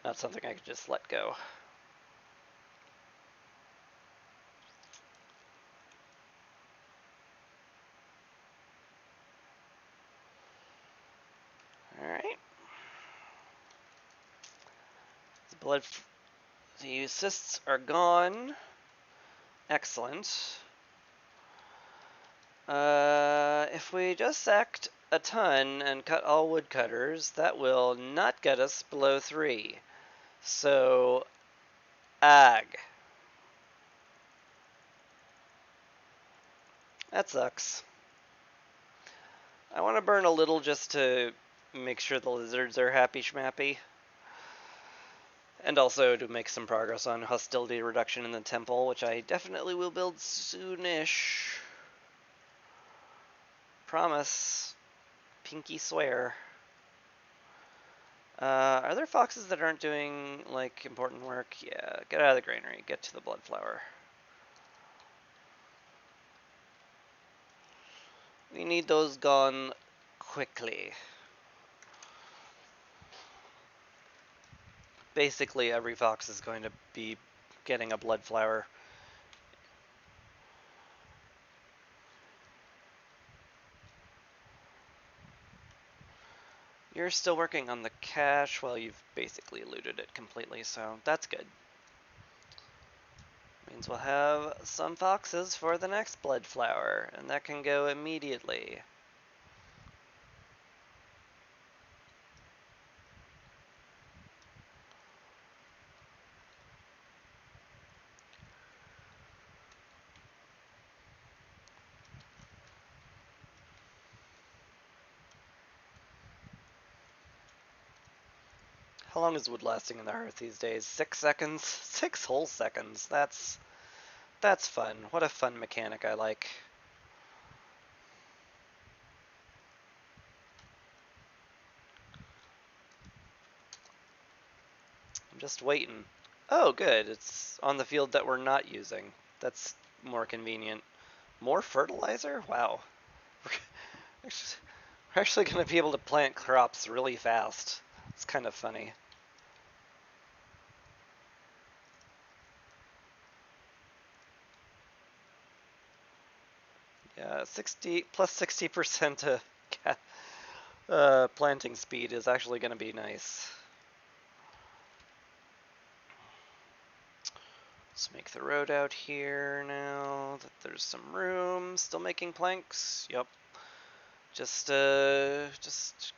Speaker 1: not something I could just let go. Alright. The cysts are gone. Excellent. If we just sacked a ton and cut all woodcutters, that will not get us below 3. So, ag. That sucks. I want to burn a little just to make sure the lizards are happy schmappy. And also to make some progress on hostility reduction in the temple, which I definitely will build soonish. Promise. Pinky swear. Are there foxes that aren't doing, like, important work? Yeah, get out of the granary. Get to the blood flower. We need those gone quickly. Basically, every fox is going to be getting a blood flower. You're still working on the cache. Well, you've basically looted it completely, so that's good. Means we'll have some foxes for the next blood flower, and that can go immediately. How long is wood lasting in the hearth these days? 6 seconds? 6 whole seconds. That's fun. What a fun mechanic I like. I'm just waiting. Oh, good. It's on the field that we're not using. That's more convenient. More fertilizer? Wow. We're actually going to be able to plant crops really fast. It's kind of funny. Yeah, 60% planting speed is actually going to be nice. Let's make the road out here now that there's some room. Still making planks. Yep. Just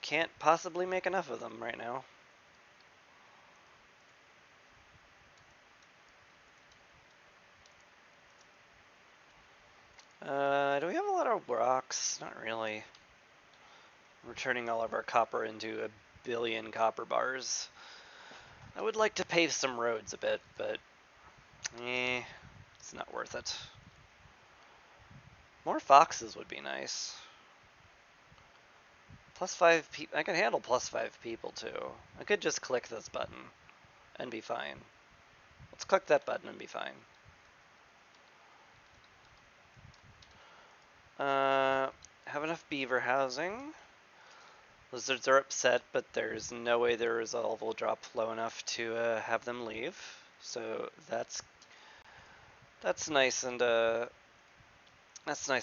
Speaker 1: can't possibly make enough of them right now. Do we have a lot of rocks? Not really. We're turning all of our copper into a billion copper bars. I would like to pave some roads a bit, but it's not worth it. More foxes would be nice. +5 people. I can handle +5 people too. I could just click this button and be fine. Let's click that button and be fine. Have enough beaver housing. Lizards are upset, but there's no way their resolve will drop low enough to have them leave. So that's nice and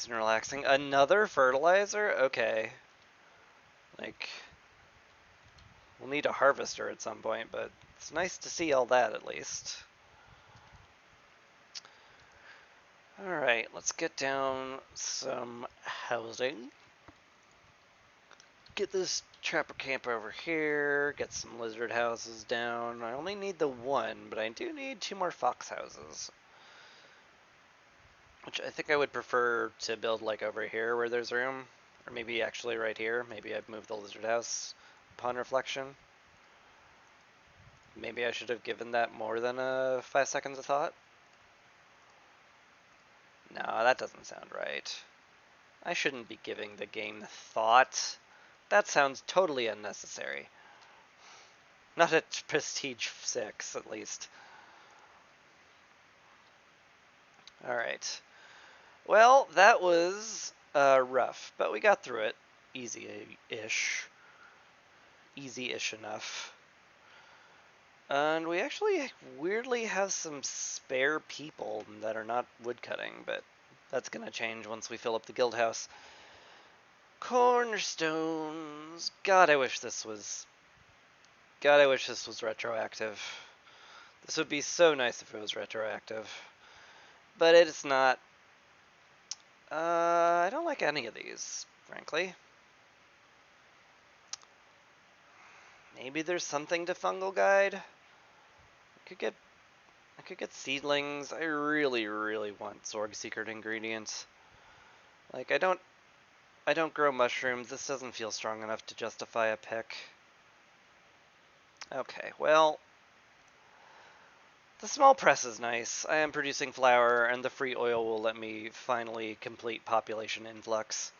Speaker 1: relaxing. Another fertilizer? Okay. Like, we'll need a harvester at some point, but it's nice to see all that at least. Alright, let's get down some housing. Get this trapper camp over here, get some lizard houses down. I only need the one, but I do need 2 more fox houses. Which I think I would prefer to build like over here where there's room. Or maybe actually right here. Maybe I'd move the lizard house upon reflection. Maybe I should have given that more than 5 seconds of thought. No, that doesn't sound right. I shouldn't be giving the game thought. That sounds totally unnecessary. Not at Prestige 6, at least. Alright. Well, that was rough, but we got through it. Easy-ish. Easy-ish enough. And we actually weirdly have some spare people that are not woodcutting, but that's going to change once we fill up the guild house. Cornerstones. God, I wish this was retroactive. This would be so nice if it was retroactive. But it's not. I don't like any of these, frankly. Maybe there's something to Fungal Guide. I could get seedlings. I really, really want Zorg secret ingredients. Like, I don't grow mushrooms. This doesn't feel strong enough to justify a pick. Okay, well, the small press is nice. I am producing flour, and the free oil will let me finally complete population influx.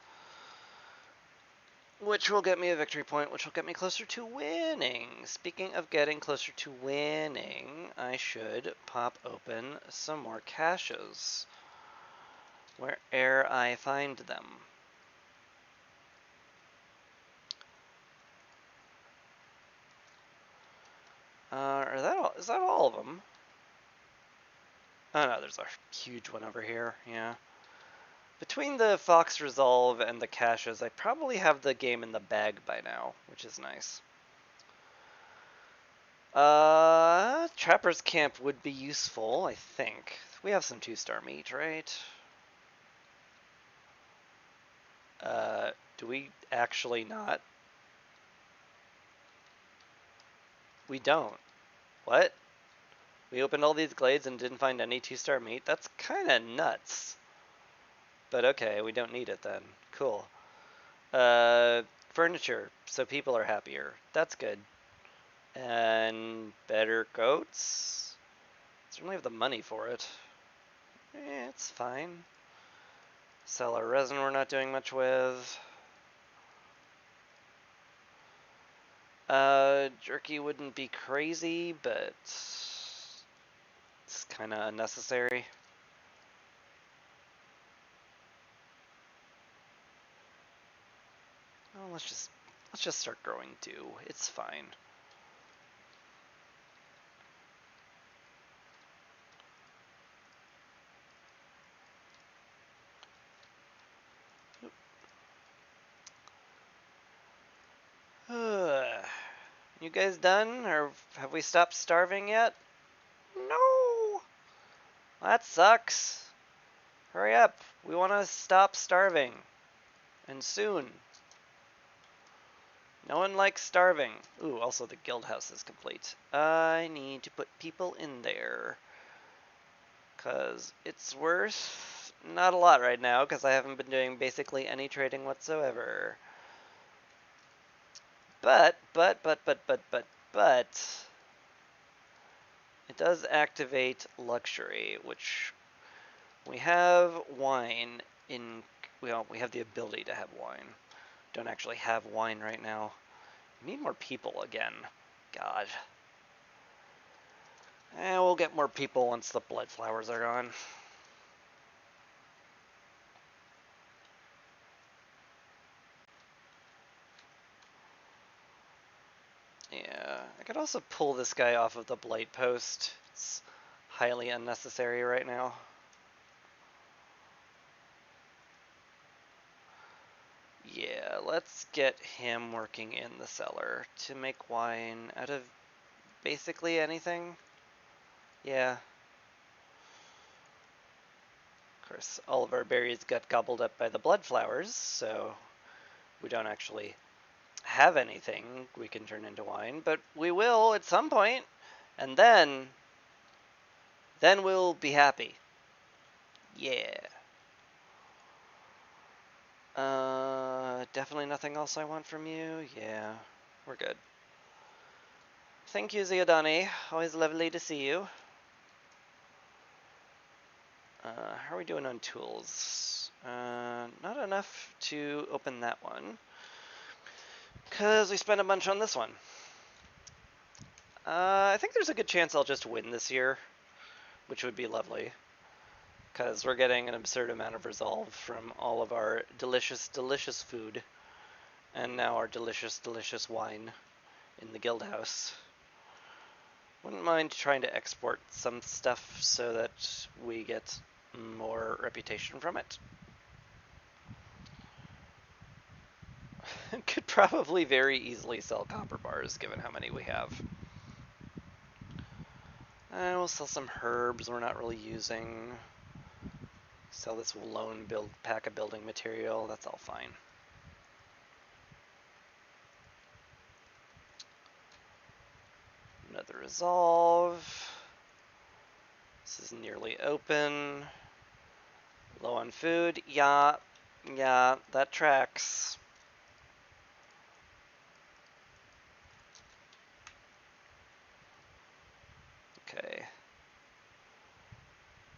Speaker 1: Which will get me a victory point, which will get me closer to winning. Speaking of getting closer to winning, I should pop open some more caches where'er I find them. Is that all of them? Oh no, there's a huge one over here, yeah. Between the Fox Resolve and the caches, I probably have the game in the bag by now, which is nice. Trapper's Camp would be useful, I think. We have some 2-star meat, right? Do we actually not? We don't. What? We opened all these glades and didn't find any 2-star meat? That's kinda nuts. But okay, we don't need it then. Cool. Furniture, so people are happier. That's good. And better goats. Certainly have the money for it. It's fine. Sell our resin we're not doing much with. Jerky wouldn't be crazy, but it's kind of unnecessary. Well, let's just start growing dew. It's fine. You guys done, or have we stopped starving yet? No! That sucks. Hurry up. We want to stop starving. And soon. No one likes starving. Ooh, also the guild house is complete. I need to put people in there. Because it's worth not a lot right now, because I haven't been doing basically any trading whatsoever. But, it does activate luxury, which we have wine in, well, we have the ability to have wine. Don't actually have wine right now. We need more people again. God. We'll get more people once the blood flowers are gone. Yeah, I could also pull this guy off of the blight post. It's highly unnecessary right now. Yeah, let's get him working in the cellar to make wine out of basically anything. Yeah. Of course, all of our berries got gobbled up by the blood flowers, so we don't actually have anything we can turn into wine, but we will at some point, and then we'll be happy. Yeah. Definitely nothing else I want from you. Yeah, we're good. Thank you, Ziodani. Always lovely to see you. How are we doing on tools? Not enough to open that one, because we spent a bunch on this one. I think there's a good chance I'll just win this year, which would be lovely, because we're getting an absurd amount of resolve from all of our delicious, delicious food, and now our delicious, delicious wine in the guild house. Wouldn't mind trying to export some stuff so that we get more reputation from it. Could probably very easily sell copper bars given how many we have. And we'll sell some herbs we're not really using. Sell this lone pack of building material, that's all fine. Another resolve. This is nearly open. Low on food. Yeah, that tracks. Okay.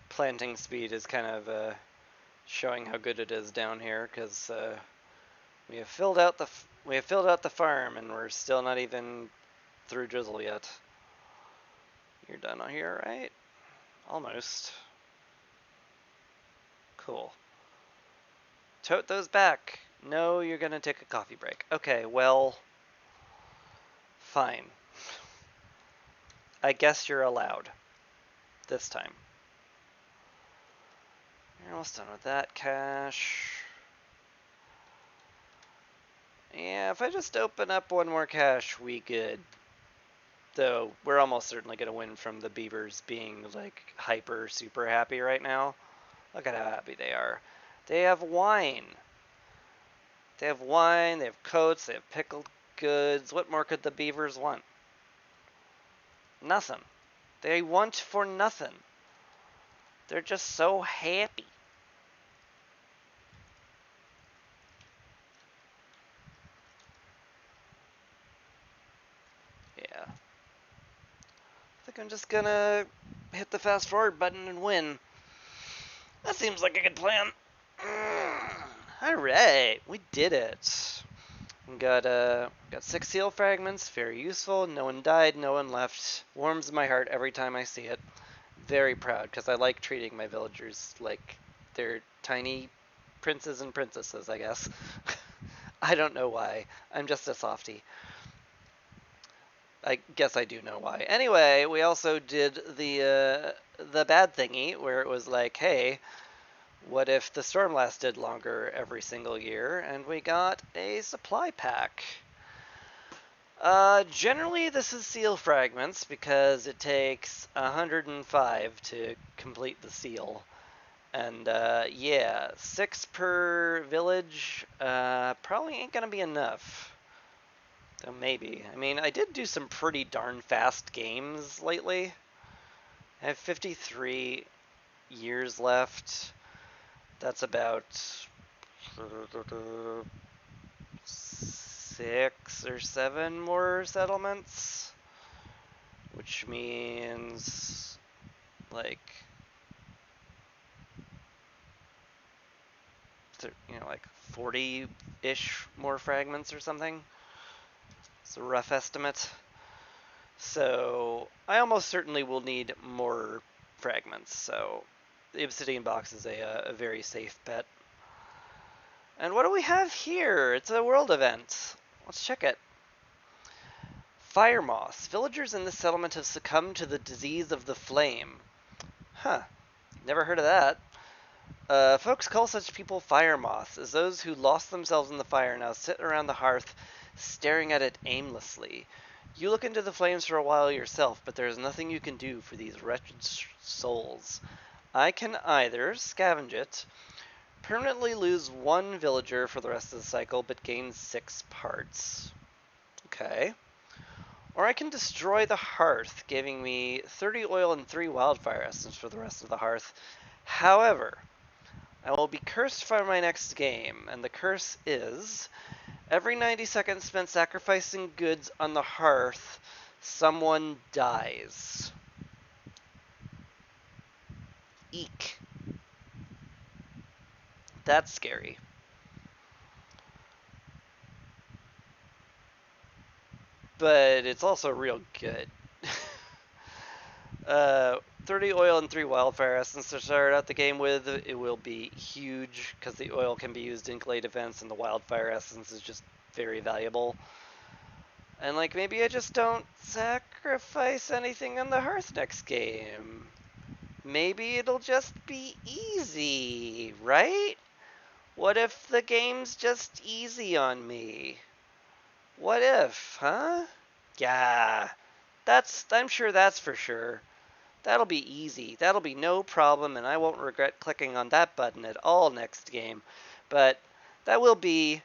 Speaker 1: Planting speed is kind of showing how good it is down here, because we have filled out the farm, and we're still not even through drizzle yet. You're done on here, right? Almost. Cool. Tote those back. No, you're gonna take a coffee break. Okay, well, fine. I guess you're allowed. This time. You're almost done with that cache. Yeah, if I just open up one more cache, we good. Though, we're almost certainly gonna win from the beavers being, like, hyper super happy right now. Look at how happy they are. They have wine. They have wine, they have coats, they have pickled goods. What more could the beavers want? Nothing. They want for nothing. They're just so happy. Yeah. I'm just gonna hit the fast forward button and win. That seems like a good plan. Alright, we did it. We got 6 seal fragments, very useful. No one died, no one left. Warms my heart every time I see it. Very proud, because I like treating my villagers like they're tiny princes and princesses, I guess. I don't know why. I'm just a softie. I guess I do know why. Anyway, we also did the bad thingy where it was like, hey, what if the storm lasted longer every single year? And we got a supply pack. Generally, this is seal fragments because it takes 105 to complete the seal. And yeah, 6 per village probably ain't gonna be enough. So maybe. I mean, I did do some pretty darn fast games lately. I have 53 years left. That's about 6 or 7 more settlements, which means like like 40-ish more fragments or something. It's a rough estimate. So I almost certainly will need more fragments. So the obsidian box is a very safe bet. And what do we have here? It's a world event. Let's check it. Fire moss. Villagers in this settlement have succumbed to the disease of the flame. Huh. Never heard of that. Folks call such people fire moths, as those who lost themselves in the fire now sit around the hearth, staring at it aimlessly. You look into the flames for a while yourself, but there is nothing you can do for these wretched souls. I can either scavenge it, permanently lose 1 villager for the rest of the cycle, but gain 6 parts. Okay. Or I can destroy the hearth, giving me 30 oil and 3 wildfire essence for the rest of the hearth. However, I will be cursed for my next game, and the curse is every 90 seconds spent sacrificing goods on the hearth, someone dies. Eek. That's scary. But it's also real good. 30 oil and 3 wildfire essence to start out the game with. It will be huge because the oil can be used in glade events and the wildfire essence is just very valuable. And like maybe I just don't sacrifice anything on the hearth next game. Maybe it'll just be easy, right? What if the game's just easy on me? What if, huh? Yeah, I'm sure that's for sure. That'll be easy. That'll be no problem, and I won't regret clicking on that button at all next game. But that will be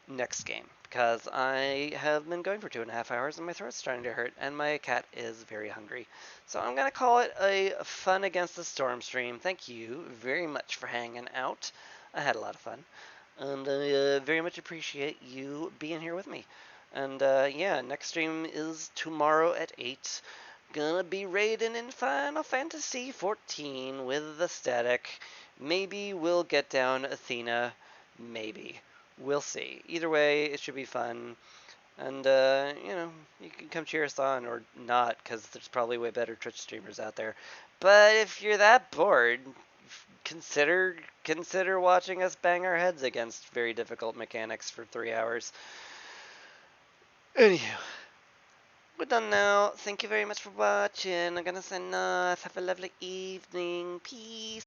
Speaker 1: next game, because I have been going for 2.5 hours, and my throat's starting to hurt, and my cat is very hungry. So I'm going to call it a Fun Against the Storm stream. Thank you very much for hanging out. I had a lot of fun, and I very much appreciate you being here with me. And yeah, next stream is tomorrow at 8. Gonna be raiding in Final Fantasy XIV with the static. Maybe we'll get down Athena. Maybe. We'll see. Either way, it should be fun. And, you can come cheer us on or not, because there's probably way better Twitch streamers out there. But if you're that bored, consider watching us bang our heads against very difficult mechanics for 3 hours. Anywho, we're done now. Thank you very much for watching. I'm gonna sign off. Have a lovely evening. Peace.